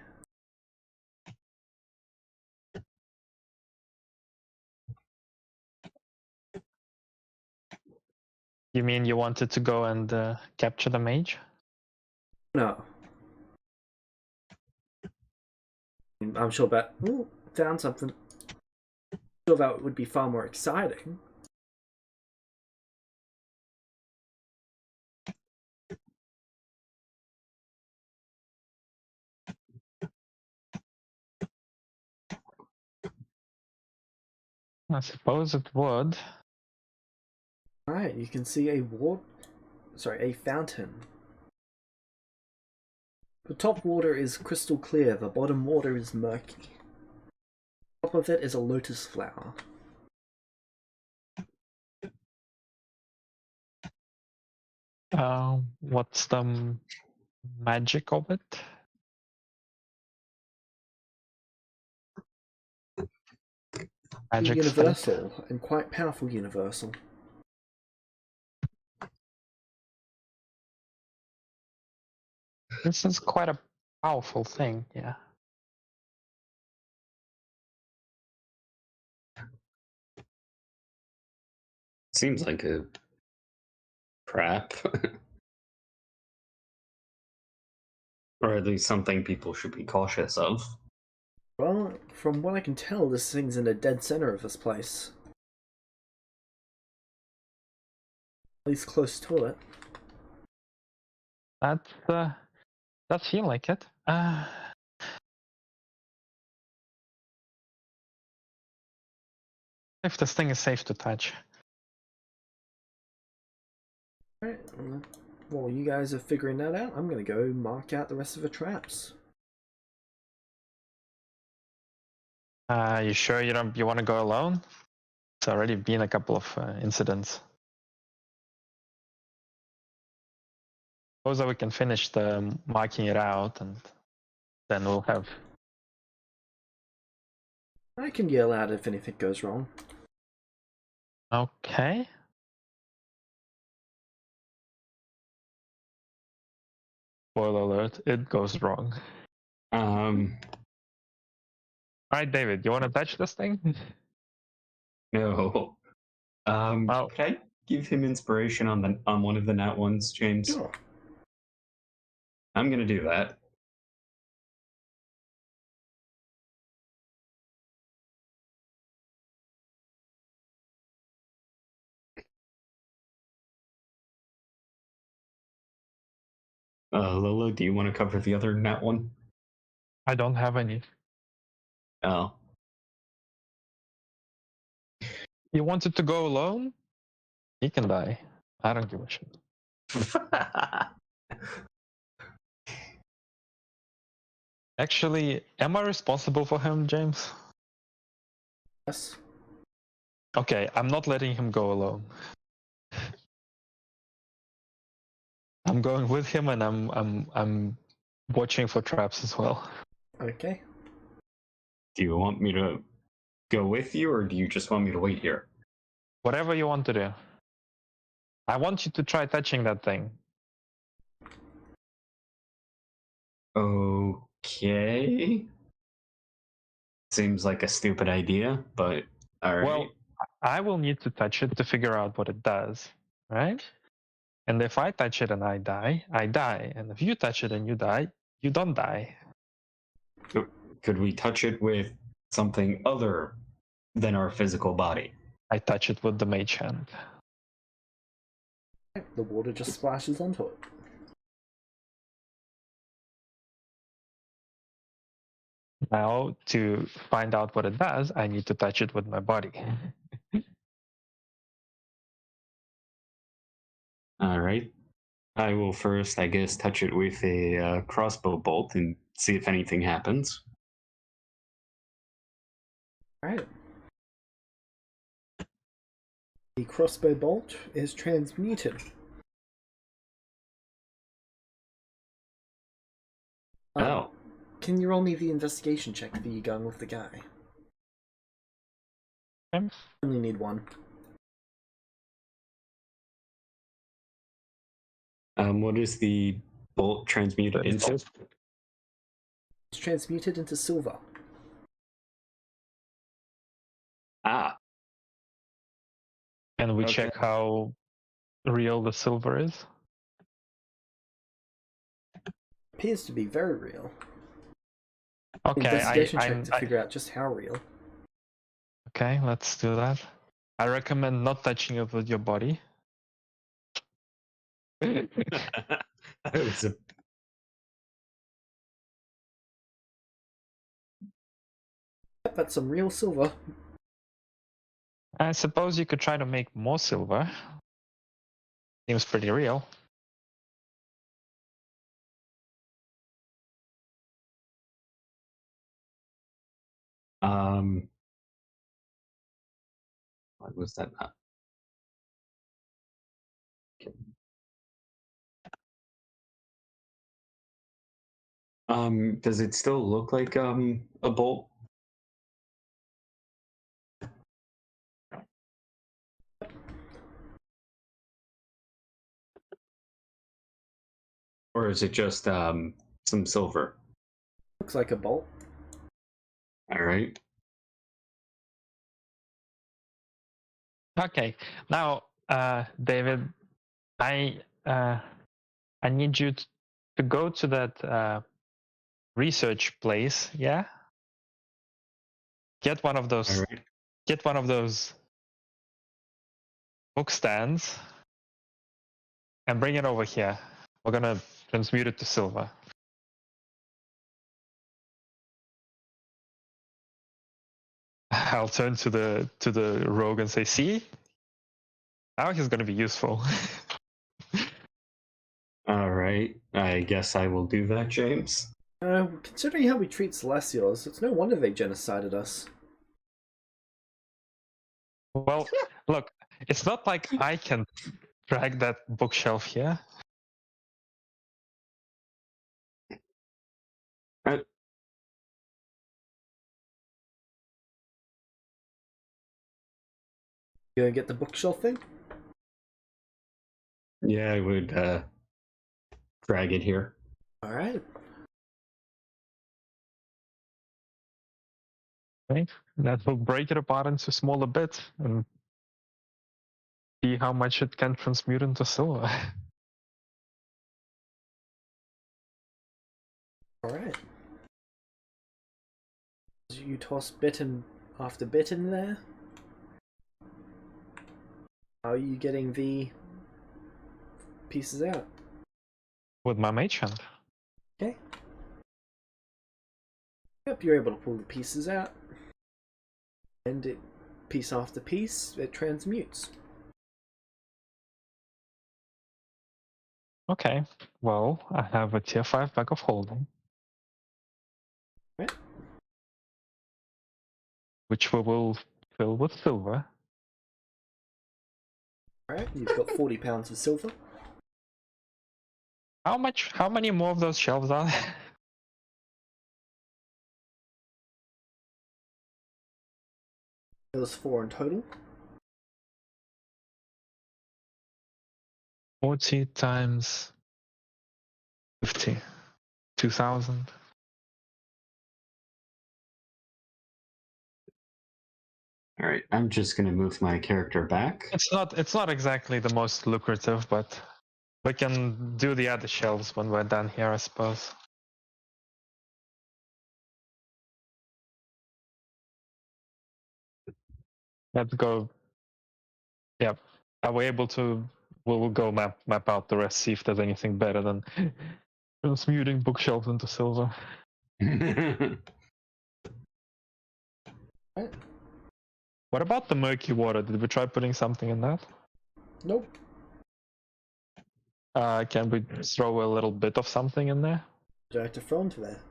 You mean you wanted to go and capture the mage? No. I'm sure that... Ooh, found something. I'm sure that would be far more exciting. I suppose it would. Alright, you can see a fountain. The top water is crystal clear, the bottom water is murky. Top of it is a lotus flower. What's the magic of it? Magic state? Universal, and quite powerful universal. This is quite a powerful thing, yeah. Seems like a trap. Or at least something people should be cautious of. Well, from what I can tell, this thing's in the dead center of this place. At least close to it. That does feel like it. If this thing is safe to touch. Alright, while you guys are figuring that out, I'm gonna go mark out the rest of the traps. You sure you want to go alone? It's already been a couple of incidents. Suppose that we can finish the marking it out, and then we'll have. I can yell out if anything goes wrong. Okay. Spoiler alert, it goes wrong. Alright, David, you want to touch this thing? No. Well, Can I give him inspiration on one of the nat ones, James? Sure. I'm gonna do that. Lola, do you want to cover the other nat one? I don't have any. Oh. You wanted to go alone? He can die. I don't give a shit. Actually, am I responsible for him, James? Yes. Okay, I'm not letting him go alone. I'm going with him, and I'm watching for traps as well. Okay. Do you want me to go with you, or do you just want me to wait here? Whatever you want to do. I want you to try touching that thing. Okay. Seems like a stupid idea, but alright. Well, I will need to touch it to figure out what it does, right? And if I touch it and I die, I die. And if you touch it and you die, you don't die. Could we touch it with something other than our physical body? I touch it with the mage hand. The water just splashes onto it. Now, to find out what it does, I need to touch it with my body. Alright. I will first, I guess, touch it with a crossbow bolt and see if anything happens. Alright. The crossbow bolt is transmuted. Oh. Can you roll me the investigation check for you going with the guy? Okay. Only need one. What is the bolt transmuted into? It's transmuted into silver. Ah. Can we Okay. check how real the silver is? Appears to be very real. Okay, Investigation check to figure out just how real. Okay, let's do that. I recommend not touching it with your body. It was a... Yep, that's some real silver. I suppose you could try to make more silver. Seems pretty real. What was that? Okay. Does it still look like a bolt? Or is it just some silver? Looks like a bolt. All right. Okay, now, David, I need you to go to that research place. Yeah. Get one of those. All right. Get one of those book stands and bring it over here. We're gonna transmute it to silver. I'll turn to the rogue and say, "See, now he's gonna be useful." All right. I guess I will do that, James. Considering how we treat Celestials, it's no wonder they genocided us. Well, look, it's not like I can drag that bookshelf here. You gonna get the bookshelf thing? Yeah, I would drag it here. Alright. Okay, that will break it apart into smaller bits and see how much it can transmute into silver. Alright. You toss bit after bit in there. How are you getting the pieces out? With my mage hand. Okay. Yep, you're able to pull the pieces out. And it, piece after piece, it transmutes. Okay, well, I have a tier 5 bag of holding. Right. Which we will fill with silver. Alright, you've got 40 pounds of silver. How many more of those shelves are there? There was 4 in total. 40 times 50. 2,000. All right. I'm just gonna move my character back. It's not exactly the most lucrative, but we can do the other shelves when we're done here, I suppose. Let's go. Yep. Are we able to? We'll go map out the rest, see if there's anything better than transmuting bookshelves into silver. Right. What about the murky water? Did we try putting something in that? Nope. Can we throw a little bit of something in there? Do I have to throw into there?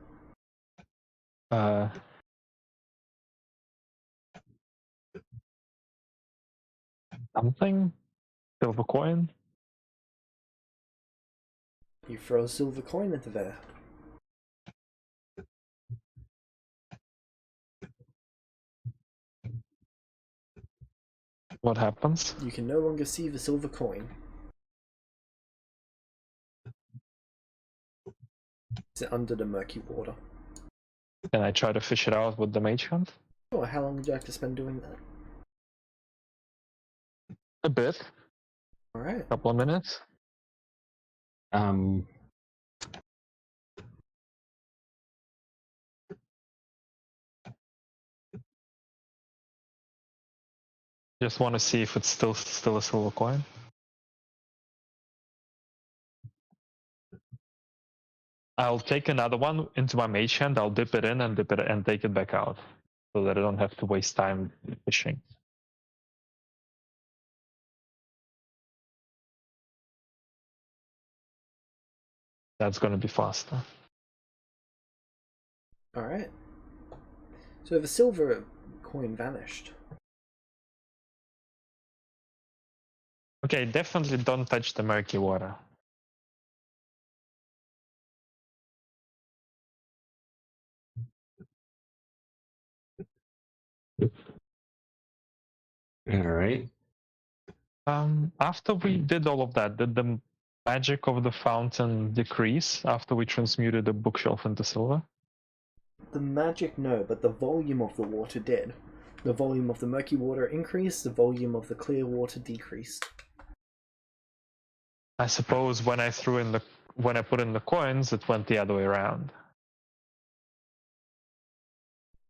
Something? Silver coin? You throw a silver coin into there. What happens? You can no longer see the silver coin. Is it under the murky water? Can I try to fish it out with the mage hand? Sure, how long would you like to spend doing that? A bit. Alright. Couple of minutes. Just want to see if it's still a silver coin. I'll take another one into my mage hand. I'll dip it in and take it back out, so that I don't have to waste time fishing. That's going to be faster. Alright. So the silver coin vanished. Okay, definitely don't touch the murky water. All right. After we did all of that, did the magic of the fountain decrease after we transmuted the bookshelf into silver? The magic, no, but the volume of the water did. The volume of the murky water increased, the volume of the clear water decreased. I suppose when I put in the coins, it went the other way around.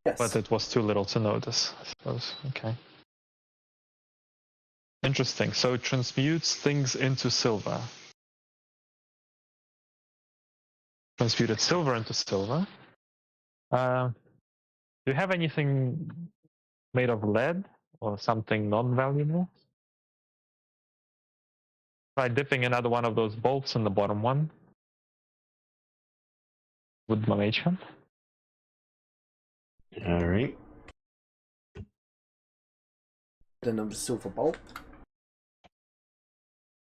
Yes. But it was too little to notice, I suppose. Okay. Interesting. So it transmutes things into silver. Transmuted silver into silver. Do you have anything made of lead or something non-valuable? Try dipping another one of those bolts in the bottom one with my mage hand. All right. Another silver bolt.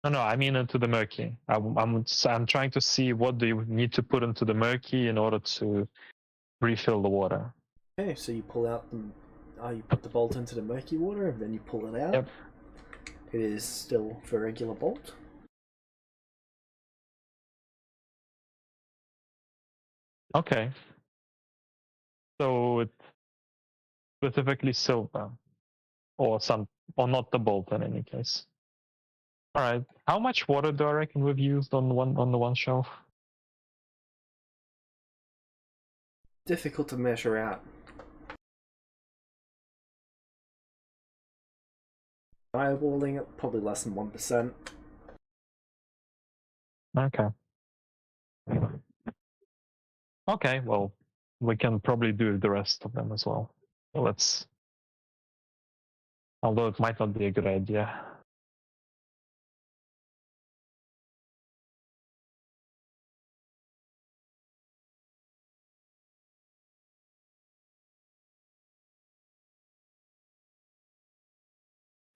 No, I mean into the murky. I'm trying to see what do you need to put into the murky in order to refill the water. Okay, so you pull out the... you put the bolt into the murky water and then you pull it out. Yep. It is still the regular bolt. Okay. So it's specifically silver. Or not the bolt in any case. Alright. How much water do I reckon we've used on the one shelf? Difficult to measure out. Eyeballing it, probably less than 1%. Okay. Okay, well, we can probably do the rest of them as well. So let's... Although it might not be a good idea.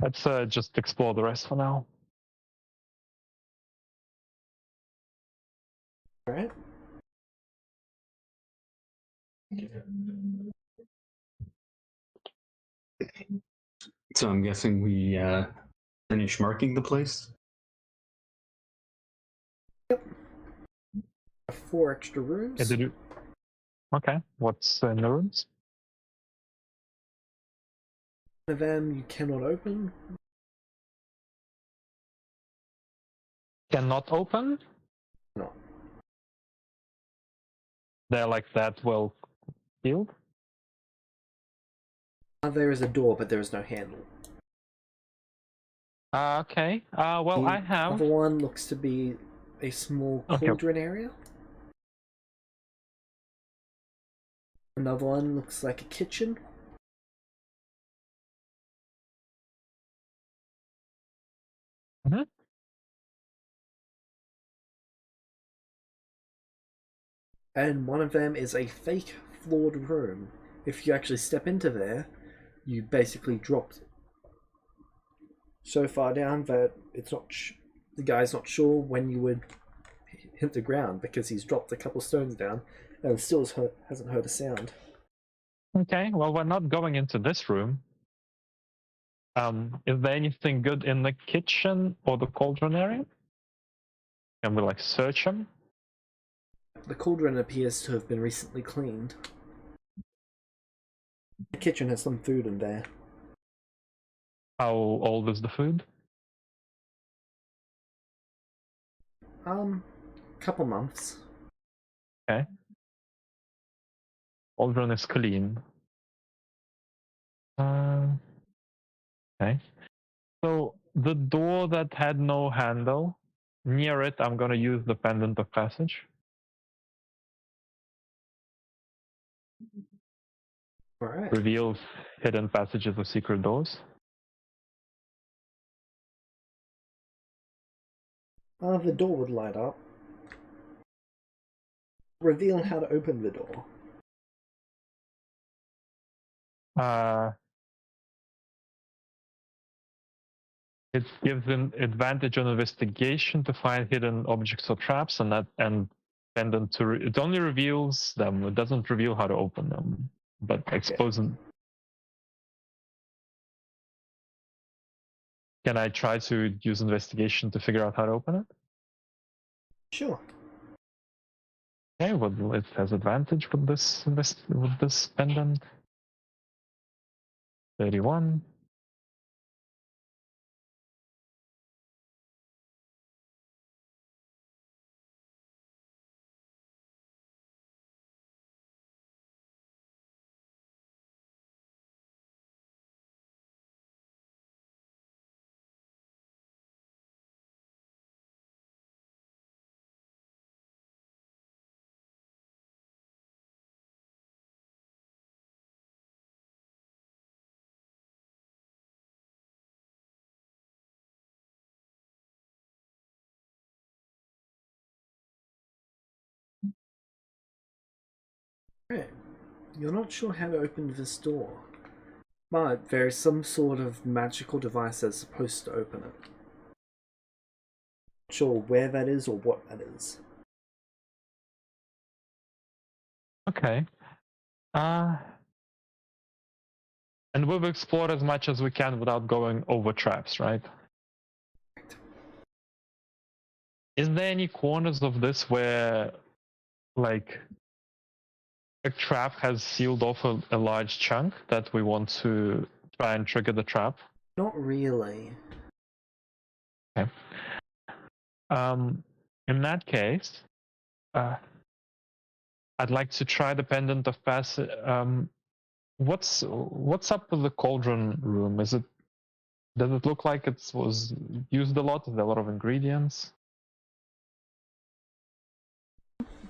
Let's just explore the rest for now. Alright. So I'm guessing we finish marking the place. Yep. 4 extra rooms. Yeah, did you... Okay, what's in the rooms? One of them you cannot open. Cannot open? No. They're like that well sealed? There is a door, but there is no handle. Okay. Well, The I have... other one looks to be a small cauldron area. Another one looks like a kitchen. Mm-hmm. And one of them is a fake floored room. If you actually step into there, you basically drop so far down that it's not. The guy's not sure when you would hit the ground because he's dropped a couple stones down and still hasn't heard a sound. Okay, well, we're not going into this room. Is there anything good in the kitchen or the cauldron area? Can we like search them? The cauldron appears to have been recently cleaned. The kitchen has some food in there. How old is the food? Couple months. Okay. Cauldron is clean. Okay. So the door that had no handle, near it, I'm gonna use the pendant of passage. Alright. Reveals hidden passages or secret doors. The door would light up. Reveal how to open the door. It gives an advantage on investigation to find hidden objects or traps, and pendant to it only reveals them. It doesn't reveal how to open them, but exposing. Can I try to use investigation to figure out how to open it? Sure. Okay, well, it has advantage with this pendant. 31. Right. You're not sure how to open this door, but there is some sort of magical device that's supposed to open it. Not sure where that is or what that is. Okay. And we've explored as much as we can without going over traps, right? Is there any corners of this where, like, a trap has sealed off a large chunk that we want to try and trigger the trap? Not really. Okay. In that case, I'd like to try the pendant of passage. What's up with the cauldron room? Does it look like it was used a lot? Is there a lot of ingredients?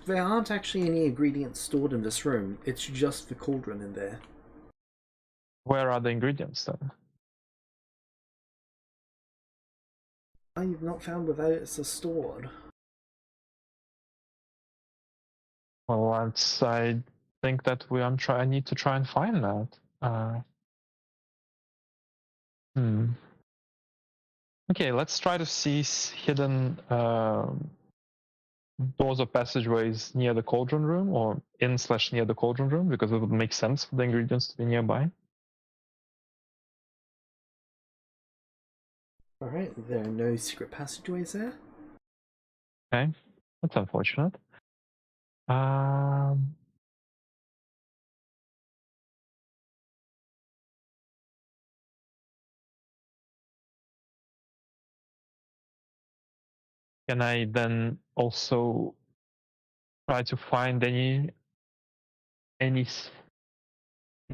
There aren't actually any ingredients stored in this room. It's just the cauldron in there. Where are the ingredients then? You've not found where it's stored. Well, I think that I need to try and find that. Okay, let's try to see hidden doors or passageways near the cauldron room, or in/near the cauldron room, because it would make sense for the ingredients to be nearby. Alright, there are no secret passageways there. Okay, that's unfortunate. Can I then also try to find any? Is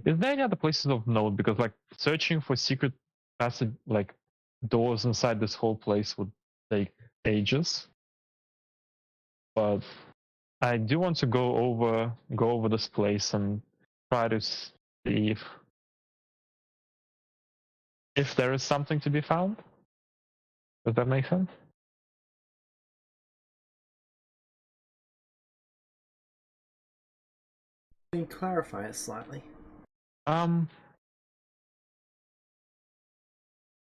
there any other places of note? Because like searching for secret passage, like doors inside this whole place, would take ages. But I do want to go over this place and try to see if there is something to be found. Does that make sense? Can you clarify it slightly?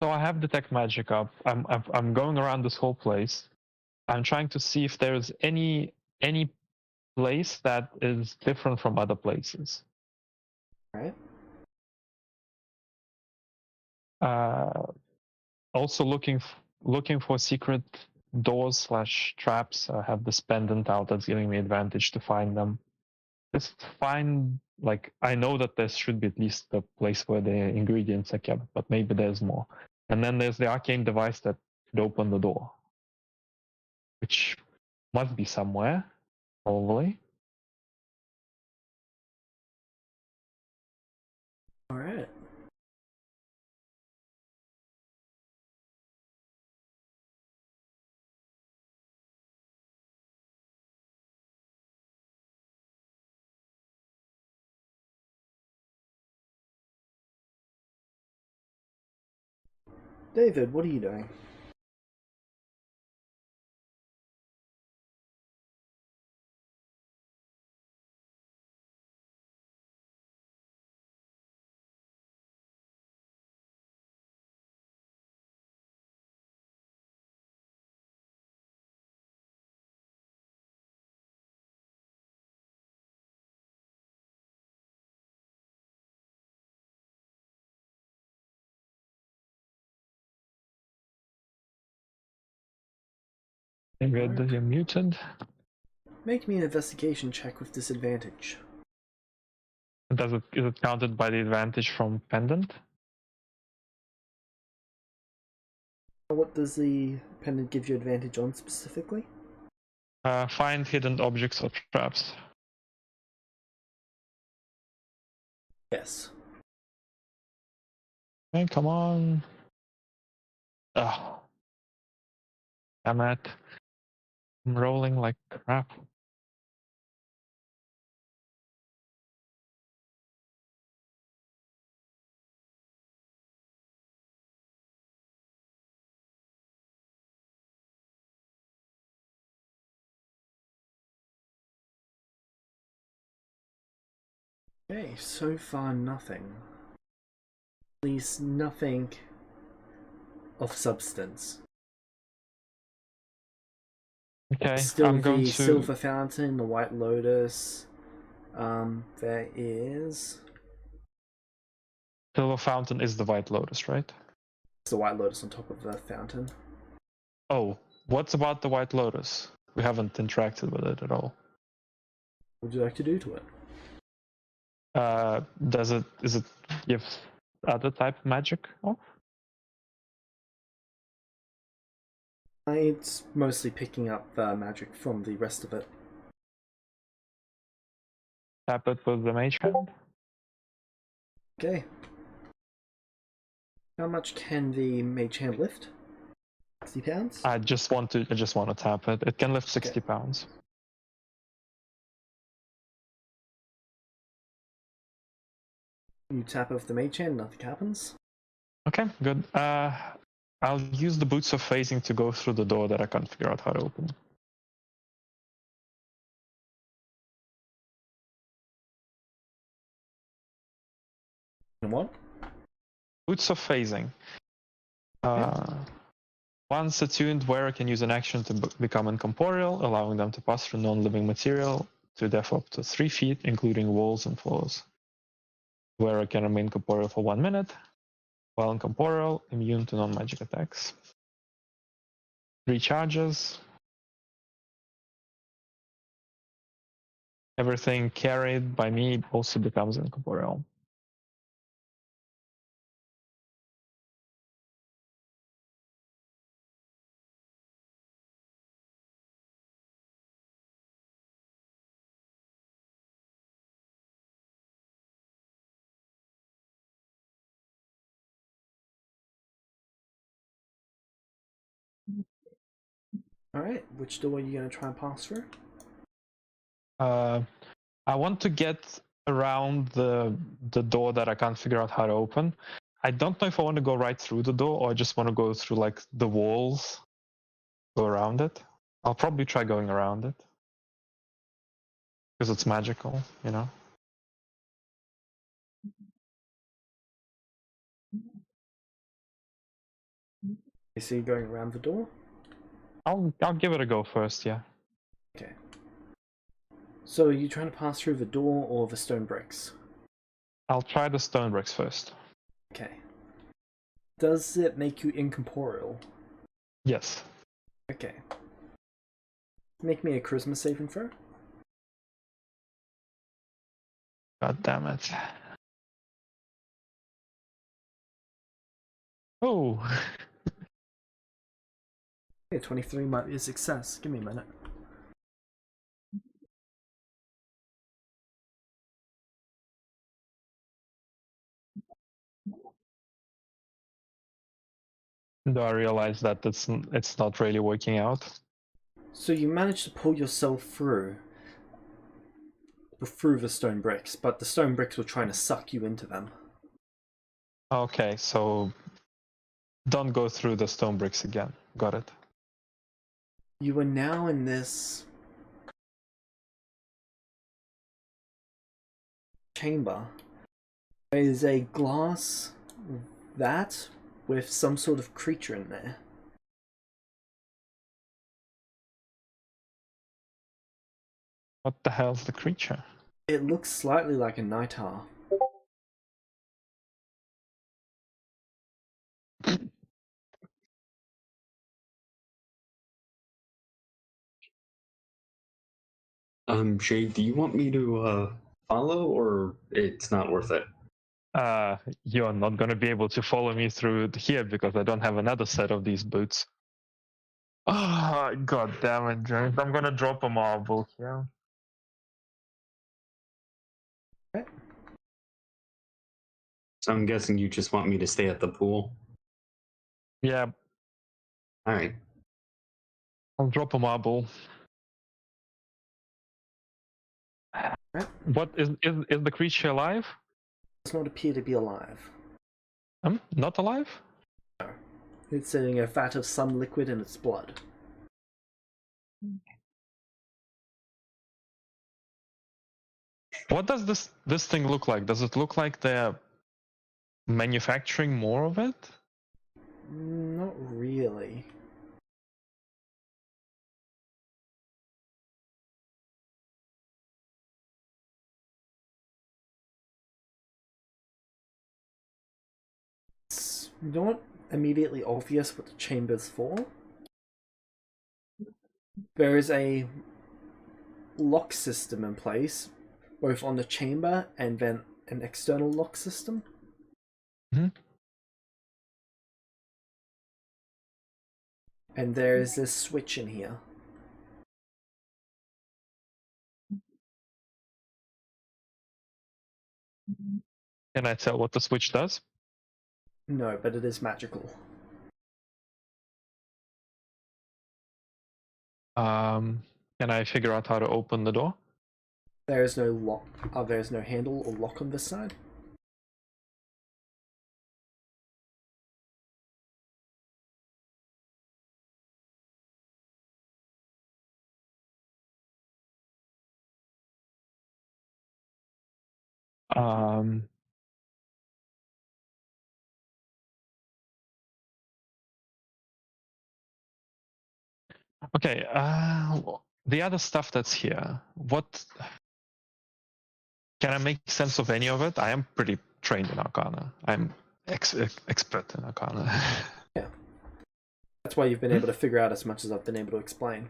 So I have detect magic up. I'm going around this whole place. I'm trying to see if there's any place that is different from other places. Alright. Also looking for secret doors / traps. I have this pendant out that's giving me advantage to find them. Just find, like, I know that there should be at least the place where the ingredients are kept, but maybe there's more. And then there's the arcane device that could open the door, which must be somewhere, probably. Alright. David, what are you doing? Maybe you're muted. Make me an investigation check with disadvantage. Is it counted by the advantage from pendant? What does the pendant give you advantage on specifically? Find hidden objects or traps. Yes. Hey, come on. Oh, damn it. I'm rolling like crap. Okay, so far nothing. At least nothing of substance. Okay, Still I'm going the to. silver fountain, the white lotus. There is Silver fountain is the white lotus, right? the white lotus on top of the fountain. Oh, what's about the white lotus? We haven't interacted with it at all. What would you like to do to it? Is it give other type of magic off? It's mostly picking up magic from the rest of it. Tap it with the mage hand. Okay. How much can the mage hand lift? 60 pounds? I just want to tap it. It can lift 60 pounds. You tap off the mage hand, nothing happens. Okay, good. I'll use the boots of phasing to go through the door that I can't figure out how to open. And what? Boots of phasing. Once attuned, wearer can use an action to become incorporeal, allowing them to pass through non-living material to a depth of up to 3 feet, including walls and floors. Wearer can remain corporeal for 1 minute, while incorporeal, immune to non-magic attacks. 3 charges. Everything carried by me also becomes incorporeal. Alright, which door are you going to try and pass through? I want to get around the door that I can't figure out how to open. I don't know if I want to go right through the door or I just want to go through like the walls, go around it. I'll probably try going around it because it's magical, you know. So you're going around the door? I'll give it a go first, yeah. Okay. So are you trying to pass through the door or the stone bricks? I'll try the stone bricks first. Okay. Does it make you incorporeal? Yes. Okay. Make me a charisma saving throw. God damn it. Oh. Okay, 23 might be a success. Give me a minute. Do I realize that it's not really working out? So you managed to pull yourself through the stone bricks, but the stone bricks were trying to suck you into them. Okay, so don't go through the stone bricks again. Got it. You are now in this chamber. There is a glass vat with some sort of creature in there. What the hell's the creature? It looks slightly like a night owl. Shay, do you want me to follow, or it's not worth it? You're not gonna be able to follow me through here because I don't have another set of these boots. Oh, god damn it, James. I'm gonna drop a marble here. Okay. So I'm guessing you just want me to stay at the pool. Yeah, All right. I'll drop a marble. Right. What is the creature alive? Does not appear to be alive. Not alive? It's in a vat of some liquid in its blood. What does this thing look like? Does it look like they're manufacturing more of it? Not really. It's not immediately obvious what the chamber's for. There is a lock system in place, both on the chamber and then an external lock system. Mm-hmm. And there is this switch in here. Can I tell what the switch does? No, but it is magical. Can I figure out how to open the door? There is no lock. There is no handle or lock on this side. Okay, the other stuff that's here, what can I make sense of any of it? I am pretty trained in Arcana. I'm expert in Arcana. Yeah. That's why you've been able to figure out as much as I've been able to explain.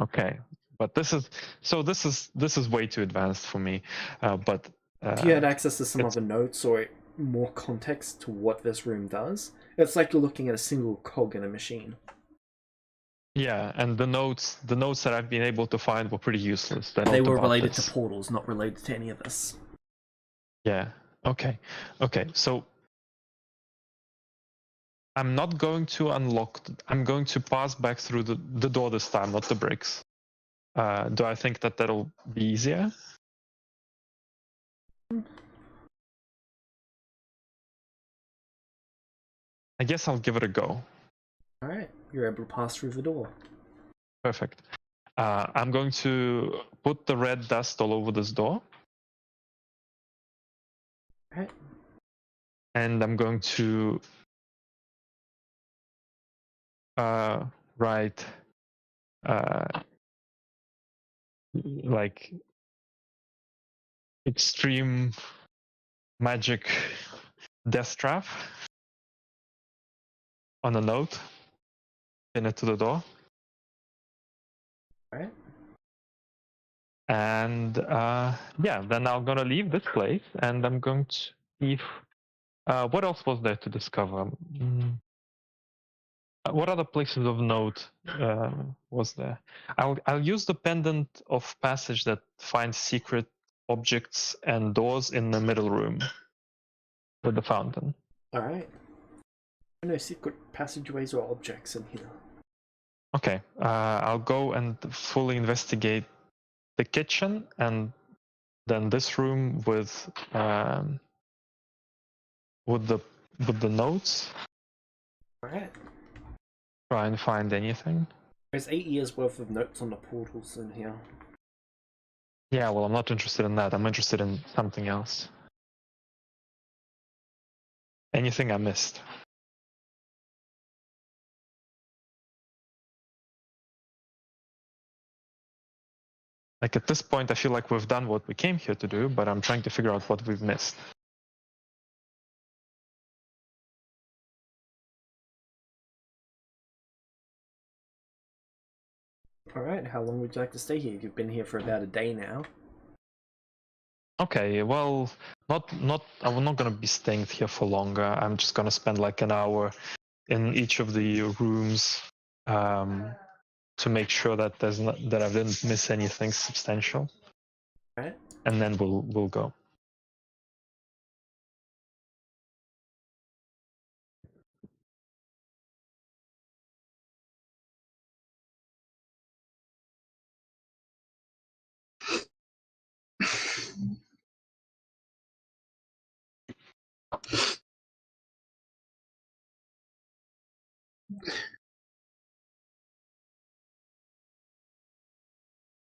Okay, but this is way too advanced for me. But if you had access to some other notes or more context to what this room does, it's like you're looking at a single cog in a machine. Yeah, and the notes that I've been able to find were pretty useless. They were related to portals, not related to any of this. Yeah. Okay. So I'm not going to unlock. I'm going to pass back through the door this time, not the bricks. Do I think that that'll be easier? I guess I'll give it a go. Alright, you're able to pass through the door. Perfect. I'm going to put the red dust all over this door. Alright. And I'm going to write like extreme magic death trap on a note, pin it to the door. Alright. And yeah, then I'm gonna leave this place and I'm going to see if, what else was there to discover. What other places of note was there? I'll use the pendant of passage that finds secret objects and doors in the middle room with the fountain. Alright. No secret passageways or objects in here. Okay, I'll go and fully investigate the kitchen and then this room with the notes. Alright. Try and find anything. There's 8 years worth of notes on the portals in here. Yeah, well, I'm not interested in that. I'm interested in something else. Anything I missed. Like at this point, I feel like we've done what we came here to do, but I'm trying to figure out what we've missed. Alright, how long would you like to stay here? You've been here for about a day now. Okay, well, I'm not gonna be staying here for longer. I'm just gonna spend like an hour in each of the rooms to make sure that that I didn't miss anything substantial. Alright. And then we'll go.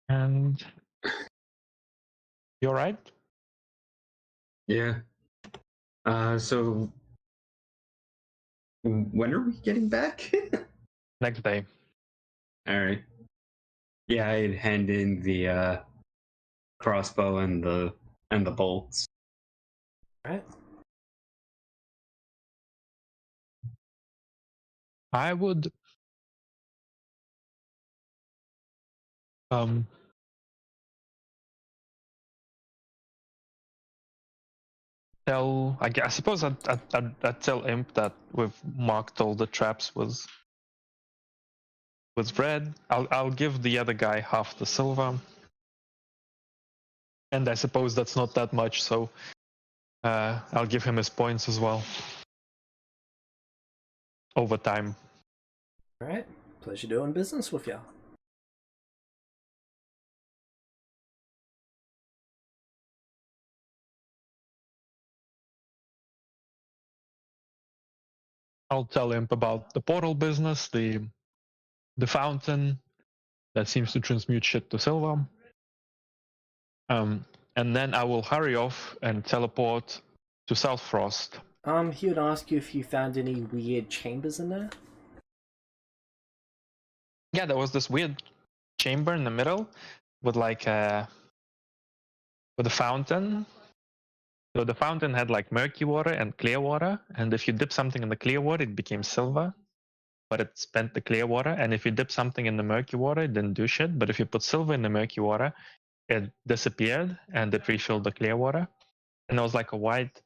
And you all right? Yeah. So when are we getting back? Next day. All right. Yeah, I'd hand in the crossbow and the bolts. Alright. I would I suppose I'd tell Imp that we've marked all the traps with red. I'll give the other guy half the silver, and I suppose that's not that much, so I'll give him his points as well over time. Alright. Pleasure doing business with you. I'll tell Imp about the portal business, the fountain that seems to transmute shit to silver. And then I will hurry off and teleport to South Frost. He would ask you if you found any weird chambers in there. Yeah, there was this weird chamber in the middle with like with a fountain. So the fountain had like murky water and clear water, and if you dip something in the clear water, it became silver, but it spent the clear water. And if you dip something in the murky water, it didn't do shit. But if you put silver in the murky water, it disappeared and it refilled the clear water. And there was like a white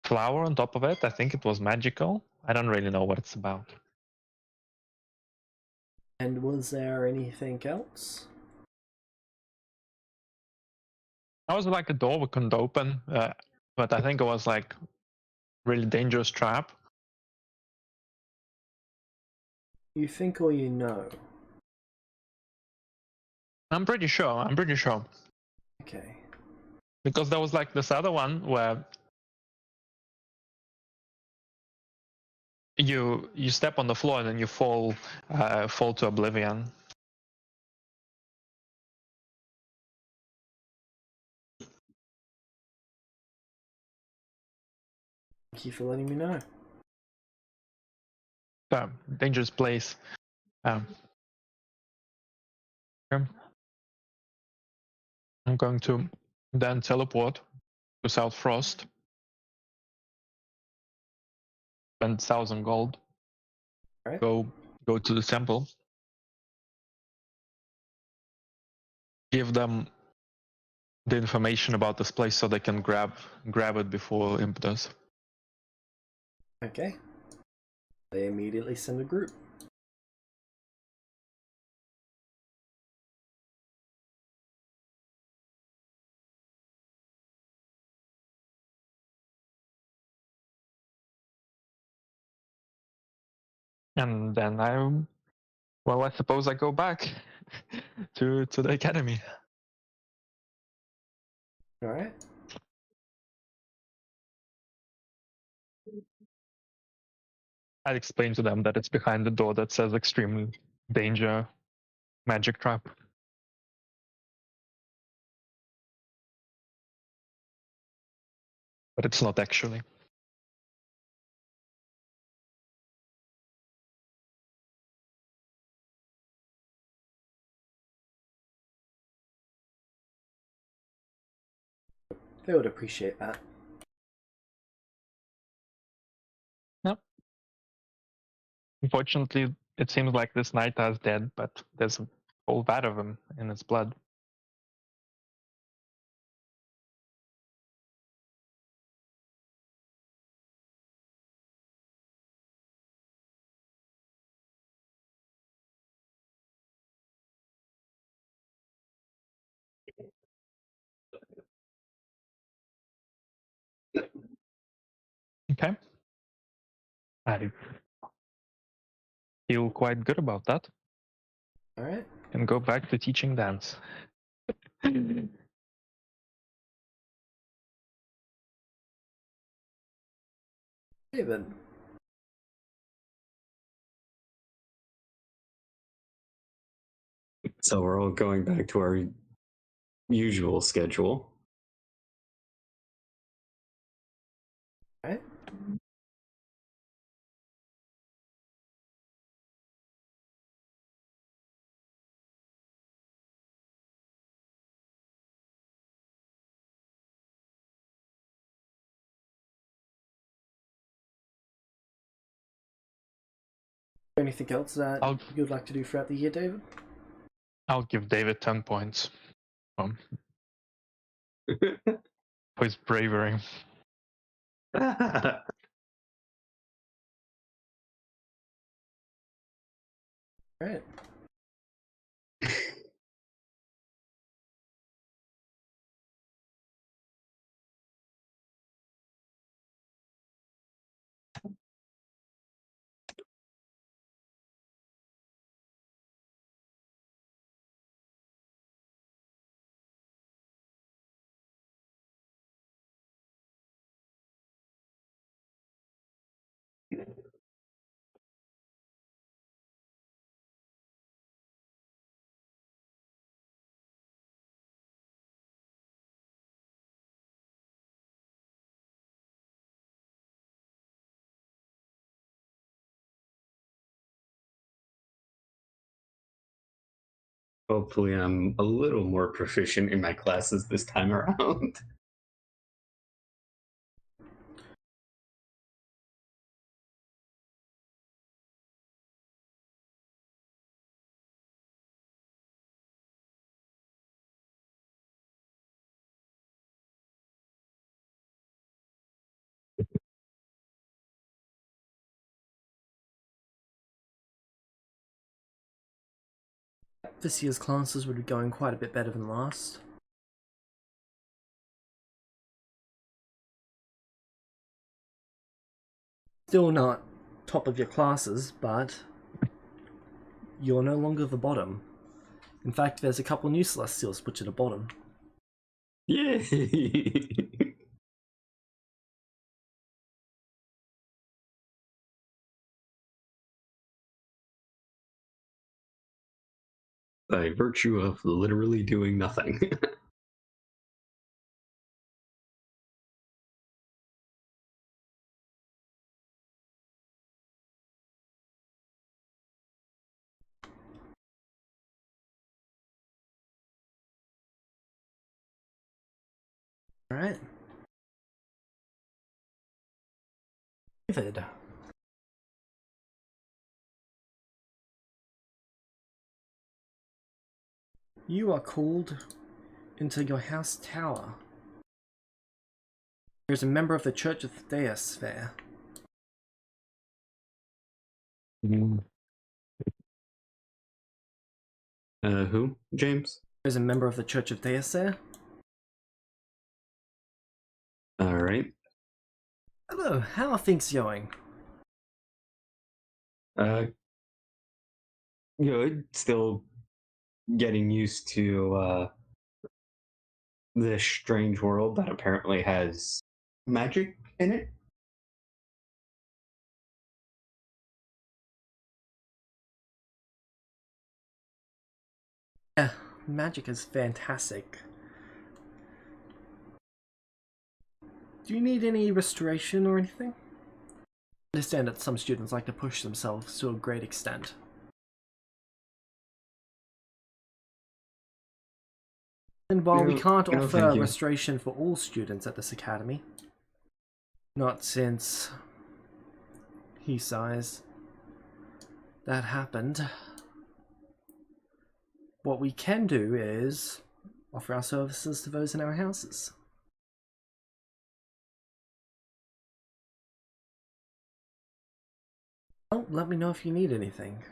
flower on top of it. I think it was magical. I don't really know what it's about. And was there anything else? That was like a door we couldn't open, but I think it was like really dangerous trap. You think or you know? I'm pretty sure. Okay. Because there was like this other one where you step on the floor and then you fall to oblivion. Thank you for letting me know. dangerous place. Um, I'm going to then teleport to South Frost. Spend 1,000 gold. Alright. Go to the temple. Give them the information about this place so they can grab it before Imp does. Okay. They immediately send a group. And then I suppose I go back to the academy. Alright. I'd explain to them that it's behind the door that says extreme danger, magic trap. But it's not actually. They would appreciate that. Yep. Unfortunately, it seems like this knight is dead, but there's a whole vat of him in his blood. Okay. I feel quite good about that. Alright. And go back to teaching dance. David. So we're all going back to our usual schedule. Alright. Anything else that you'd like to do throughout the year, David? I'll give David 10 points for his bravery. Alright. Hopefully, I'm a little more proficient in my classes this time around. This year's classes would be going quite a bit better than last. Still not top of your classes, but you're no longer the bottom. In fact, there's a couple new Celestials which are the bottom. Yay! By virtue of literally doing nothing. Alright. David. You are called into your house tower. There is a member of the Church of Theos there. Who? James? There is a member of the Church of Theos there. Alright. Hello, how are things going? Good. Still getting used to this strange world that apparently has magic in it. Yeah, magic is fantastic. Do you need any restoration or anything? I understand that some students like to push themselves to a great extent. And while we can't offer restoration for all students at this academy, not since he sighs that happened, what we can do is offer our services to those in our houses. Well, let me know if you need anything.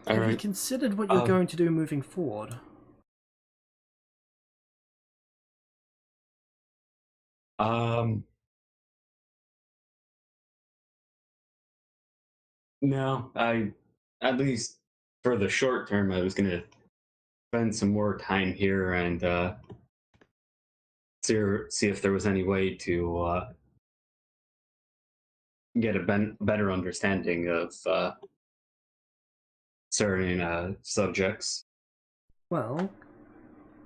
Have you considered what you're going to do moving forward? No, at least for the short term, I was gonna spend some more time here and see if there was any way to get a better understanding of certain subjects. Well,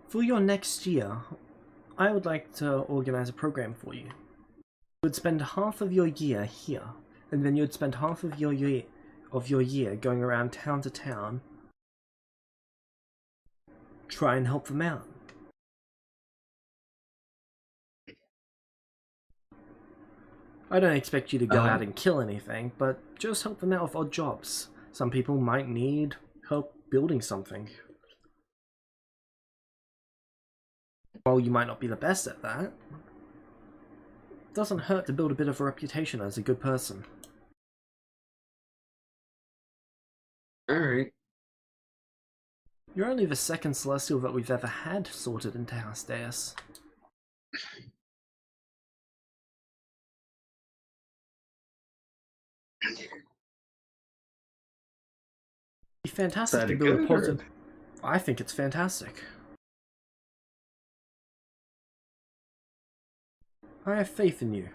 for your next year, I would like to organize a program for you. You would spend half of your year here, and then you'd spend half of your year going around town to town, try and help them out. I don't expect you to go out and kill anything, but just help them out with odd jobs. Some people might need help building something. While you might not be the best at that, it doesn't hurt to build a bit of a reputation as a good person. Alright. You're only the second Celestial that we've ever had sorted into House Deus. It'd be fantastic to build a positive. I think it's fantastic. I have faith in you.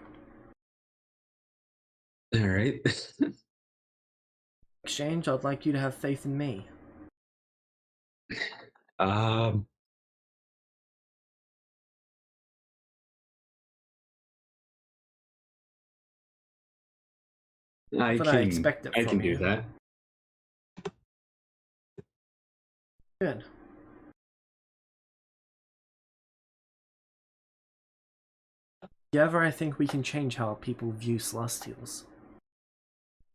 Alright. In exchange, I'd like you to have faith in me. I can do that. Good. Together, I think we can change how people view Celestials.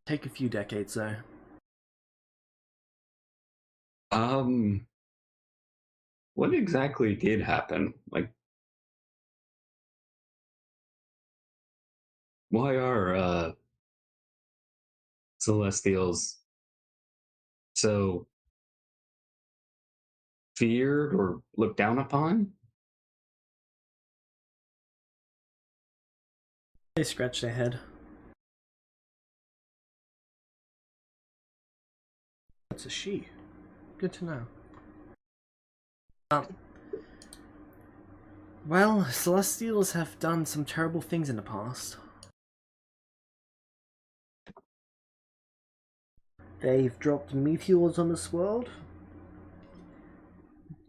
Take a few decades, though. What exactly did happen? Like, why are Celestials so feared or looked down upon? They scratch their head. That's a she. Good to know. Well, Celestials have done some terrible things in the past. They've dropped meteors on this world,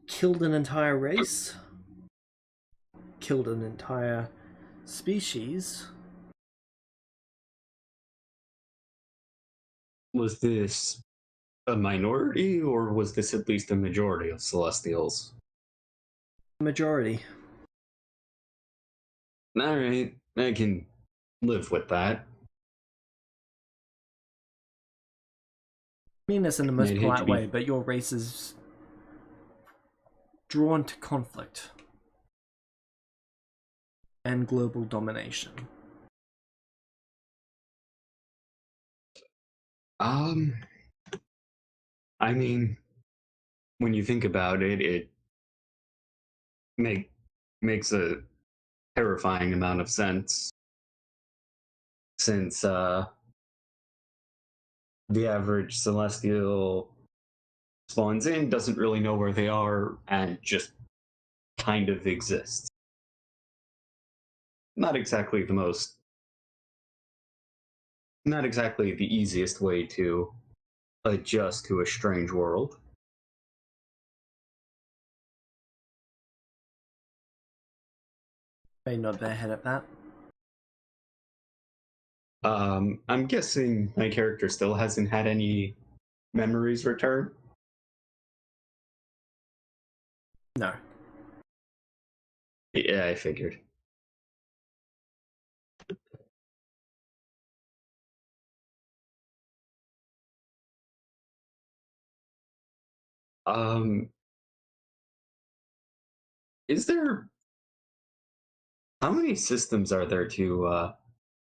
killed an entire race, killed an entire species. Was this a minority, or was this at least a majority of Celestials? Majority. All right, I can live with that. I mean this in the most I'd hate to polite way, be. but your race is drawn to conflict and global domination. Um, I mean, when you think about it, it make makes a terrifying amount of sense since the average celestial spawns in, doesn't really know where they are, and just kind of exists. Not exactly the most, not exactly the easiest way to adjust to a strange world. They nod their head at that. I'm guessing my character still hasn't had any memories return. No. Yeah, I figured. Um, is there how many systems are there to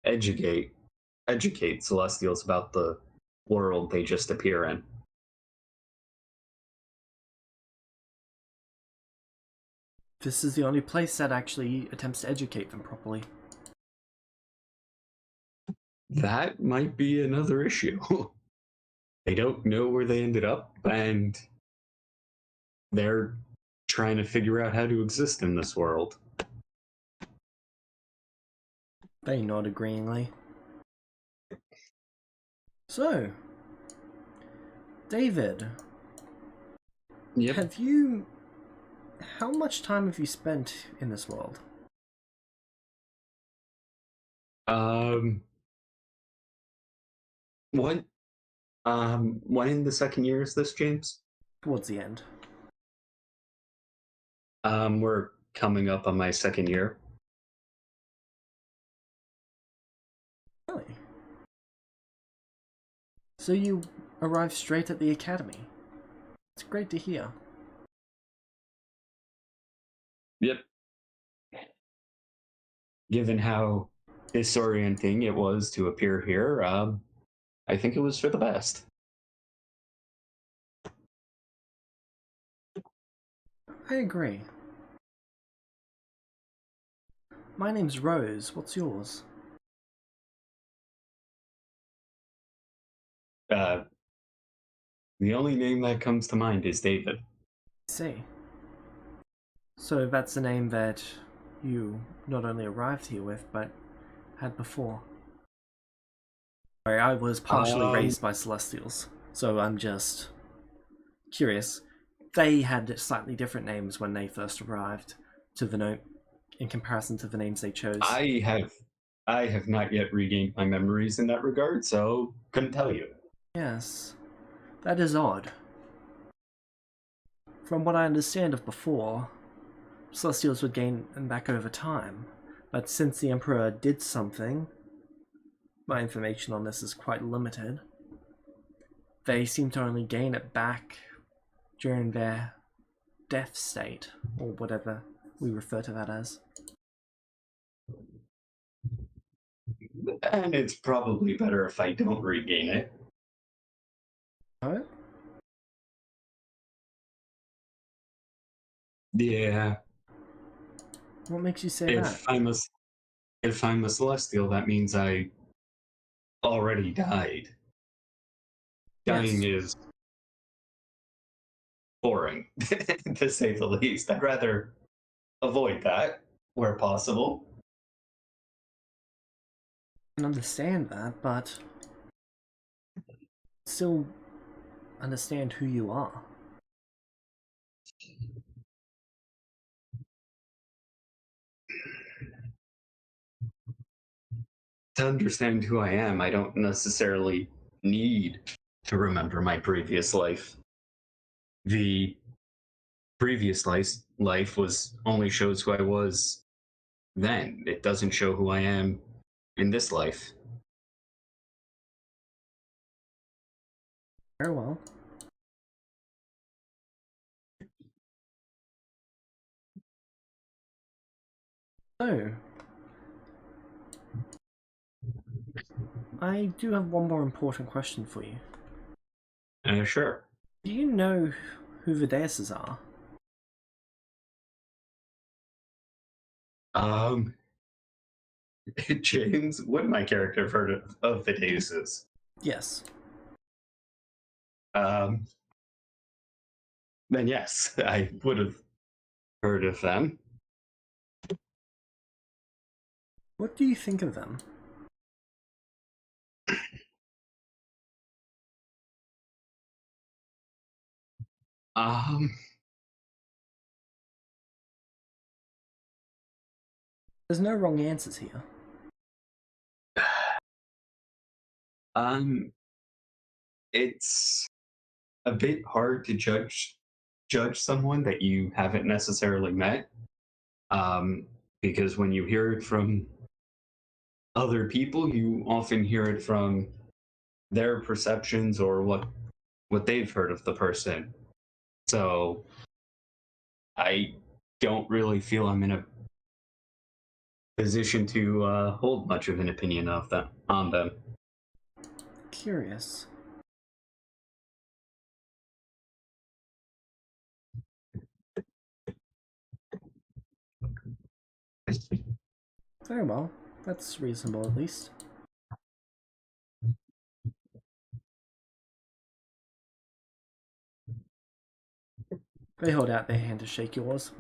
educate educate Celestials about the world they just appear in? This is the only place that actually attempts to educate them properly. That might be another issue. They don't know where they ended up, and they're trying to figure out how to exist in this world. They nod agreeingly. So, David, Yep. have you... How much time have you spent in this world? What? When in the second year is this, James? Towards the end. We're coming up on my second year. Really? So you arrived straight at the academy. It's great to hear. Yep. Given how disorienting it was to appear here, I think it was for the best. I agree. My name's Rose. What's yours? The only name that comes to mind is David. I see. So that's the name that you not only arrived here with, but had before. Sorry, I was partially raised by Celestials, so I'm just curious. They had slightly different names when they first arrived to the note in comparison to the names they chose. I have not yet regained my memories in that regard, so couldn't tell you. Yes, that is odd. From what I understand of before, Celestials would gain them back over time, but since the Emperor did something, my information on this is quite limited. They seem to only gain it back during their death state, or whatever we refer to that as. And it's probably better if I don't regain it. Oh? Yeah. What makes you say that? If I'm a celestial, that means I already died. Dying Yes. is boring, to say the least. I'd rather avoid that where possible. I can understand that, but still understand who you are. To understand who I am, I don't necessarily need to remember my previous life. The previous life was only shows who I was then it doesn't show who I am in this life. Very well. So, I do have one more important question for you. Sure. Do you know who the deises are? James, would my character have heard of the Deuces? Yes. Then yes, I would have heard of them. What do you think of them? There's no wrong answers here. It's a bit hard to judge someone that you haven't necessarily met. Because when you hear it from other people, you often hear it from their perceptions or what they've heard of the person. So I don't really feel I'm in a position to hold much of an opinion of them on them. Curious. Very well. That's reasonable, at least. They hold out their hand to shake yours.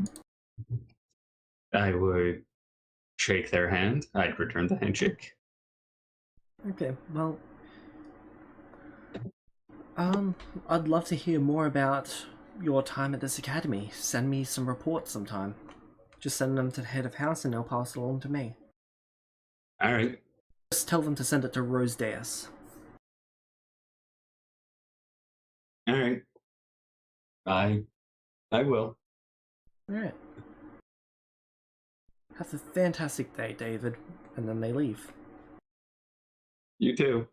I would shake their hand. I'd return the handshake. Okay, well... I'd love to hear more about your time at this academy. Send me some reports sometime. Just send them to the head of house and they'll pass it along to me. Alright. Just tell them to send it to Rose Deus. Alright. I will. Alright. Have a fantastic day, David. And then they leave. You too.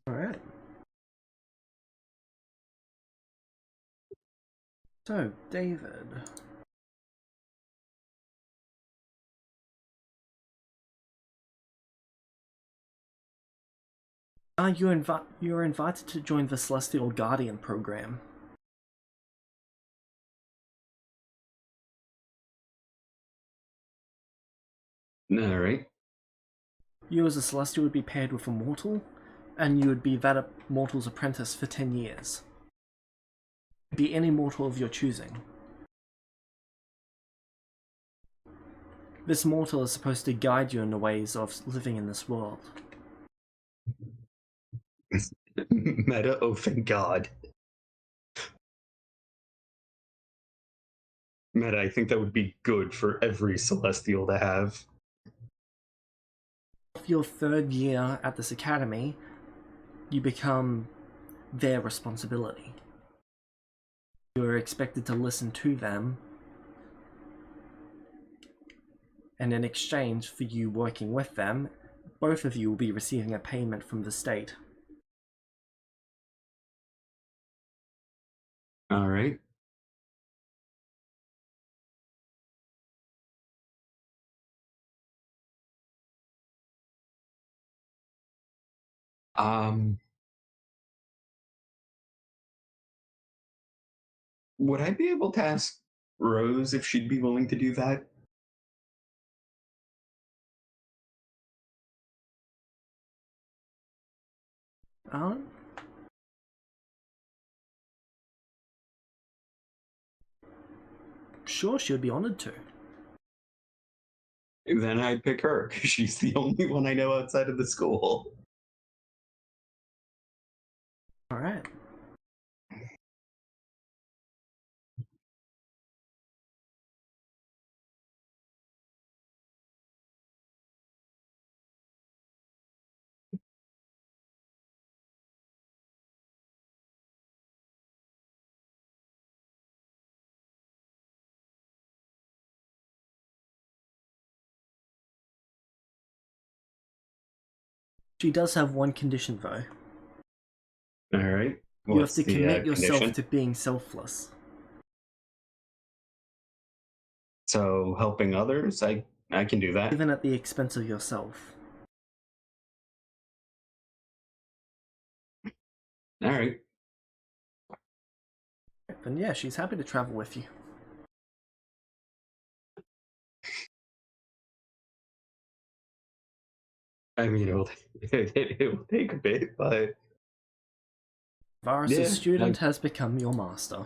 Alright. So, David. You're invited to join the Celestial Guardian program. Alright. You as a Celestial would be paired with a mortal, and you would be that mortal's apprentice for 10 years. Be any mortal of your choosing. This mortal is supposed to guide you in the ways of living in this world. Meta, oh thank God. Meta, I think that would be good for every Celestial to have. For your 3rd year at this academy, you become their responsibility. You are expected to listen to them, and in exchange for you working with them, both of you will be receiving a payment from the state. Alright. Would I be able to ask Rose if she'd be willing to do that? Sure, she would be honored to. Then I'd pick her, because she's the only one I know outside of the school. She does have one condition, though. All right. You have What's to the commit yourself condition? to being selfless. So helping others, I can do that. Even at the expense of yourself. All right. Then yeah, she's happy to travel with you. I mean, it will take a bit, but Varus's yeah, student has become your master.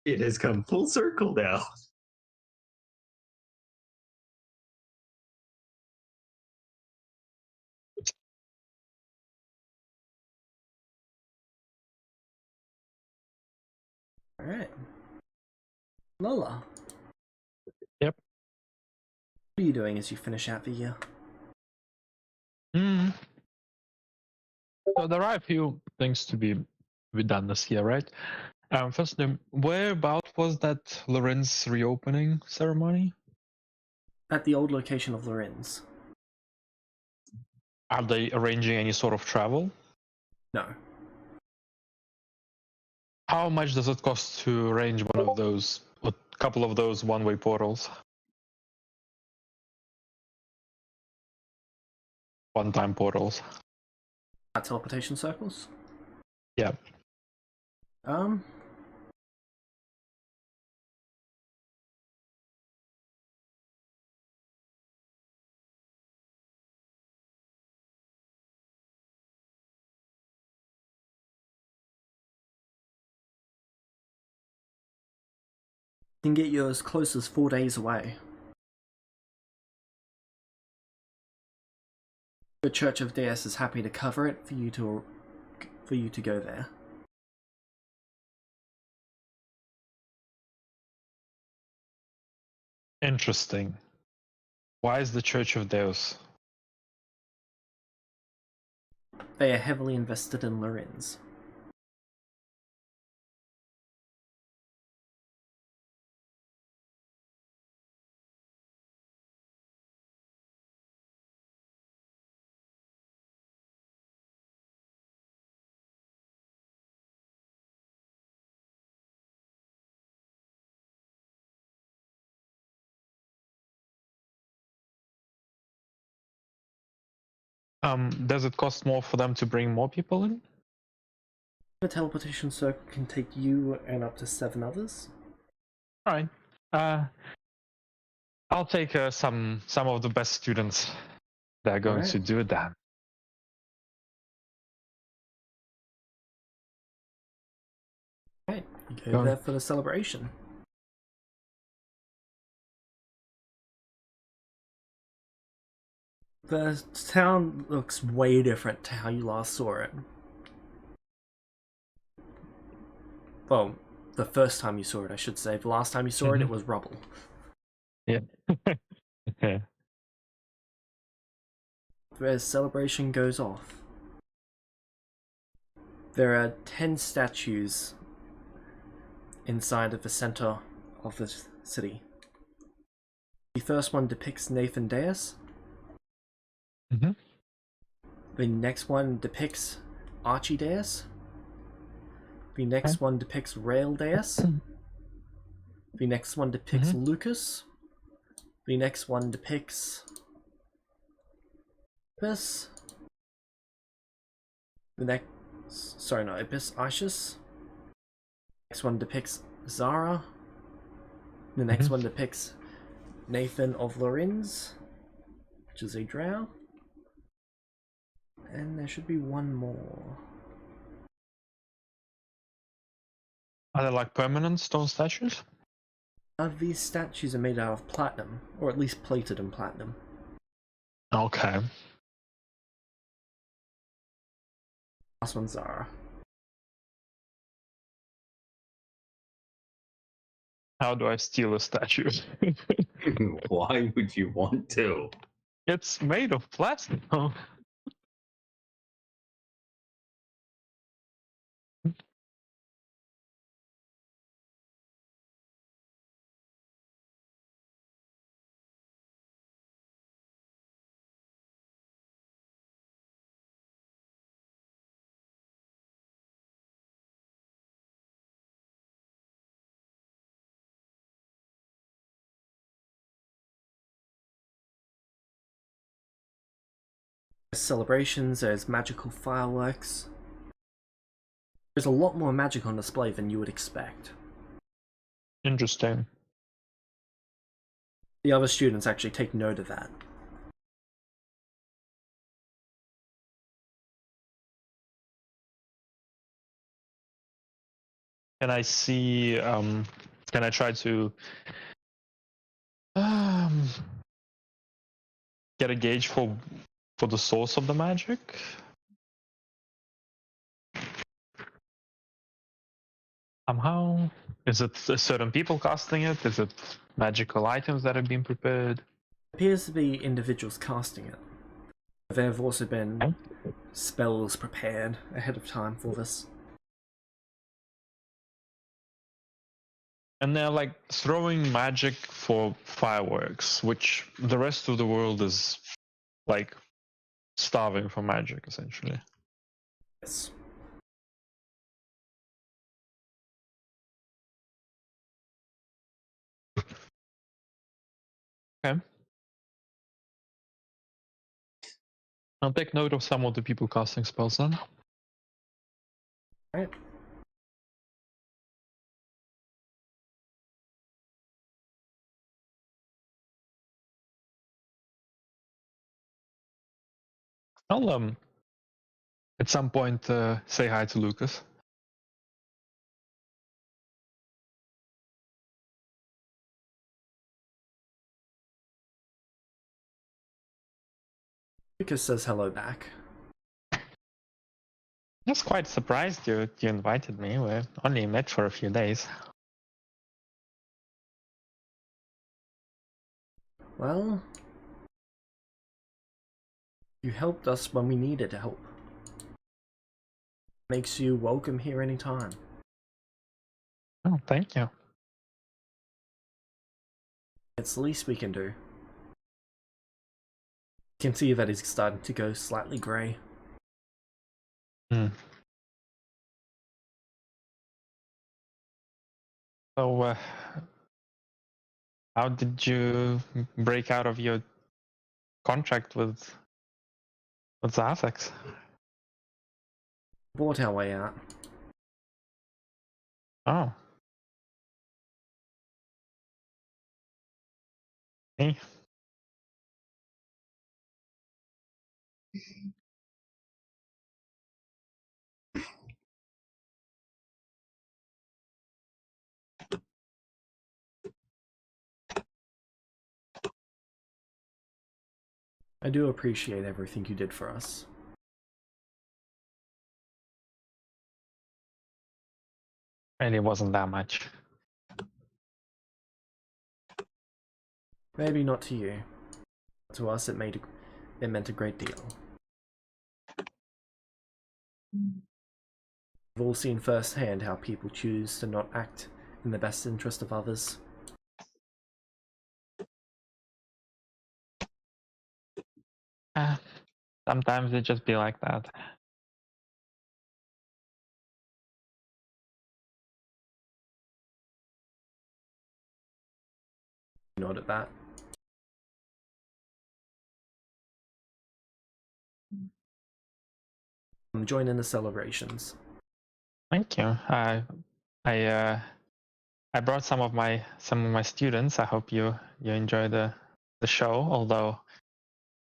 it has come full circle now. Alright. Lola. Yep. What are you doing as you finish out the year? So there are a few things to be done this year, right? First, where about was that Lorenz reopening ceremony? At the old location of Lorenz. Are they arranging any sort of travel? No. How much does it cost to arrange one of those, a couple of those one-way portals? One-time portals. Teleportation circles? Yeah. You can get you as close as 4 days away. The Church of Deus is happy to cover it for you to go there. Interesting. Why is the Church of Deus? They are heavily invested in Lorenz. Does it cost more for them to bring more people in? The teleportation circle can take you and up to 7 others. All right. I'll take some of the best students that are going to do that. Right, you go there for the celebration. The town looks way different to how you last saw it. Well, the first time you saw it, I should say. The last time you saw it, it was rubble. Yeah. Okay. The celebration goes off. There are 10 statues inside of the center of the city. The first one depicts Nathan Deus. The next one depicts Archie Deus. The next one depicts Rail Deus. The next one depicts Lucas. The next one depicts Ibis. The next... Sorry, not Ibis, Isis. Next one depicts Zara. The next one depicts Nathan of Lorenz, which is a drow. And there should be one more. Are they like permanent stone statues? These statues are made out of platinum, or at least plated in platinum. Okay. Last one's Zara. How do I steal a statue? Why would you want to? It's made of plastic. celebrations, there's magical fireworks. There's a lot more magic on display than you would expect. Interesting. The other students actually take note of that. Can I see? Can I try to get a gauge for the source of the magic? Somehow, is it certain people casting it? Is it magical items that have been prepared? It appears to be individuals casting it. There have also been spells prepared ahead of time for this. And they're like throwing magic for fireworks, which the rest of the world is like starving for magic, essentially. Yes. Okay. I'll take note of some of the people casting spells then. Right. I'll at some point say hi to Lucas. Lucas says hello back. I was quite surprised you invited me. We only met for a few days. Well, you helped us when we needed help. Makes you welcome here anytime. Oh, thank you. It's the least we can do. You can see that he's starting to go slightly grey. So, how did you break out of your contract with Zarthex? Bought our way out. Oh. Hey. I do appreciate everything you did for us. Really wasn't that much. Maybe not to you. To us, it meant a great deal. We've all seen firsthand how people choose to not act in the best interest of others. Sometimes it just be like that. Nod at that. Join in the celebrations. Thank you. I brought some of my students. I hope you enjoy the show. Although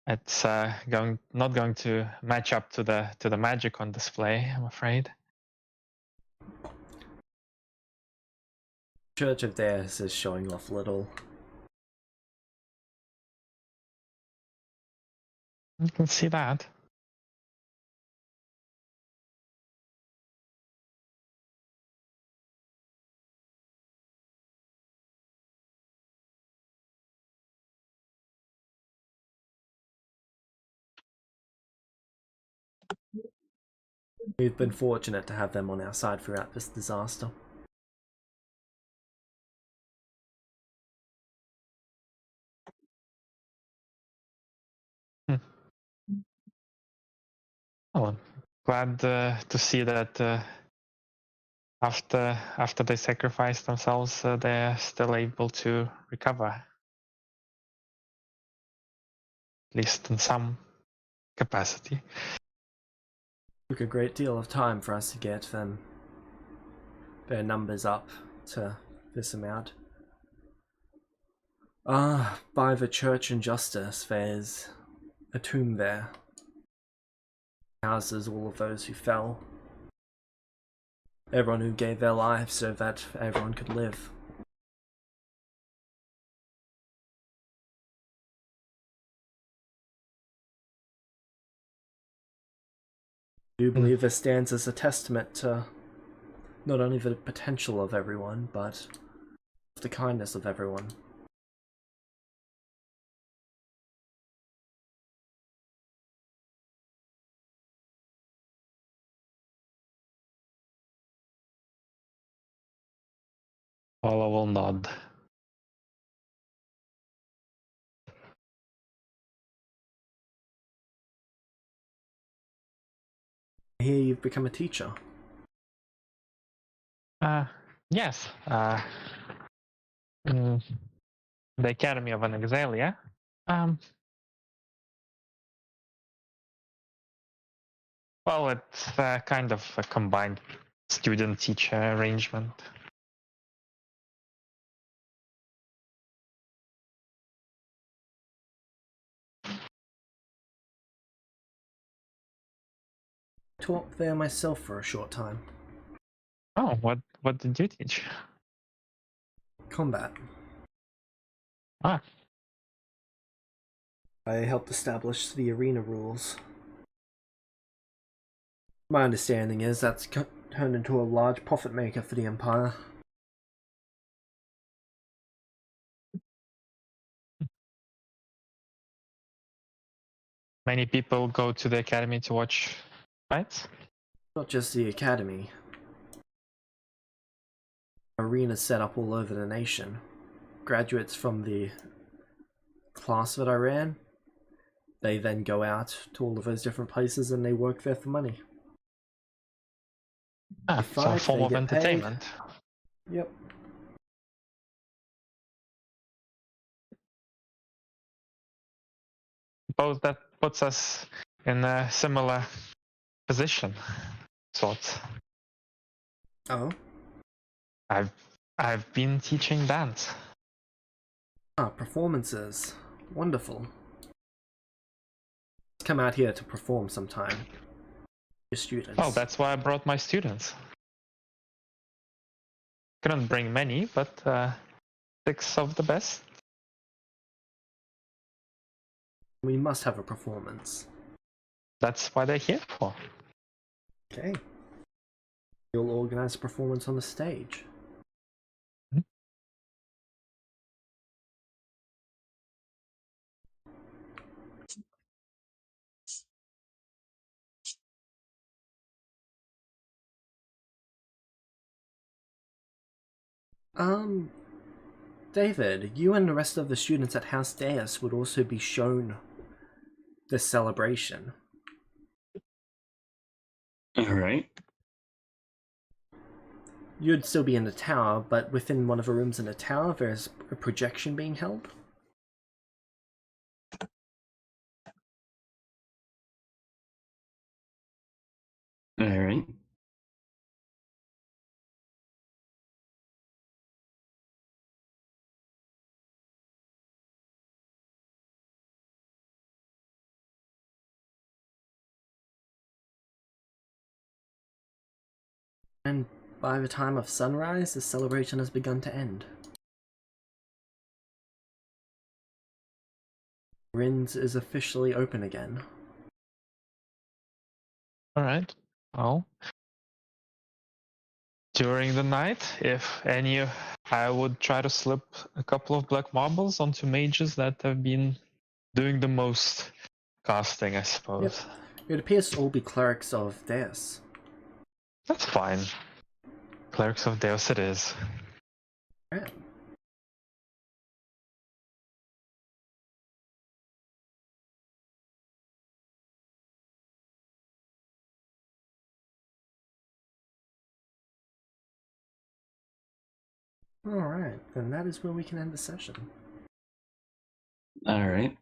it's not going to match up to the magic on display, I'm afraid. Church of theirs is showing off little. You can see that. We've been fortunate to have them on our side throughout this disaster. Well, I'm glad to see that after they sacrifice themselves, they're still able to recover, at least in some capacity. Took a great deal of time for us to get their numbers up to this amount. By the church and justice, there's a tomb there. Houses all of those who fell. Everyone who gave their lives so that everyone could live. I do believe this stands as a testament to not only the potential of everyone, but the kindness of everyone. All I will nod. I hear you've become a teacher. Yes. In the Academy of Anaxalia. Well, it's kind of a combined student-teacher arrangement. Taught there myself for a short time. Oh, what did you teach? Combat. Ah. I helped establish the arena rules. My understanding is that's turned into a large profit maker for the Empire. Many people go to the academy to watch fights? Not just the Academy. Arenas set up all over the nation. Graduates from the class that I ran, they then go out to all of those different places and they work there for money. So a form of entertainment. Yep. Suppose that puts us in a similar position, sort. Oh? I've been teaching dance. Performances. Wonderful. Let's come out here to perform sometime. Your students. Well, that's why I brought my students. Couldn't bring many, but 6 of the best. We must have a performance. That's why they're here for. Okay. You'll organize a performance on the stage. David, you and the rest of the students at House Deus would also be shown this celebration. Alright. You'd still be in the tower, but within one of the rooms in the tower, there's a projection being held. Alright. And by the time of sunrise, the celebration has begun to end. Rin's is officially open again. Alright. Well, during the night, if any, I would try to slip a couple of black marbles onto mages that have been doing the most casting, I suppose. Yep. It appears to all be clerics of Deus. That's fine. Clerics of Deus it is. Yeah. Alright, then that is where we can end the session. Alright.